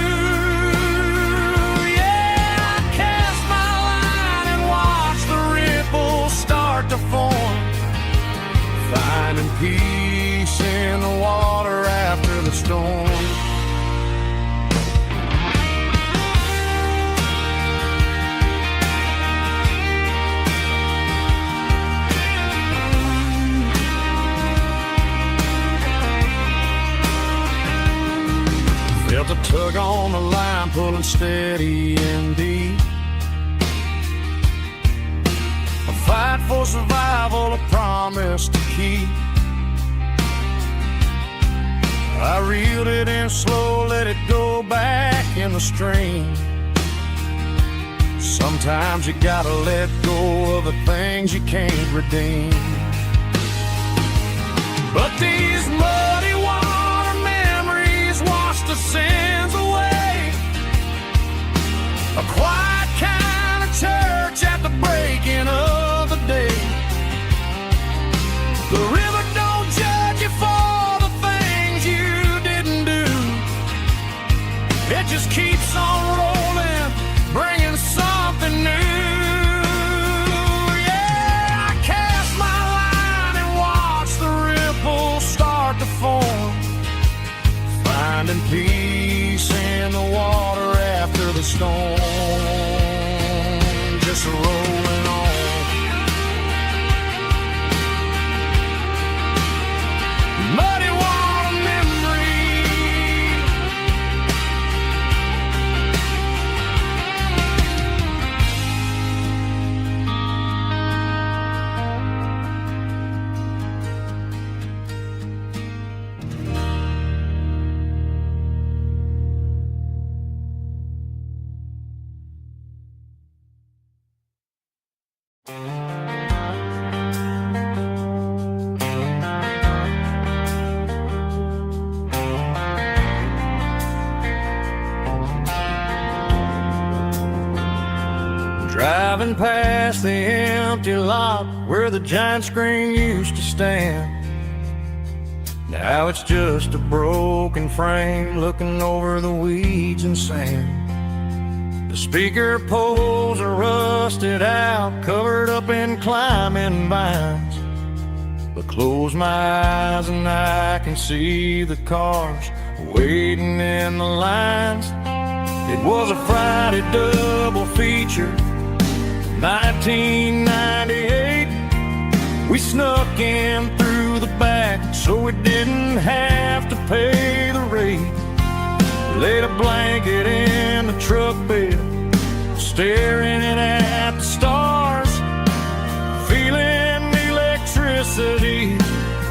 Yeah, I cast my line and watch the ripples start to form, Finding peace in the water after the storm. Felt a tug on the line, pulling steady and deep. A fight for survival, a promise to keep. I reeled it in slow, let it go back in the stream. Sometimes you gotta let go of the things you can't redeem. but these muddy water memories wash the sins away. A quiet kind of church at the breaking of the day. The river don't judge you for the things you didn't do. It just keeps on rolling, bringing something new. Yeah, I cast my line and watch the ripples start to form, Finding peace in the water after the storm. Just rolling on. muddy water memory. Driving past the empty lot where the giant screen used to stand. Now it's just a broken frame looking over the weeds and sand. The speaker poles are rusted out, covered up in climbing vines. But close my eyes and I can see the cars waiting in the lines. It was a Friday double feature, 1998. We snuck in through the back so we didn't have to pay the rate. Laid a blanket in the truck bed, staring at the stars, feeling the electricity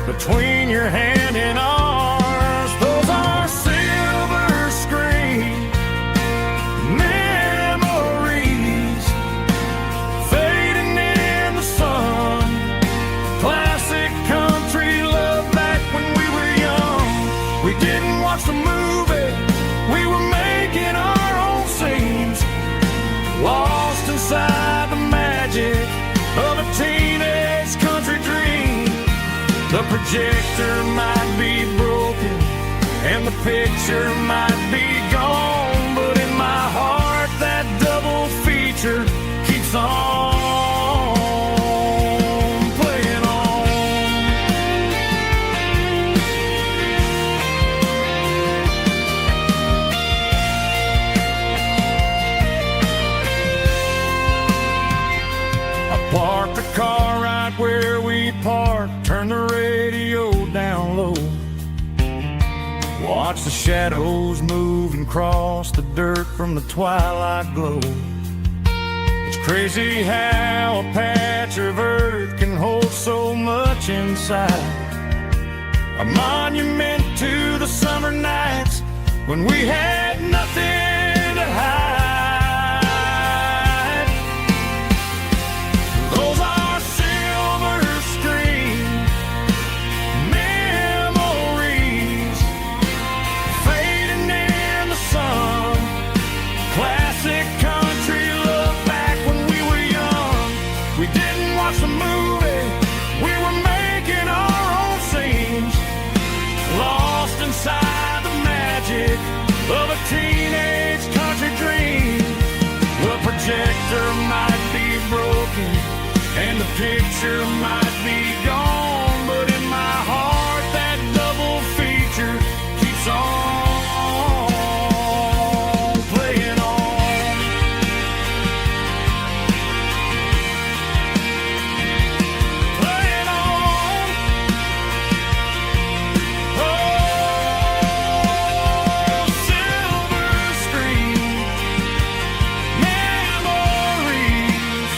between your hand and ours. Those are silver screen memories fading in the sun. Classic country love back when we were young. We didn't watch the movie, we were making our own scenes, lost inside the magic of a teenage country dream. The projector might be broken and the picture might be gone, but in my heart that double feature keeps on playing on. I parked the car right where we parked, turned the radio down low, watch the shadows move and cross the dirt from the twilight glow. It's crazy how a patch of earth can hold so much inside. A monument to the summer nights when we had nothing to hide. Those are silver screen memories fading in the sun. Classic country look back when we were young. We didn't watch the movie, we were making our own scenes, lost inside the magic of a teenage country dream. The projector might be broken and the picture might be gone, but in my heart that double feature keeps on playing on. Playing on. Oh, silver screen memories.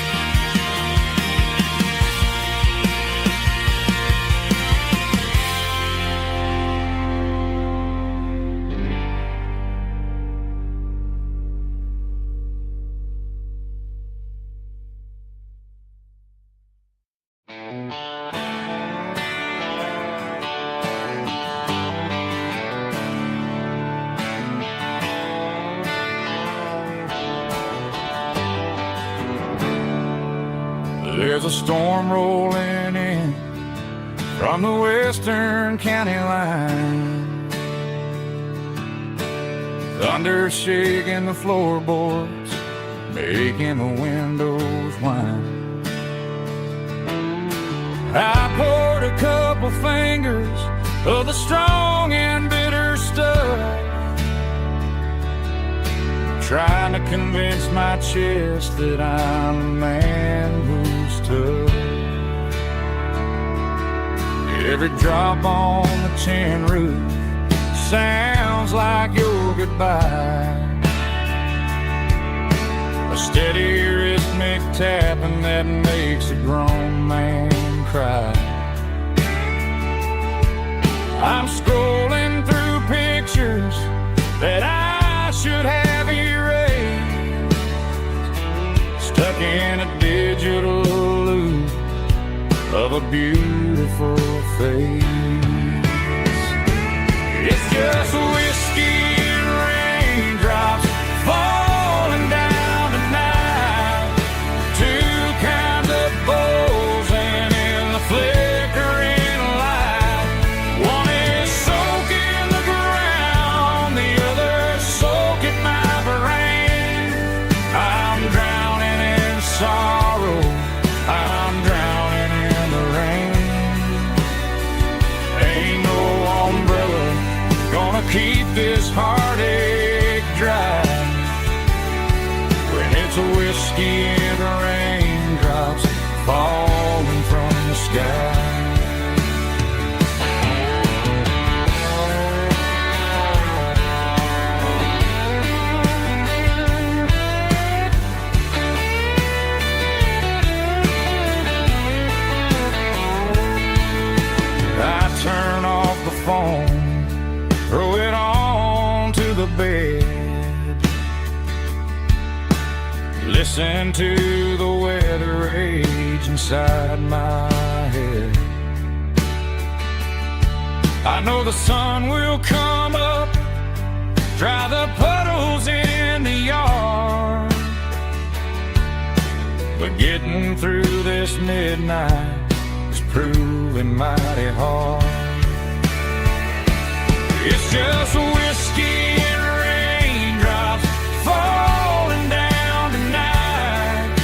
There's a storm rolling in from the western county line. Thunder shaking the floorboards, making the windows whine. I poured a couple fingers of the strong and bitter stuff, trying to convince my chest that I'm a man who's tough. Every drop on the tin roof sounds like your goodbye, a steady rhythmic tapping that makes a grown man cry. I'm scrolling through pictures that I should have erased, stuck in a digital loop of a beautiful face. It's just whiskey and raindrops falling down tonight, two kinds of bulging in the flickering light. One is soaking the ground, the other soaking my brain. I'm drowning in sorrow, I'm drowning in the rain. Ain't no umbrella gonna keep this heartache dry when it's a whiskey and raindrops falling from the sky. I turn off the phone, throw it on to the bed, listen to the weather rage inside my head. I know the sun will come up, dry the puddles in the yard, but getting through this midnight is proving mighty hard. It's just whiskey and raindrops falling down tonight,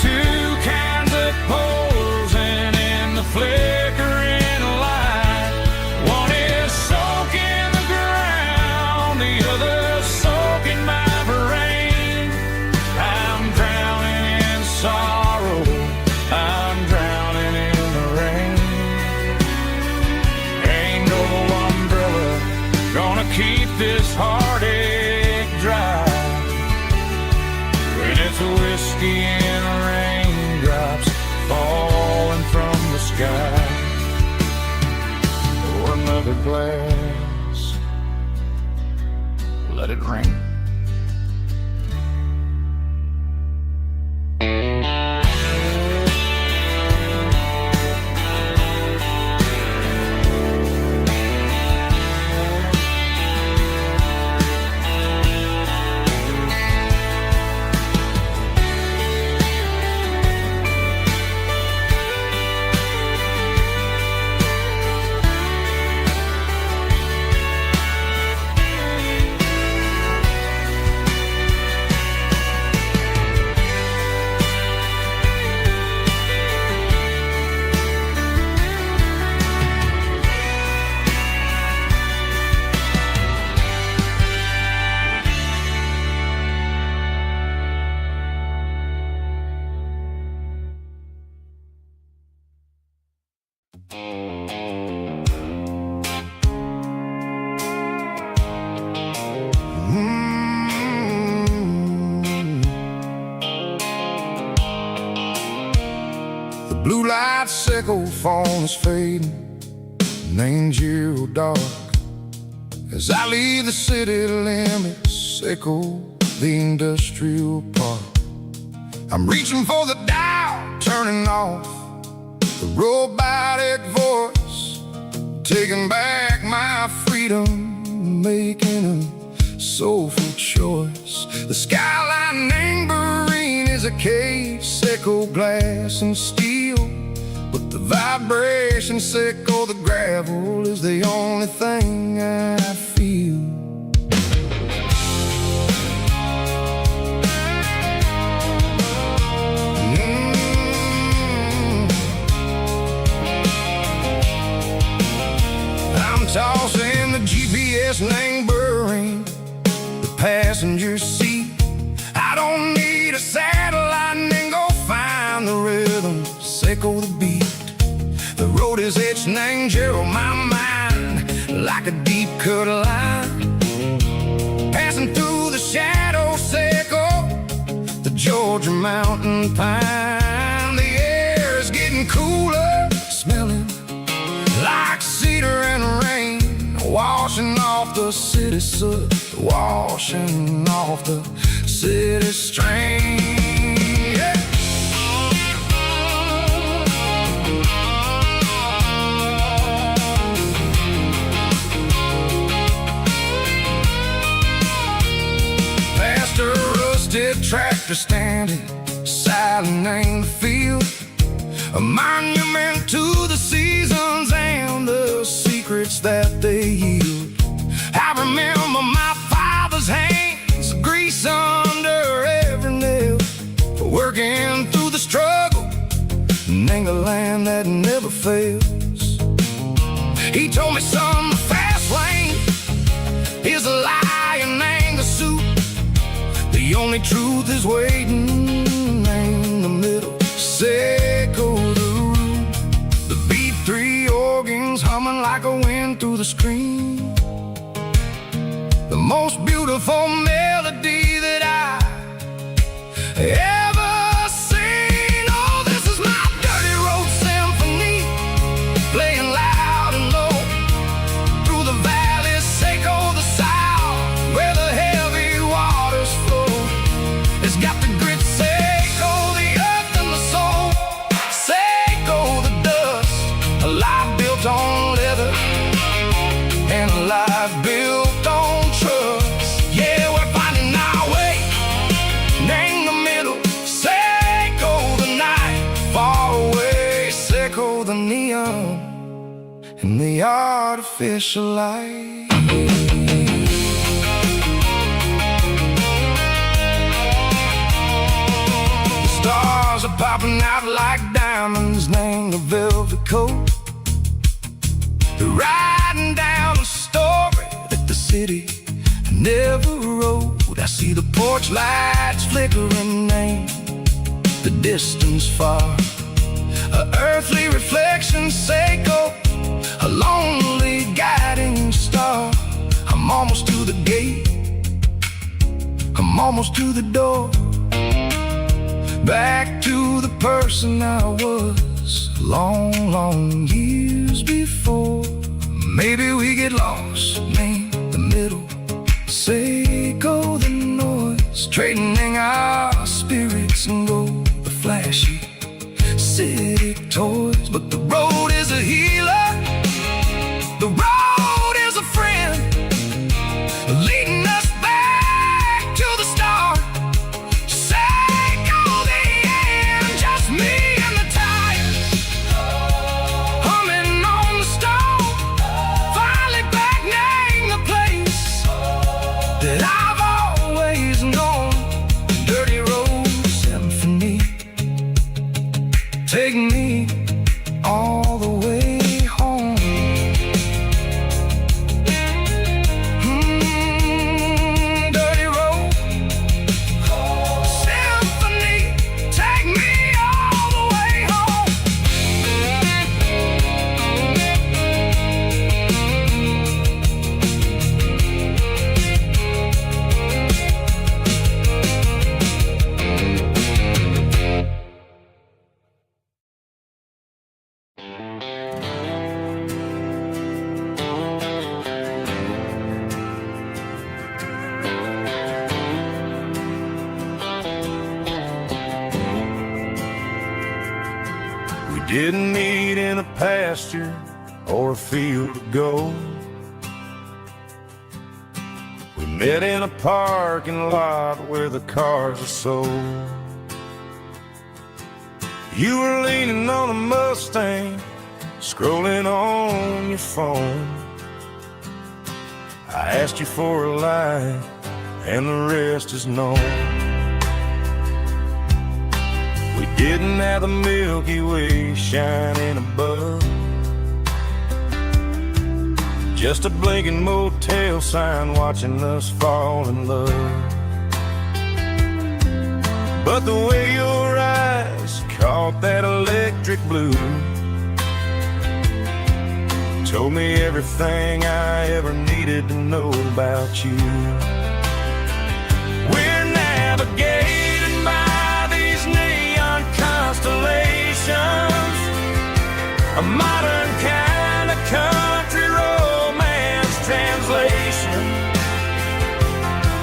two kinds of posing in the flickering light. One is soaking the ground, the other soaking my brain. I'm drowning in sorrow, I'm drowning in the rain. Ain't no umbrella gonna keep this heartache dry when it's a whiskey and raindrops falling from the sky. Pour another glass let it ring. Blue light sickle phone is fading, Angel dark. As I leave the city limits, echo the industrial park. I'm reaching for the dial, turning off the robotic voice, taking back my freedom, making a soulful choice. The skyline anchorine is a case, echo glass and steel, but the vibration sickle, the gravel is the only thing I feel. I'm tossing the GPS neighboring the passenger seat. I don't need a satellite and go find the rhythm, sickle the beat. The road is etching angel on my mind like a deep cut line, passing through the shadow sickle, the Georgia mountain pine. The air is getting cooler, smelling like cedar and rain, washing off the city soot, washing off the city strain. Yeah. Past a rusted tractor standing silent in the field, a monument to the seasons and the secrets that they yield. I remember my father's hands, grease under every nail, working through the struggle, and a land that never fails. He told me, son, the fast lane is a lie and ain't the suit. The only truth is waiting in the middle, sickle the root. The B3 organs humming like a wind through the screen, the most beautiful melody that I ever seen. Oh, this is my dirty road symphony, playing loud and low through the valleys, sickle the south, where the heavy waters flow. It's got the grit, sickle the earth and the soul, sickle the dust, a life built on leather and a life built on trust. Yeah, we're finding our way in the middle, sickle the night far away, sickle the neon and the artificial light. The stars are popping out like diamonds, name the velvet coat. They're riding down a story that the city never wrote. I see the porch lights flickering, name the distance far, a earthly reflection, sickle, a lonely guiding star. I'm almost to the gate, I'm almost to the door, back to the person I was long, long years before. Maybe we get lost in the middle, say The road is a friend, leading us back to the start. Sank all the end, just me and the tide, humming on the stone. Finally back name the place that I've always known. Dirty Road Symphony, take me all the way home. Dirty Road Symphony, take me all the way home. We didn't meet in a pasture or a field of gold. We met in a parking lot where the cars are sold. You were leaning on a Mustang, scrolling on your phone. I asked you for a light, and the rest is known. We didn't have the Milky Way shining above, just a blinking motel sign watching us fall in love. But the way your eyes caught that electric blue told me everything I ever needed to know about you. We're navigated by these neon constellations, a modern kind of country romance translation.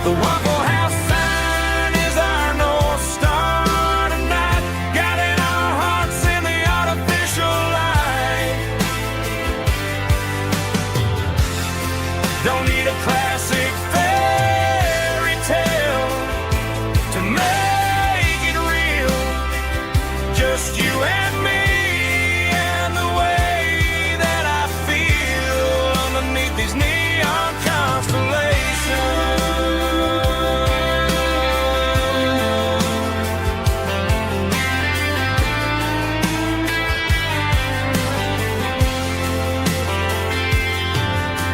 The Waffle House sign is our North Star tonight, guiding our hearts in the artificial light. Don't need a classic fairy tale to make it real. Just you and me and the way that I feel underneath these neon constellations.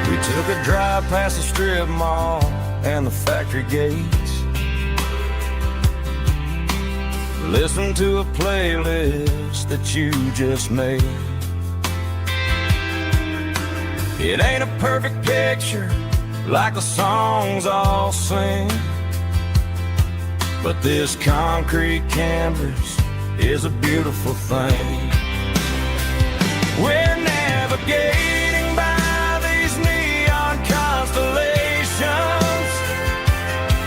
We took a drive past the strip mall and the factory gates, listened to a playlist that you just made. It ain't a perfect picture like the songs all sing, but this concrete canvas is a beautiful thing. We're navigating by these neon constellations,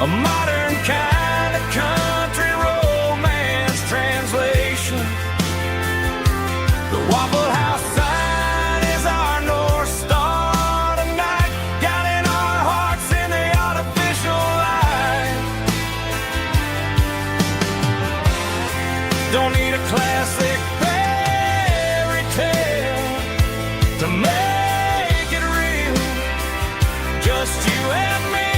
a modern kind of country romance translation. The Waffle House sign is our North Star tonight, guiding our hearts in the artificial light. Don't need a classic fairy tale to make it real. Just you and me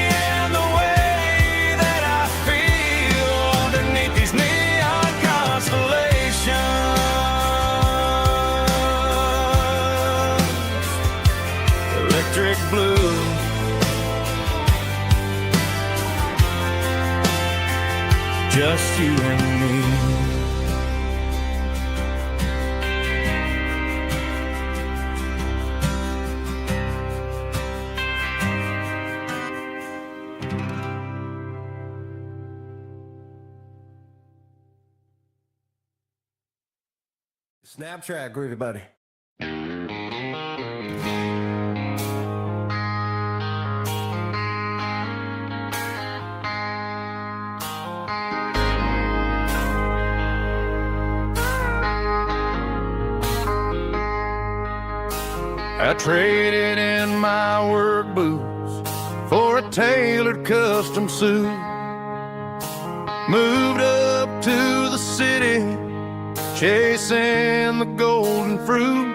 and the way that I feel underneath these neon constellations. Electric blue, just you and me. Snapchat, groovy buddy. I traded in my work boots for a tailored custom suit. Moved up to the city, chasing the golden fruit.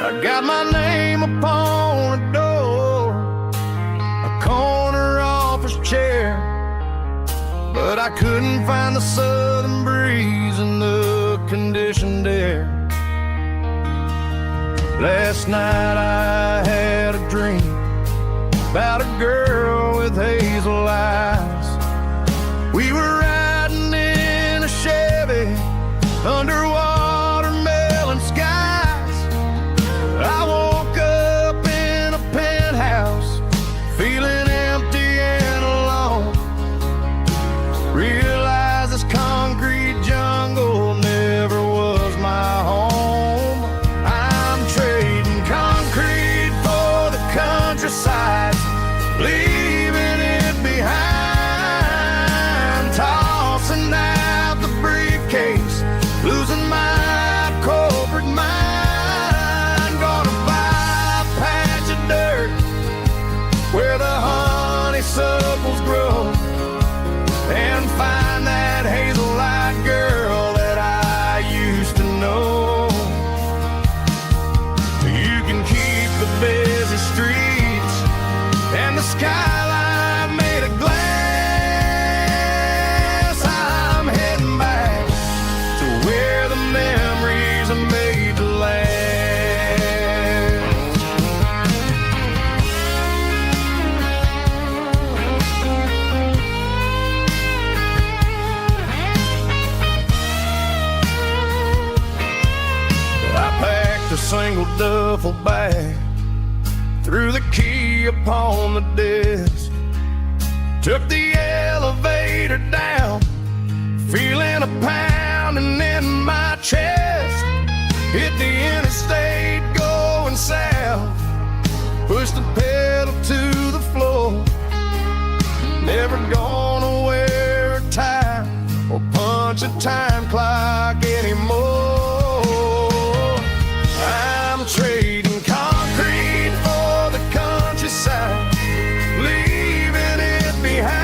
I got my name upon a door, a corner office chair, but I couldn't find the southern breeze in the conditioned air. Last night I had a dream about a girl with hazel eyes. We were riding in a Chevy under watermelon skies. I woke up in a penthouse feeling empty and alone. Realized this concrete jungle never was my home. I'm trading concrete for the countryside, leaving it behind. Tossing out the briefcase, losing my corporate mind. Gonna buy a patch of dirt where the honeysuckles grow, and find that hazel-eyed girl that I used to know. You can keep the busy streets and the skyline made of glass. I'm heading back to where the memories are made to last. I packed a single duffel bag, threw the key upon the desk, took the elevator down, feeling a pounding in my chest. Hit the interstate going south, pushed the pedal to the floor. Never gonna wear a tie or punch a time clock anymore. I'm trading concrete for the countryside, leaving it behind.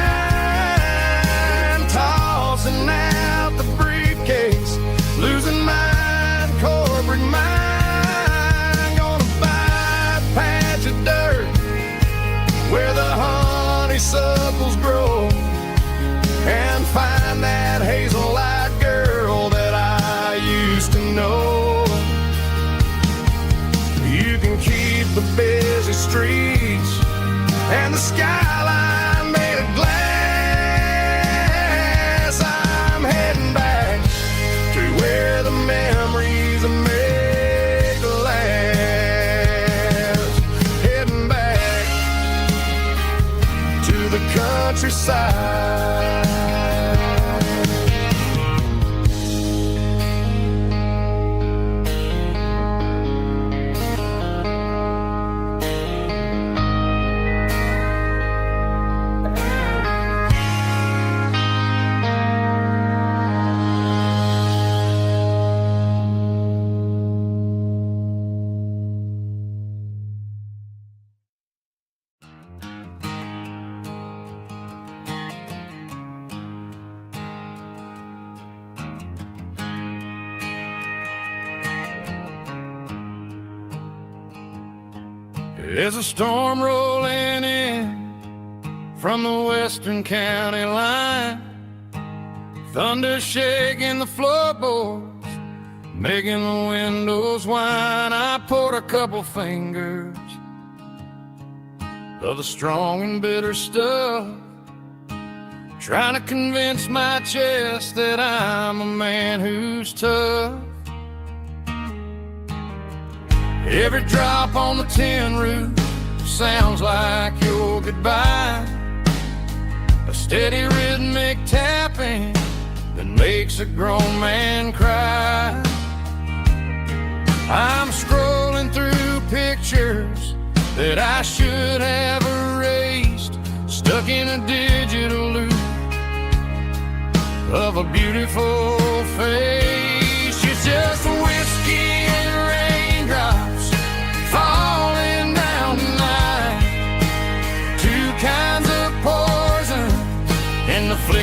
Tossing out the briefcase, losing my corporate mind. Gonna buy a patch of dirt where the honeysuckles grow, and find that hazel-eyed girl that I used to know. You can keep the busy streets and the skyline made of glass. I'm heading back to where the memories are made to last. Heading back to the countryside. There's a storm rolling in from the western county line, thunder shaking the floorboards, making the windows whine. I poured a couple fingers of the strong and bitter stuff, trying to convince my chest that I'm a man who's tough. Every drop on the tin roof sounds like your goodbye, a steady rhythmic tapping that makes a grown man cry. I'm scrolling through pictures that I should have erased, stuck in a digital loop of a beautiful face. It's just whiskey and raindrops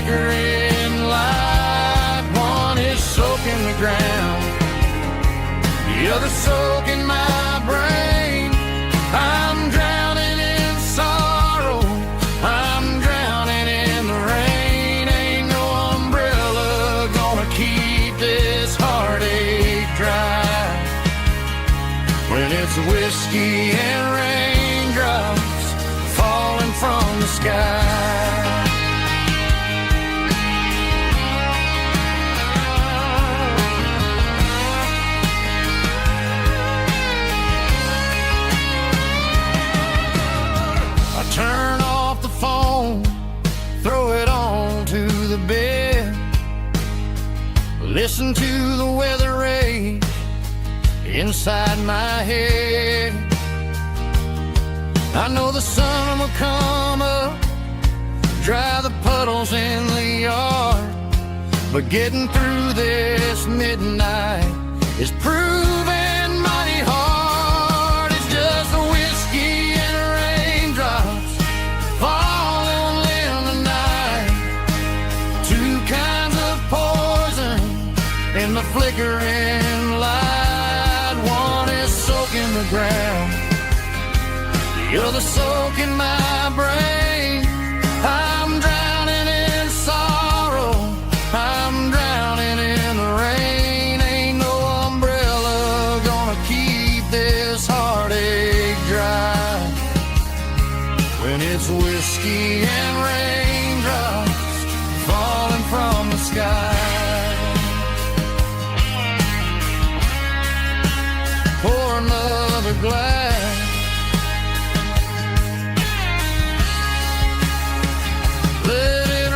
flickering light. One is soaking the ground, the other soaking my brain. I'm drowning in sorrow, I'm drowning in the rain. Ain't no umbrella gonna keep this heartache dry when it's whiskey and raindrops falling from the sky. Turn off the phone, throw it on to the bed, listen to the weather rage inside my head. I know the sun will come up, dry the puddles in the yard, but getting through this midnight is proving mighty hard. It's just a whiskey and raindrops falling in the night, two kinds of poison in the flickering light. One is soaking the ground, the other soaking my brain. I'm drowning in sorrow, I'm drowning in the rain. Ain't no umbrella gonna keep this heartache dry when it's whiskey and raindrops falling from the sky. Pour another glass, let it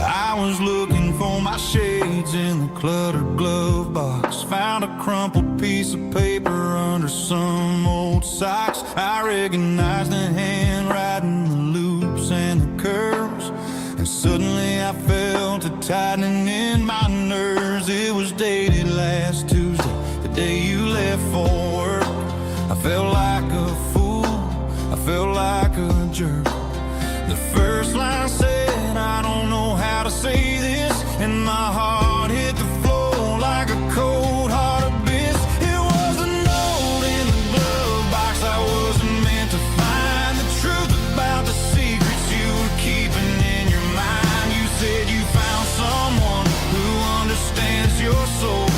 I was looking for my shades in the cluttered glove box, found a crumpled piece of paper under some old socks. I recognized the handwriting, the loops and the curves, and suddenly I felt a tightening in my nerves. It was dated last Tuesday, the day you left for work. I felt like a fool, I felt like a jerk. The first line said, I don't know how to say this, and my heart hit the floor like a cold heart abyss. It was a note in the glove box I wasn't meant to find, the truth about the secrets you were keeping in your mind. You said you found someone who understands your soul,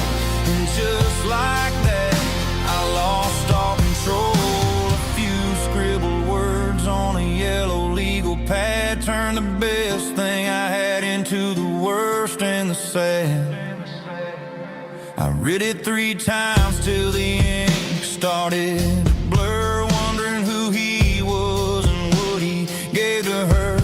and just like that I lost all control. A few scribbled words on a yellow legal pad turned the best thing I had into the worst and the sad. I read it 3 times till the ink started to blur, wondering who he was and what he gave to her.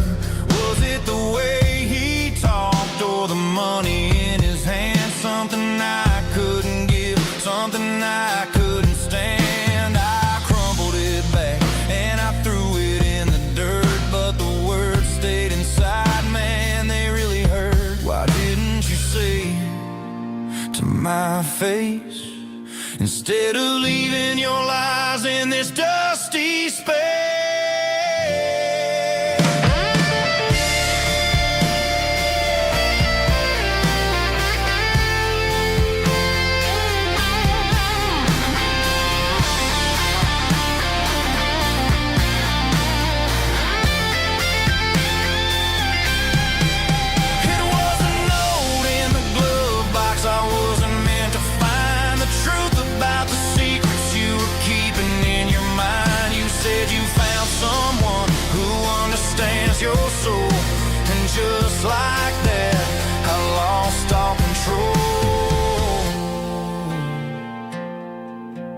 Was it the way he talked or the money in his hand? Something I couldn't give, something I couldn't stand. I crumpled it back and I threw it in the dirt, but the words stayed inside, man, they really hurt. Why didn't you say to my face, instead of leaving your lies in this dusty space?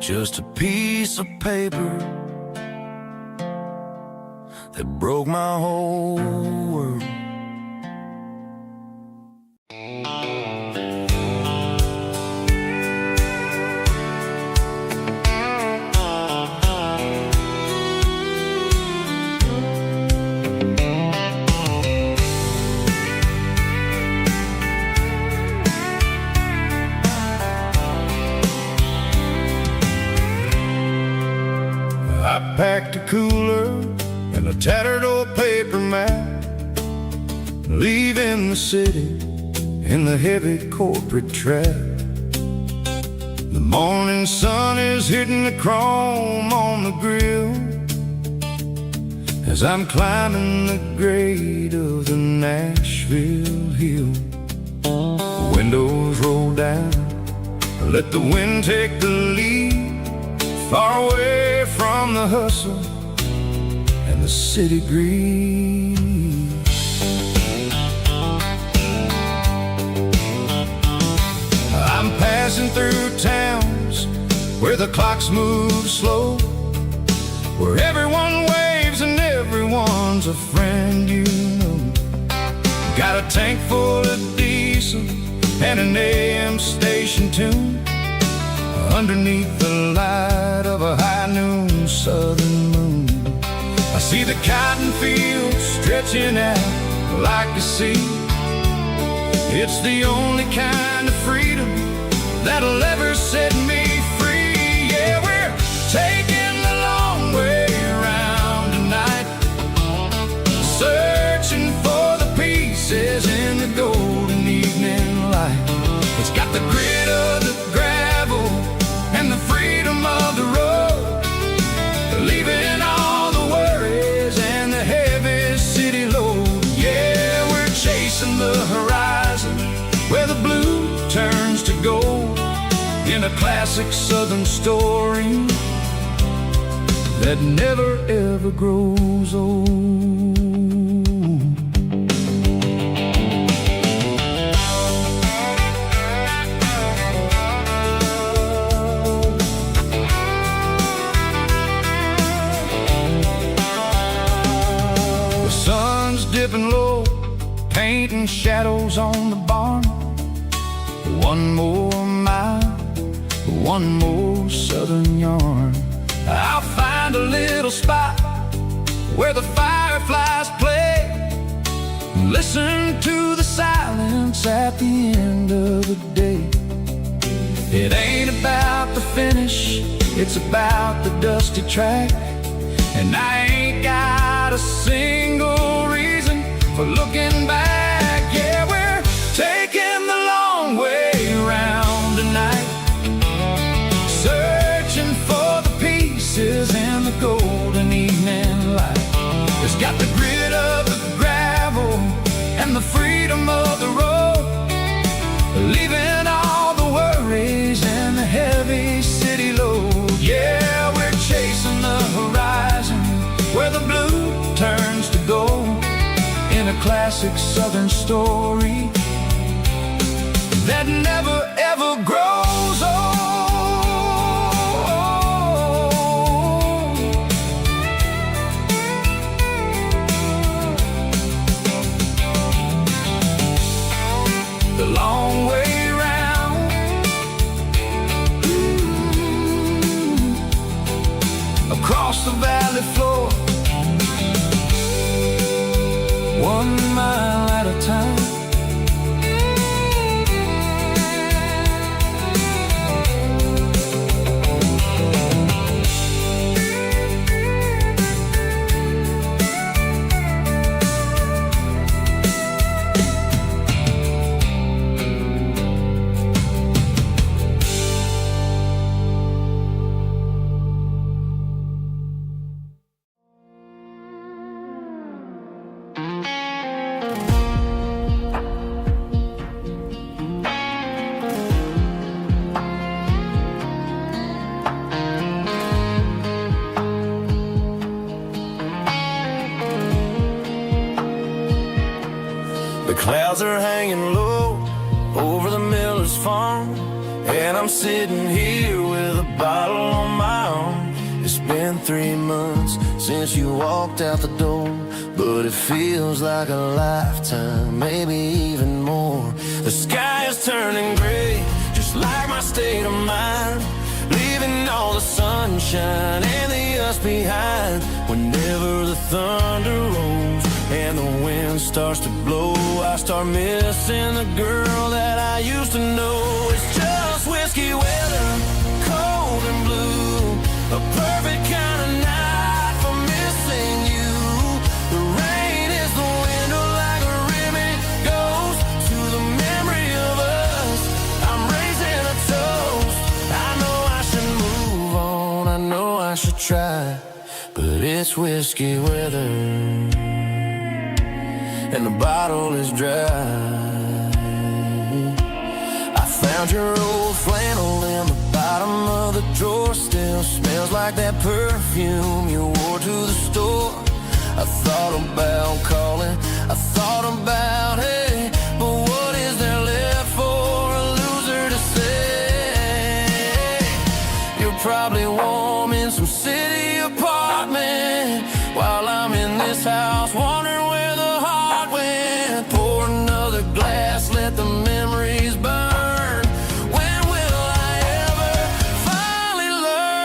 just a piece of paper that broke my whole world. I packed a cooler and a tattered old paper map, leaving the city in the heavy corporate trap. The morning sun is hitting the chrome on the grill as I'm climbing the grade of the Nashville hill. The windows roll down, let the wind take the lead, far away from the hustle and the city greed. I'm passing through towns where the clocks move slow, where everyone waves and everyone's a friend you know. Got a tank full of diesel and an AM station tune underneath the light of a high noon southern moon. I see the cotton fields stretching out like a sea. It's the only kind of freedom that'll ever set me free. Yeah, we're taking the long way around tonight, searching for the pieces in the golden evening light. It's got the grit of the gravel and the freedom of the road, leaving all the worries and the heavy city load. Yeah, we're chasing the horizon where the blue turns to gold, in a classic southern story that never ever grows old. Dipping low, painting shadows on the barn. One more mile, one more southern yarn. I'll find a little spot where the fireflies play, listen to the silence at the end of the day. It ain't about the finish, it's about the dusty track. And I ain't got a single reason for looking back. Yeah, we're taking the long way around tonight, searching for the pieces in the golden evening light. It's got the grit of the gravel and the freedom of the road, leaving all the worries and the heavy city load. Yeah, we're chasing the horizon where the blue turns to gold, in a classic southern story that never ever grows old. The long way round, across the valley floor, 1 mile at a time. The clouds are hanging low over the miller's farm And I'm sitting here with a bottle on my arm. It's been 3 months since you walked out the door, but it feels like a lifetime, maybe even more. The sky is turning gray, just like my state of mind, leaving all the sunshine and the us behind. Whenever the thunder rolls and the wind starts to blow, I start missing the girl that I used to know. It's just whiskey weather, cold and blue, a perfect kind of night for missing you. The rain is the window like a ribbon goes to the memory of us. I'm raising a toast. I know I should move on, I know I should try, but it's whiskey weather and the bottle is dry. I found your old flannel in the bottom of the drawer. Still smells like that perfume you wore to the store. I thought about calling, I thought about, hey, but what is there left for a loser to say? You're probably warm in some city apartment, while I'm in this house wondering where the heart went. Pour another glass, let the memories burn. When will I ever finally learn?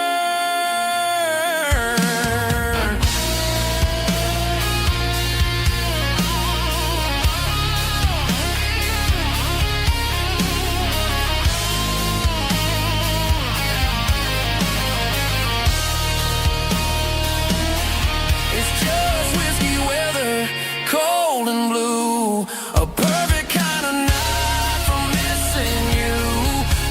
It's just whiskey weather, cold and blue, a perfect kind of night for missing you.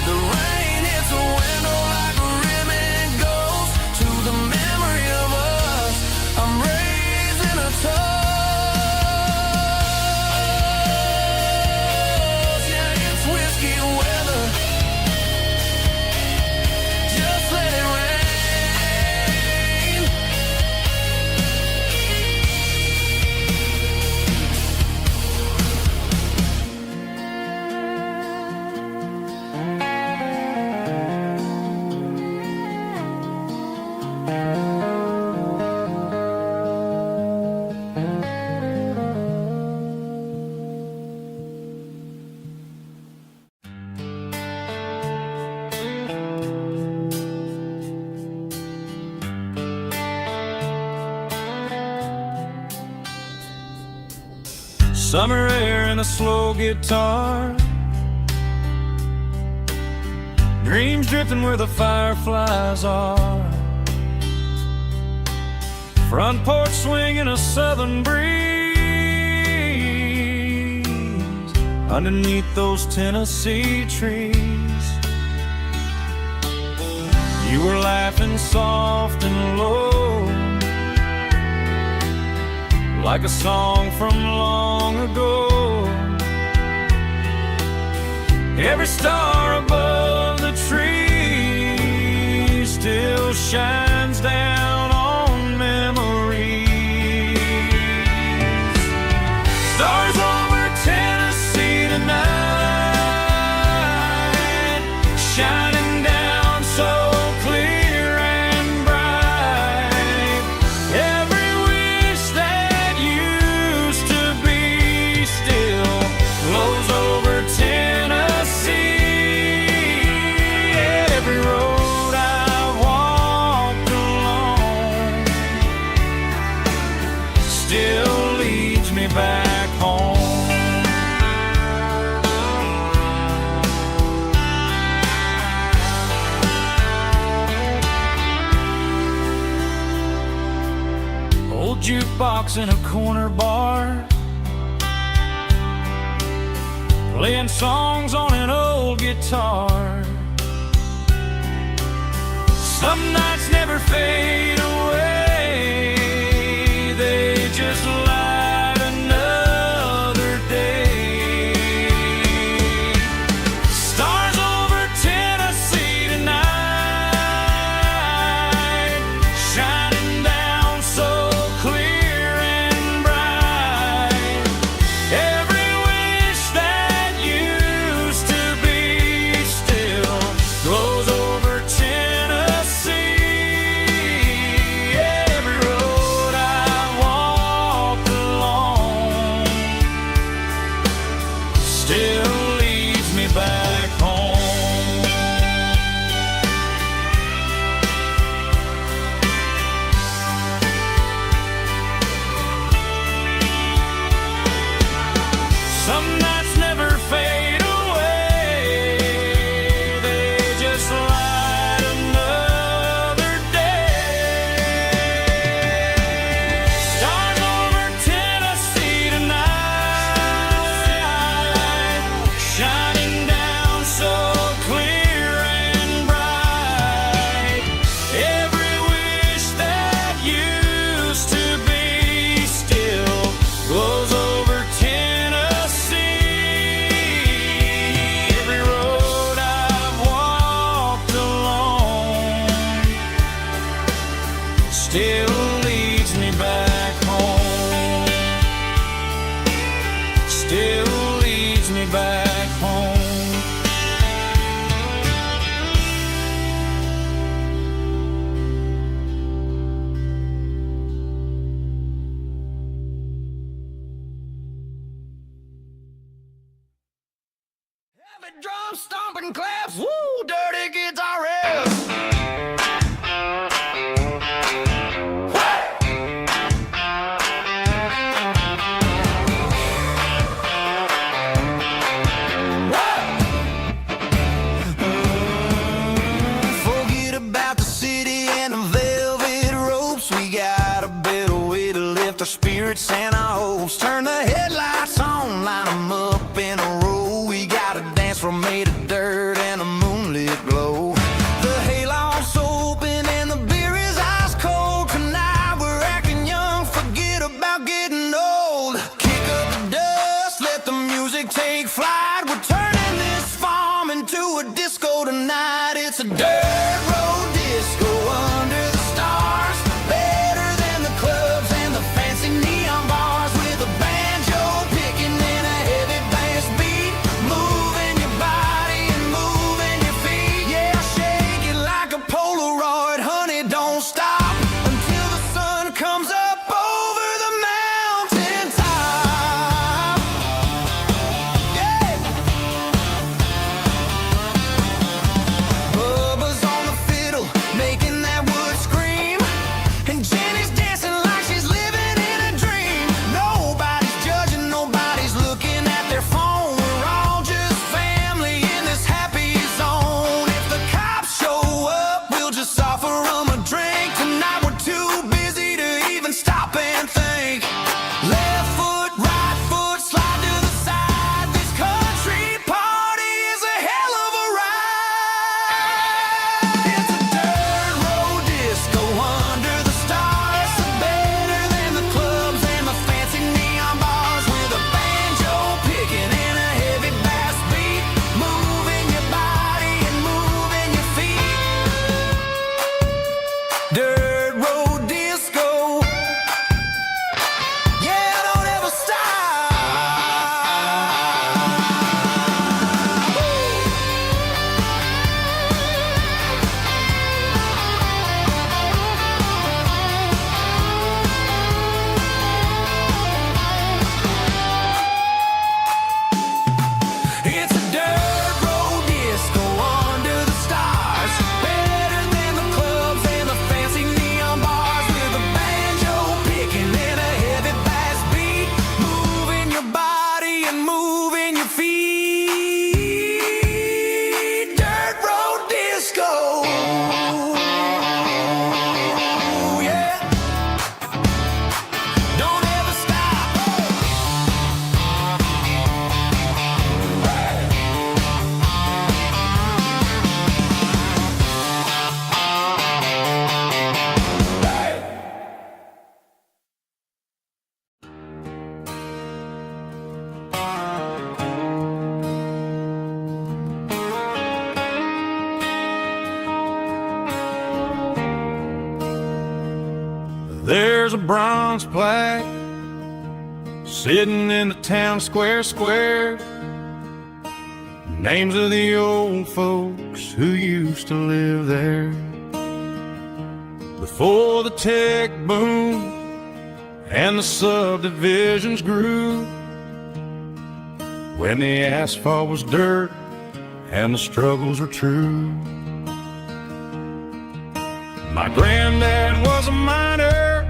The rain hits the window like a ribbon goes to the memory of us. I'm raising a toast. Yeah, it's whiskey weather. Just let it rain. Summer air and a slow guitar, dreams drifting where the fireflies are. Front porch swinging a southern breeze underneath those Tennessee trees. You were laughing soft and low, like a song from long ago. Every star above the tree still shines down on memories. Stars over Tennessee tonight, shining down so clear and bright. Every wish that used to be still glows over Tennessee. Every road I walked along still leads me back home. Old jukebox in a corner bar, playing songs on an old guitar. Some nights never fade away, they just light another day. Stars over Tennessee tonight, shining down so clear and bright. Every wish that used to be still still leads me back home. Still leads me back home. Heavy drum stomping claps, woo, dirty guitar riffs. Forget about the city and the velvet ropes. We got a better way to lift our spirits and our hopes. Turn the headlights on, line them up in a row. We got a dance floor made of dirt and a moonlit glow. The hayloft's open and the beer is ice cold. Tonight we're acting young, forget about getting old. Kick up the dust, let the music take flight. We're turning this farm into a disco tonight. It's a dirt road disco under the stars. Better than the clubs and the fancy neon bars. With a banjo picking and a heavy bass beat. Moving your body and moving your feet. Yeah, shake it like a Polaroid, honey, don't stop until the sun comes up over the mountain top. Yeah. Bubba's on the fiddle, making that wood scream. And Jenny's dancing like she's living in a dream. Nobody's judging, nobody's looking at their phone. We're all just family in this happy zone. If the cops show up, we'll just offer them a drink. Tonight we're too busy to even stop and think. Left foot, right foot, slide to the side. This country party is a hell of a ride. It's a dirt road disco under the stars. Better than the clubs and the fancy neon bars. With a banjo picking and a heavy bass beat. Moving your body and moving your feet. Dirt road disco. Yeah, don't ever stop. It's a dirt road disco under the stars. Better than the clubs and the fancy neon bars. With a banjo picking and a heavy bass beat. Moving your body and moving your feet. Dirt road disco. Yeah. Don't ever stop. There's a bronze plaque sitting in the town square. Names of the old folks who used to live there. Before the tech boom and the subdivisions grew. When the asphalt was dirt and the struggles were true. My granddad was a miner.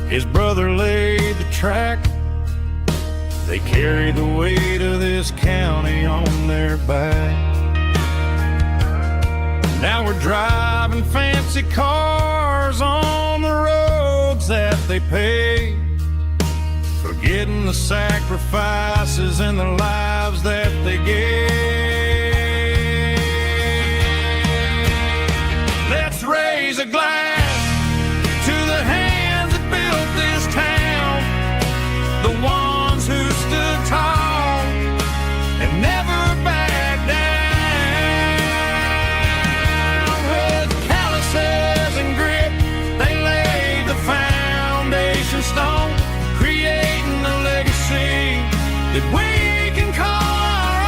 His brother laid the track. They carried the weight of this county on their back. Now we're driving fancy cars on the roads that they paved, forgetting the sacrifices and the lives that they gave. Let's raise a glass to the hands that built this town, the ones who stood tall and never backed down. With calluses and grit, they laid stone, creating a legacy that we can call our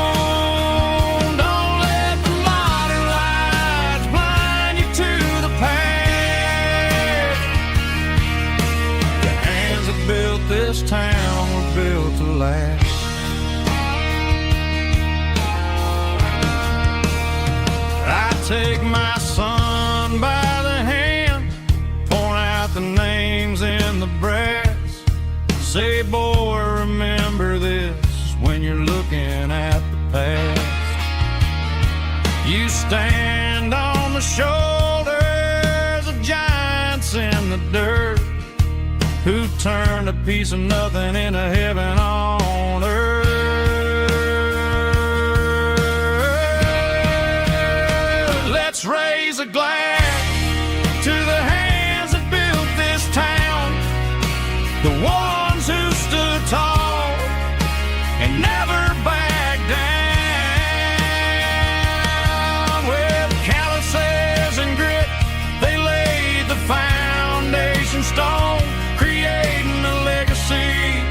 own. Don't let the modern lights blind you to the past. The hands that built this town were built to last. I take my son by the hand, point out the names in the brass, say, boy, remember this when you're looking at the past. You stand on the shoulders of giants in the dirt, who turned a piece of nothing into heaven on earth. Let's raise a glass to the hands that built this town, the ones who stood tall and never backed down. With calluses and grit, they laid the foundation stone, creating a legacy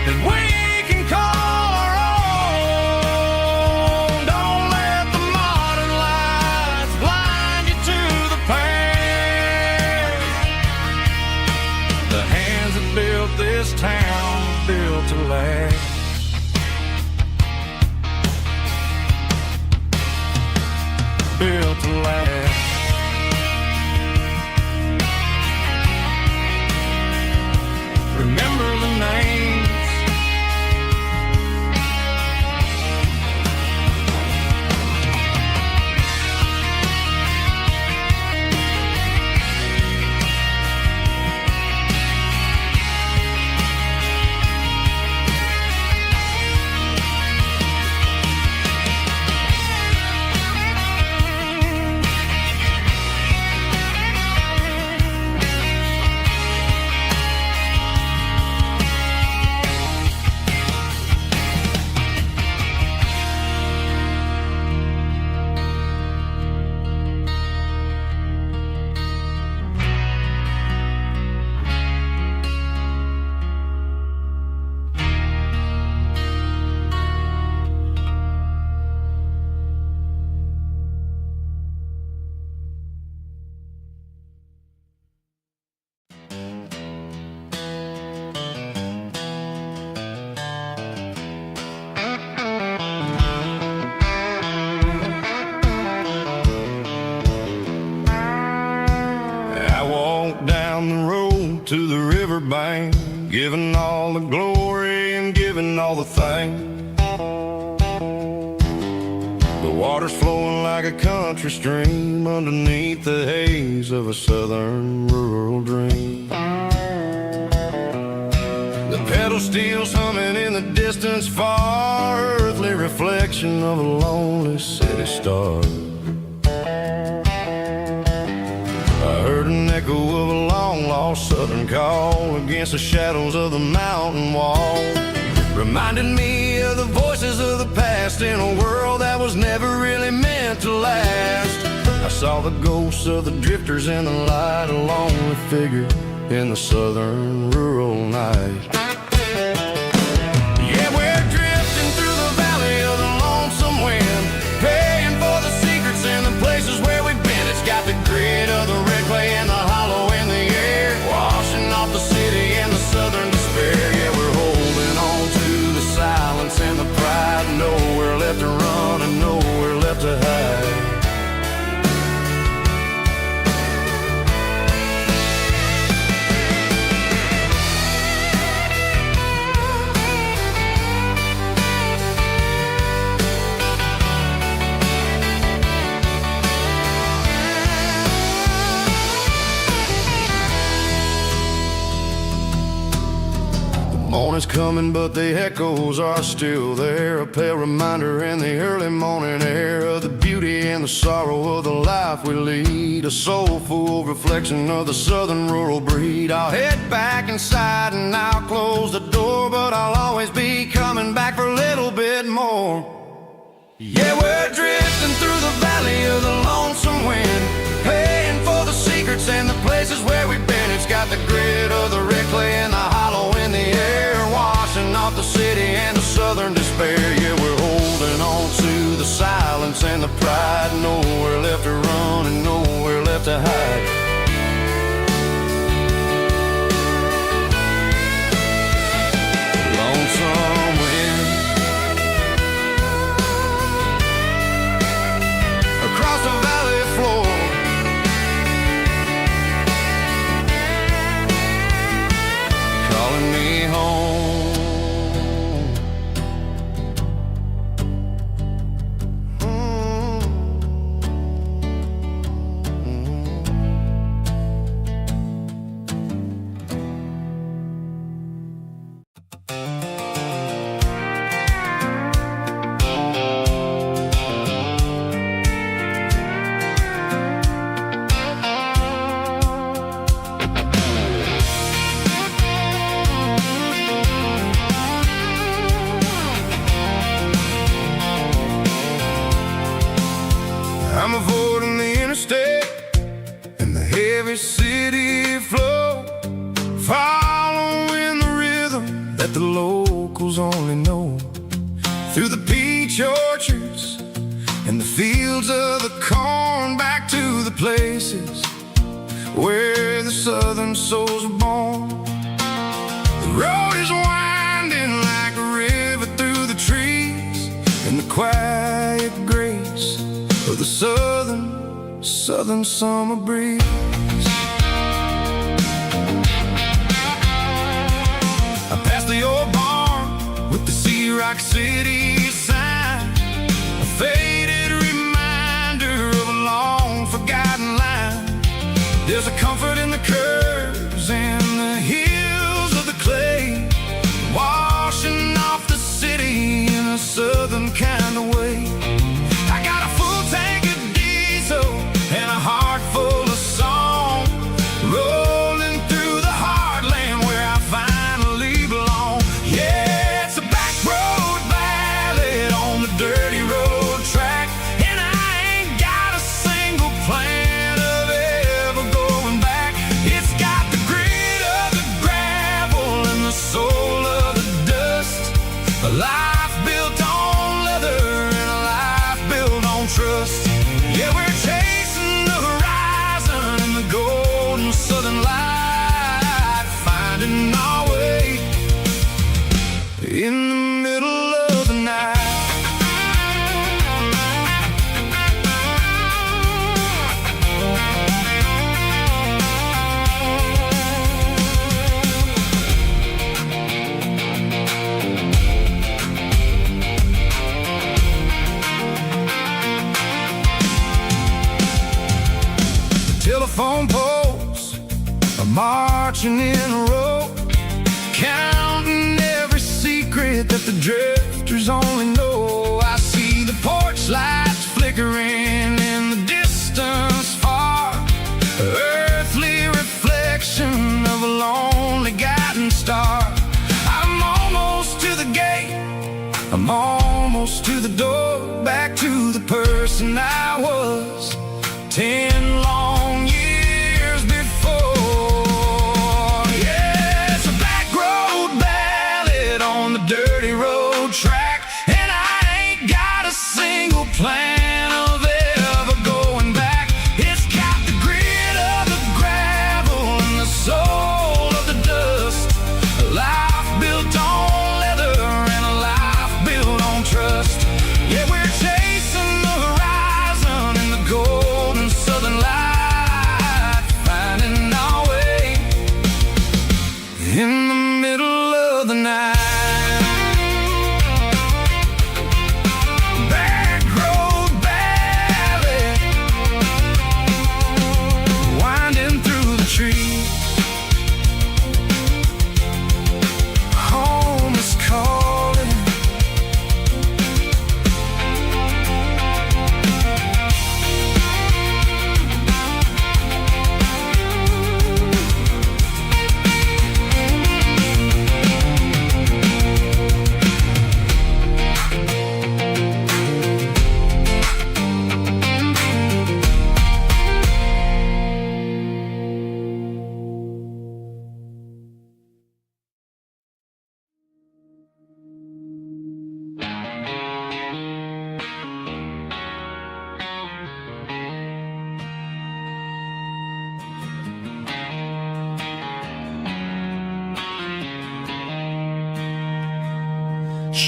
that we can call our own. Don't let the modern lights blind you to the past. The hands that built this town were built to last. Built to last. Remember the names. Down the road to the riverbank, giving all the glory and giving all the thanks. The water's flowing like a country stream underneath the haze of a southern rural dream. The pedal steel's humming in the distance far, earthly reflection of a lonely city star. I heard an echo of a long-lost southern call against the shadows of the mountain wall, reminded me of the voices of the past in a world that was never really meant to last. I saw the ghosts of the drifters in the light, a lonely figure in the southern rural night. Yeah, we're drifting through the valley of the lonesome wind, paying for the secrets and the places where we've been. It's got the grit of the red clay and the hollow in the air, washing off the city and the southern despair. Yeah, we're holding on to the silence and the pride, nowhere left to run and nowhere left to hide. Morning's coming, but the echoes are still there, a pale reminder in the early morning air of the beauty and the sorrow of the life we lead, a soulful reflection of the southern rural breed. I'll head back inside and I'll close the door, but I'll always be coming back for a little bit more. Yeah, we're drifting through the valley of the lonesome wind, paying for the secrets and the places where we've been. It's got the grit of the red got nowhere left to run and nowhere left to hide. Lonesome wind across the valley floor, calling me home. I'm avoiding the interstate and the heavy city flow, following the rhythm that the locals only know. Through the peach orchards and the fields of the corn, back to the places where the southern souls were born. The road is winding like a river through the trees, and the quiet grace of the southern summer breeze. I passed the old barn with the Sea Rock City sign, a faded reminder of a long forgotten line. There's a comfort in the curves and the hills of the clay, washing off the city in a southern kind of way. I got a full tank of diesel and a heart full of song, rolling through the heartland where I finally belong. Yeah, it's a back road ballad on the dirty road track, and I ain't got a single plan of ever going back. It's got the grit of the gravel and the soul of the dust, a life built on leather and a life built on trust. Yeah, we're chasing the horizon and the golden southern light, finding our way in the middle of the night. Telephone poles are marching in a row, counting every secret that the drifters only know. I see the porch lights flickering in the distance far, earthly reflection of a lonely guiding star. I'm almost to the gate, I'm almost to the door, back to the person I was 10 long years before. Yeah, it's a back road ballad on the dirty road track, and I ain't got a single plan of ever going back. It's got the grit of the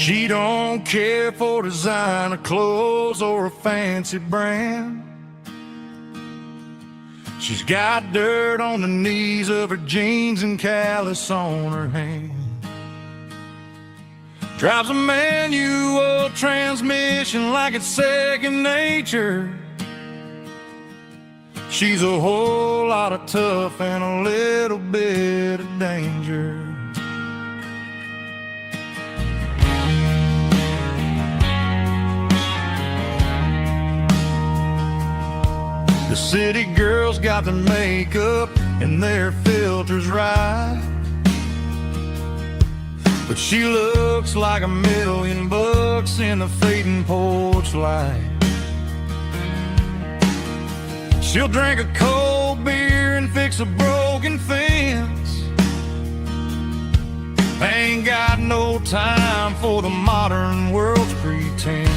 She don't care for designer clothes or a fancy brand. She's got dirt on the knees of her jeans and callus on her hand. Drives a manual transmission like it's second nature. She's a whole lot of tough and a little bit of danger. The city girls got their makeup and their filters right, but she looks like $1,000,000 in the fading porch light. She'll drink a cold beer and fix a broken fence. Ain't got no time for the modern world's pretense.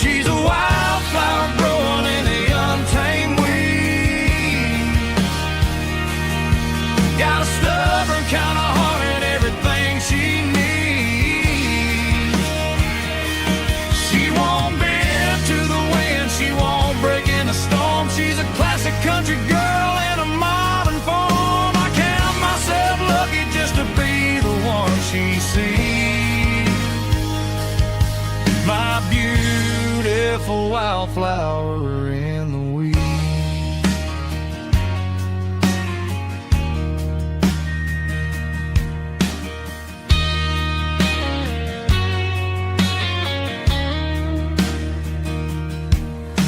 She's a wildflower growing in the untamed weed. Got a stubborn kind of heart and everything she needs. She won't bend to the wind, she won't break in the storm. She's a classic country girl in a modern form. I count myself lucky just to be the one she sees. My beautiful wildflower in the weeds.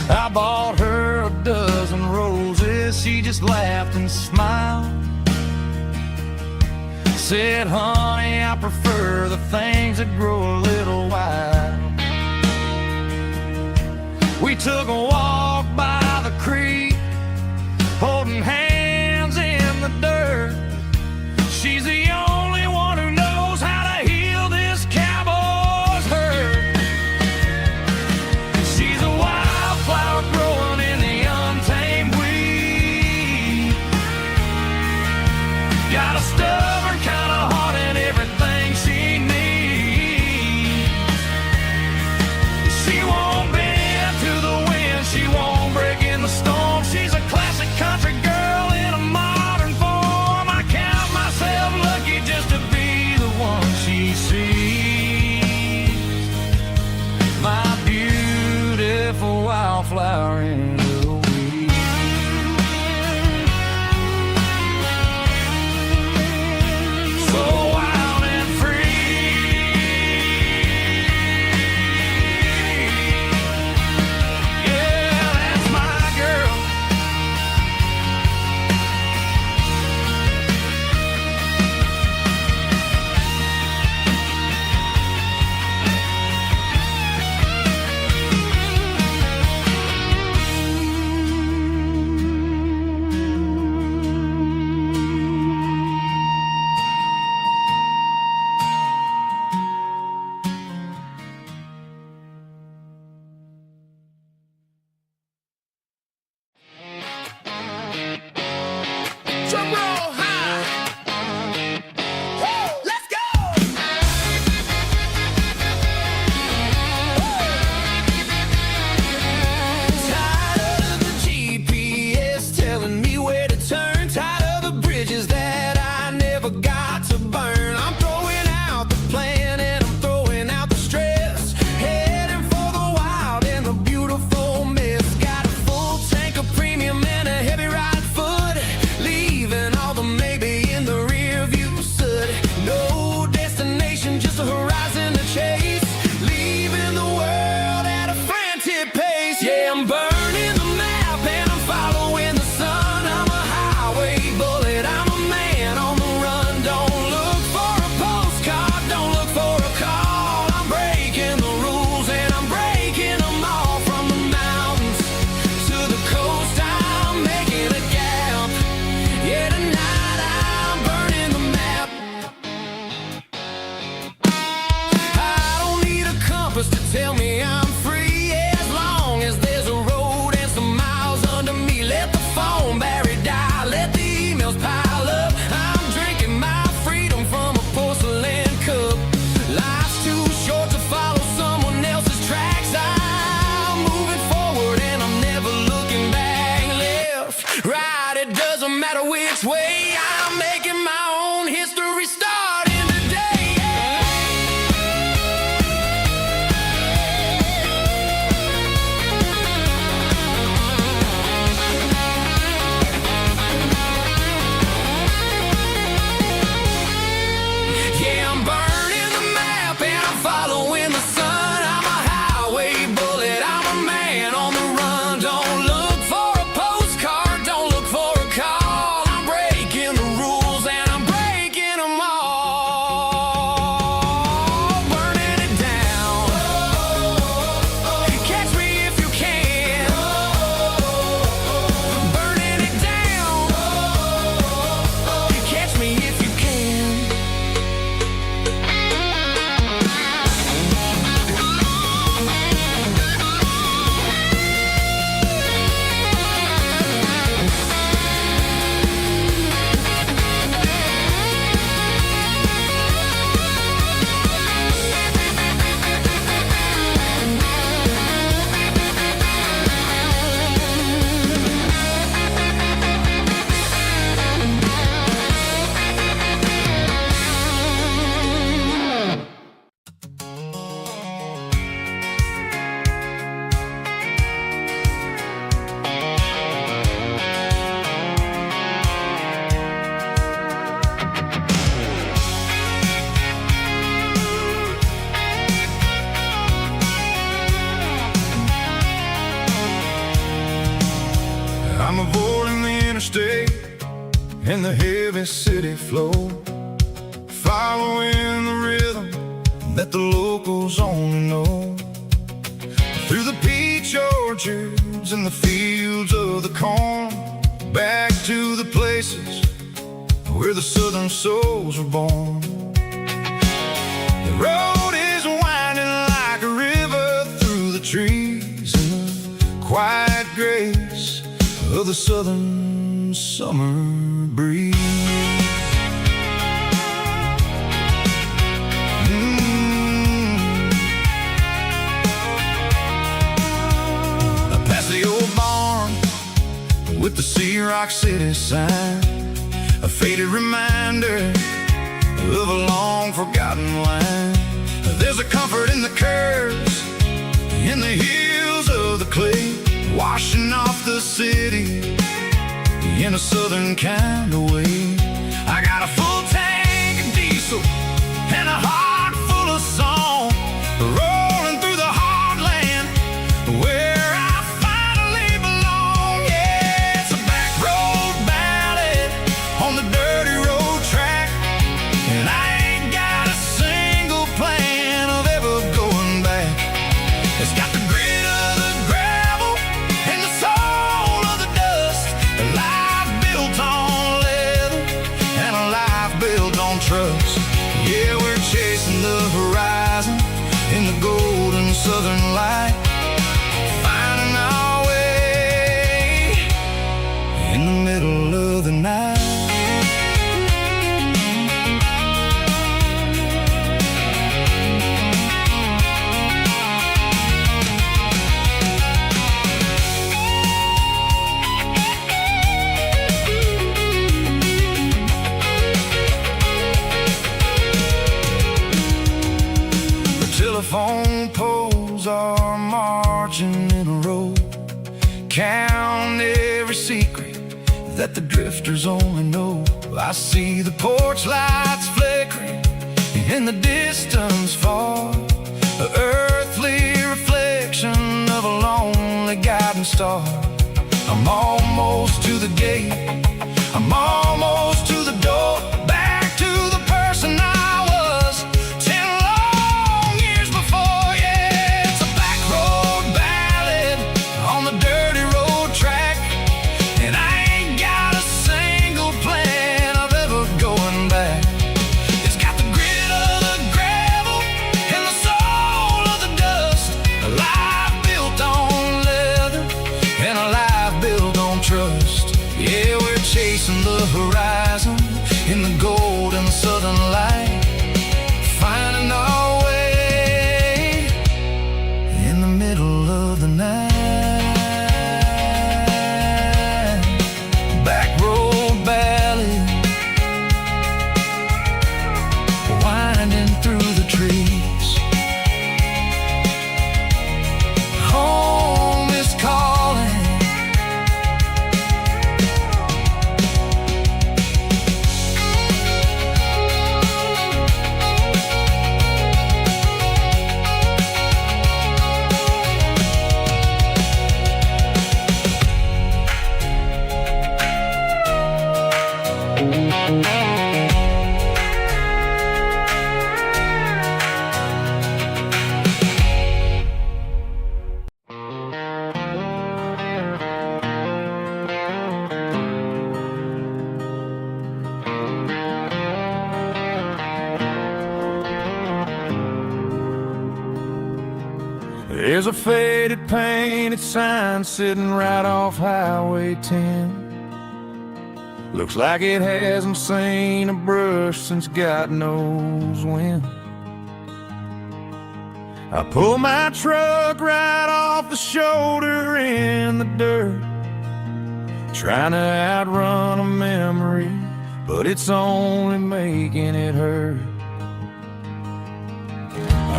I bought her a dozen roses, she just laughed and smiled. Said, honey, I prefer the things that grow a little wild. We took a walk by the creek, holding hands in the dirt. She's the only one who knows how to heal this cowboy's hurt. She's a wildflower growing in the untamed weed. Got a stubborn kind of heart and everything she needs. She won't bend to the wind, she won't break in the storm. She's a classic country girl in a modern form. I count myself lucky just to be the one she sees. My beautiful wildflower in the weeds. So wild and free. Yeah, that's my girl. matter which way, I'm making my own history starting today. Yeah, I'm burning the map and I'm following the sun. I'm a highway bullet, I'm a man on the run. Don't look for a postcard, don't look for a call. I'm breaking the rules and I'm breaking them all. Burning it down. Catch me if you can. Burning it down. Catch me if you can. I'm avoiding the interstate and the heavy city flow, following the rhythm that the locals only know. Through the peach orchards and the fields of the corn, back to the places where the southern souls were born. The road is winding like a river through the trees in the quiet grace of the southern summer breeze. Past the old barn with the Sea Rock City sign, a faded reminder of a long forgotten line. There's a comfort in the curves, in the hills of the clay, washing off the city in a southern kind of way. I got a full tank of diesel and a heart full of song, rolling through the heartland where I finally belong. Yeah, it's a back road ballad on the dirty road track, and I ain't got a single plan of ever going back. It's got the grit of the gravel and the soul of the dust, a life built on leather and a life built on trust. Yeah, we're chasing the horizon in the golden southern light, finding our way in the middle of the night. Telephone poles are marching in a row, count every secret that the drifters only know. I see the porch lights flickering in the distance far, an earthly reflection of a lonely guiding star. I'm almost to the gate, I'm almost to the door, back to the person I was 10 long years before. Yeah, it's a back road ballad on the dirty road track, and I ain't got a single plan of ever going back. It's got the grit of the gravel and the soul of the dust, a life built on leather and a life built on trust. Yeah, There's a faded painted sign sitting right off Highway 10. Looks like it hasn't seen a brush since God knows when. I pull my truck right off the shoulder in the dirt, trying to outrun a memory, but it's only making it hurt.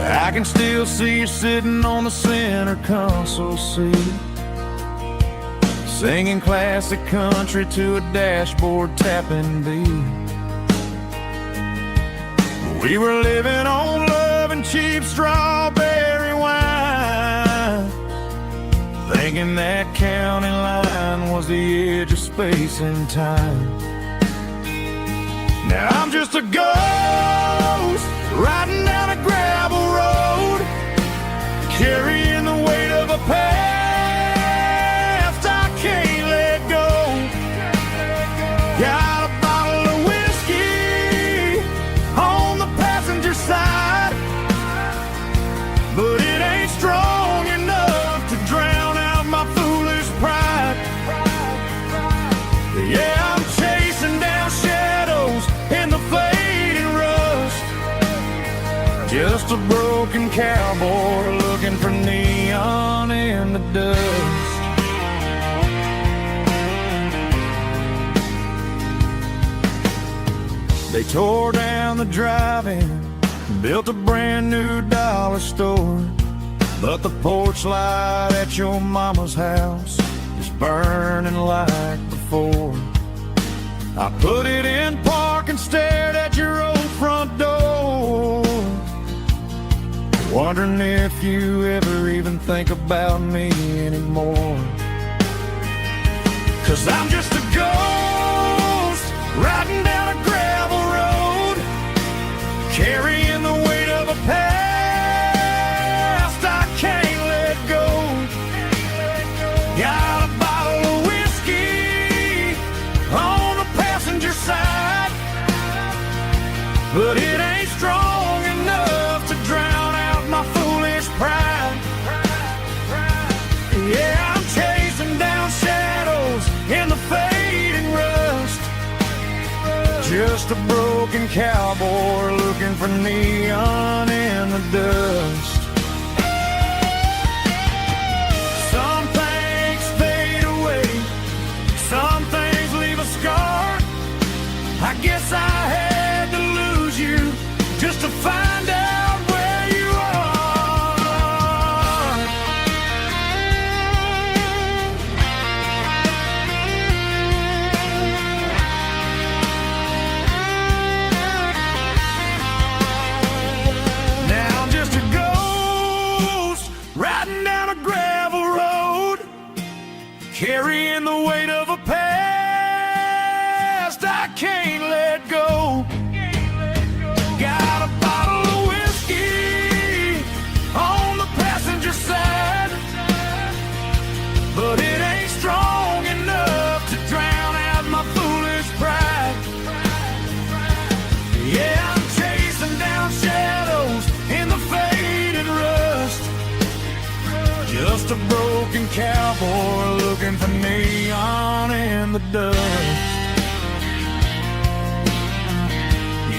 I can still see you sitting on the center console seat, singing classic country to a dashboard tapping beat. We were living on love and cheap strawberry wine, thinking that county line was the edge of space and time. Now I'm just a ghost riding down a gravel road, carrying the weight of a past I can't let go. Got a bottle of whiskey on the passenger side, but it ain't strong enough to drown out my foolish pride. Yeah, I'm chasing down shadows in the fading rust, just a broken cowboy looking for neon in the dust. They tore down the drive-in, built a brand new dollar store, but the porch light at your mama's house is burning like before. I put it in park and stared at your old front door, wondering if you ever even think about me anymore. 'Cause I'm just a ghost riding down a gravel road, carrying the weight of a past I can't let go. Got a bottle of whiskey on the passenger side, but it ain't strong enough to drown out my foolish pride. Yeah, I'm chasing down shadows in the fading rust, just a broken cowboy looking for neon in the dust. Some things fade away, some things leave a scar. I guess I had to lose you just to find out where you are. Now I'm just a ghost riding down a gravel road, carrying the weight of a past I can't let go. Got a bottle of whiskey on the passenger side, but it ain't strong enough to drown out my foolish pride. Yeah, I'm chasing down shadows in the faded rust, just a broken cowboy looking for neon in the dust.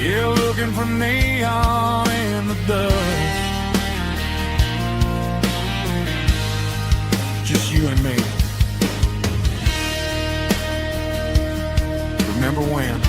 Yeah, looking for neon in the dust. Just you and me. Remember when?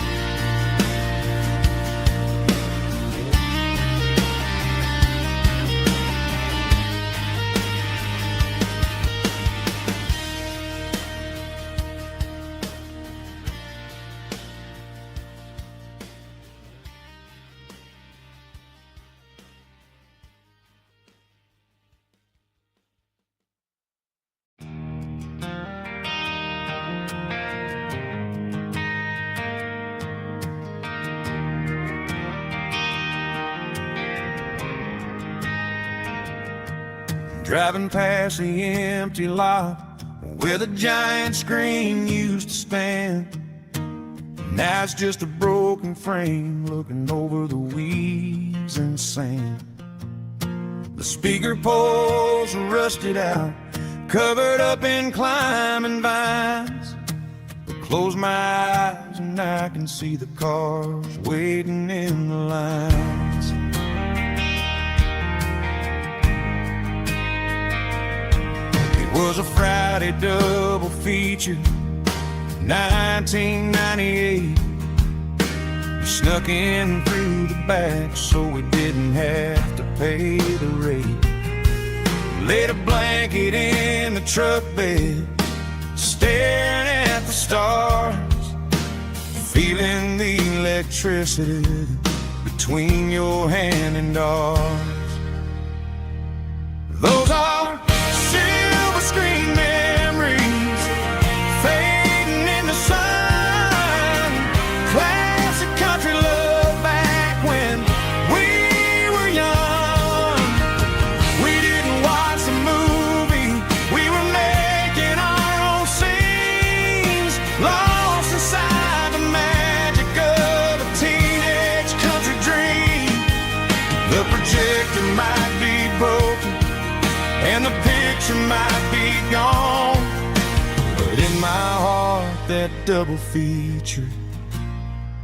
driving past the empty lot where the giant screen used to stand. Now it's just a broken frame looking over the weeds and sand. The speaker poles are rusted out, covered up in climbing vines. But close my eyes and I can see the cars waiting in the lines. It was a Friday double feature, 1998. We snuck in through the back so we didn't have to pay the rate. Laid a blanket in the truck bed, staring at the stars, feeling the electricity between your hand and ours. Those are silver screen memories fading in the sun. Classic country love back when we were young. We didn't watch the movie, we were making our own scenes, lost inside the magic of a teenage country dream. The projector might be broken and the picture might be gone, but in my heart that double feature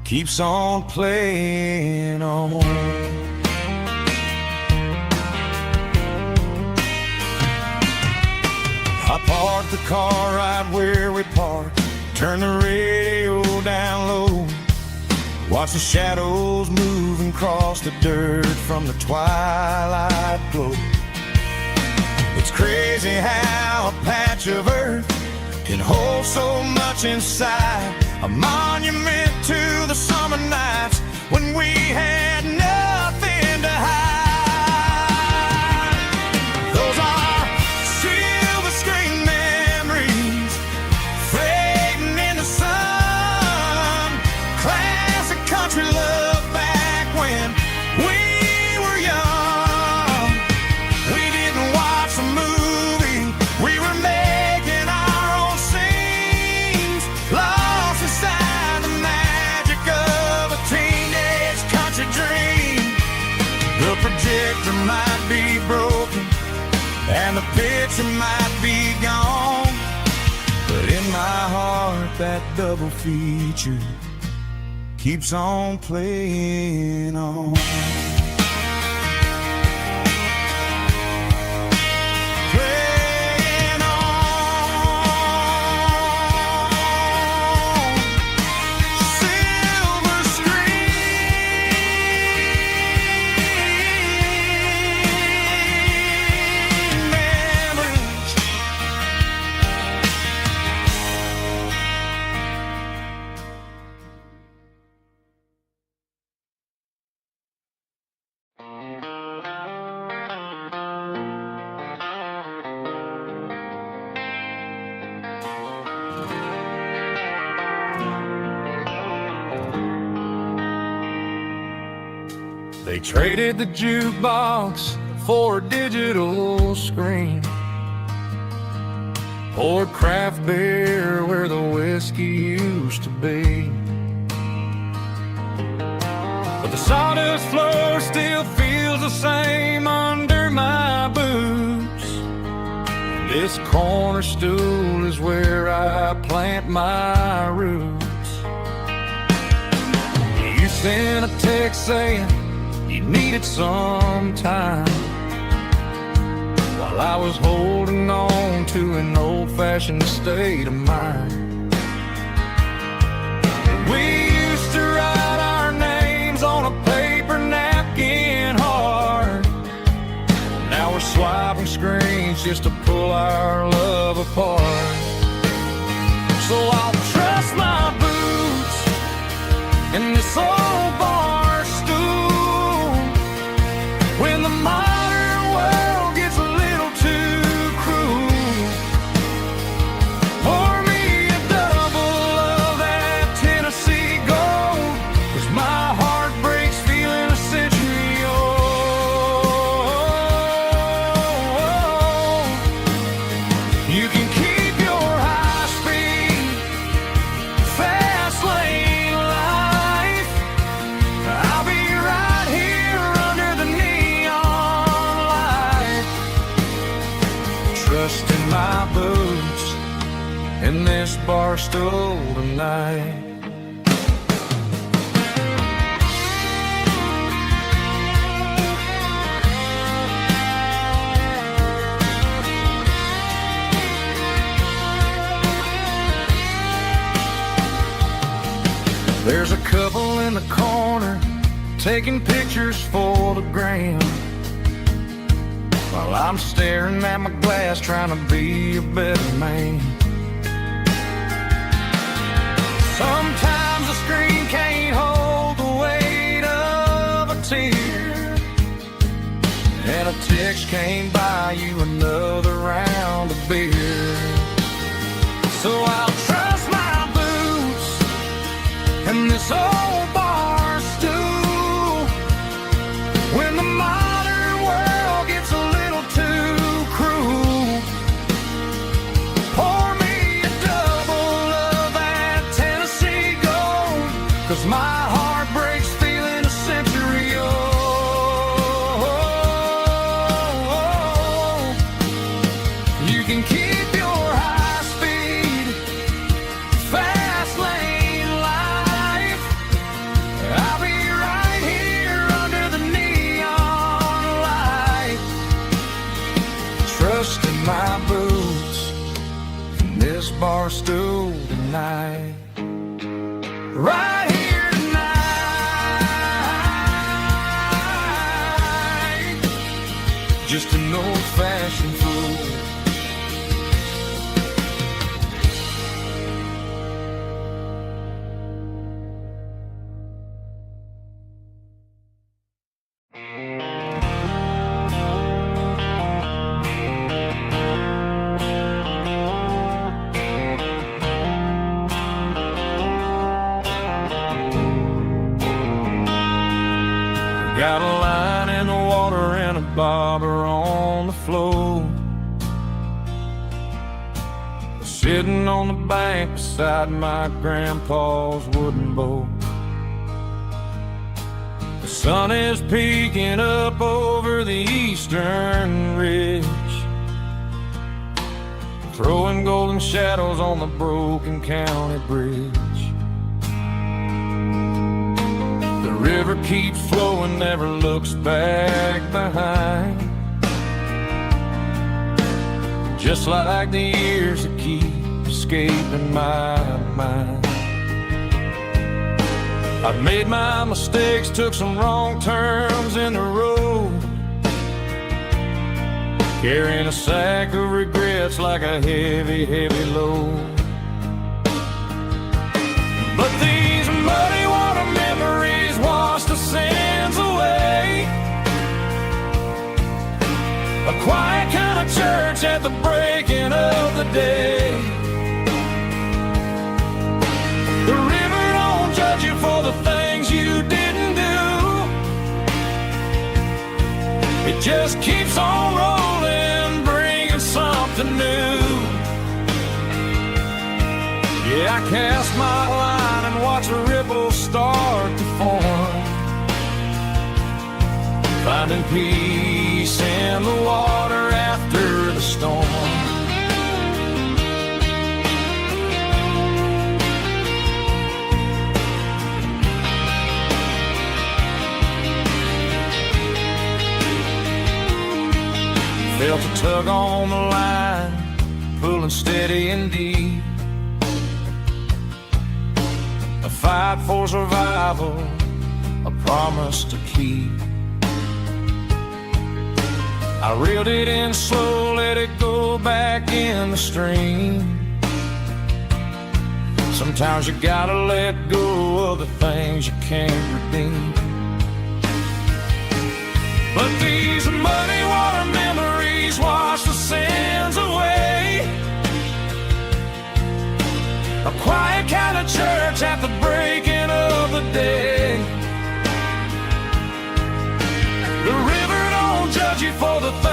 keeps on playing on. I parked the car right where we parked, turned the radio down low, watched the shadows move and cross the dirt from the twilight glow. It's crazy how a patch of earth can hold so much inside, a monument to the summer nights when we had nothing to hide. Those are silver screen memories fading in the sun. Classic country love back when we were young. We didn't watch the movie, we were making our own scenes, lost inside the magic of a teenage country dream. The projector might be broken and the picture might be gone, but in my heart that double feature keeps on playing on. Playing on. Silver screen memories. They traded the jukebox for a digital screen, poured craft beer where the whiskey used to be. But the sawdust floor still feels the same under my boots. This corner stool is where I plant my roots. You sent a text saying you needed some time, while I was holding on to an old-fashioned state of mind. We used to write our names on a paper napkin hard. Now we're swiping screens just to pull our love apart. So I'll trust my boots in this old bar stool when the modern world gets a little too cruel. Pour me a double of that Tennessee gold, 'cause my heart breaks feeling a century old. stool tonight. There's a couple in the corner taking pictures for the gram, while I'm staring at my glass trying to be a better man. Sometimes the screen can't hold the weight of a tear, and a text can't buy you another round of beer. So I'll trust my boots and this old bar stool when the modern world gets a little too cruel. Pour me a double of that Tennessee Gold, 'cause my heart breaks feeling a century old. You can keep your high speed, fast lane life. I'll be right here under the neon light, trusting my boots in this bar stool tonight. Right here tonight, just an old-fashioned fool. Got a line in the water and a bobber on the floor, sitting on the bank beside my grandpa's wooden boat. The sun is peeking up over the eastern ridge, throwing golden shadows on the broken county bridge. The river keeps flowing, never looks back behind, just like the years that keep escaping my mind. I've made my mistakes, took some wrong turns in the road, carrying a sack of regrets like a heavy, heavy load. But these muddy water memories wash the sins away. A quiet kind of church at the breaking of the day. The river don't judge you for the things you didn't do. It just keeps on rolling, bringing something new. Yeah, I cast my line and watch the ripples start to form, finding peace in the water after the storm. Felt a tug on the line, pulling steady and deep, a fight for survival, a promise to keep. I reeled it in slow, let it go back in the stream. Sometimes you gotta let go of the things you can't redeem. But these muddy water memories wash the sins away. A quiet kind of church at the breaking of the day. The river don't judge you for the things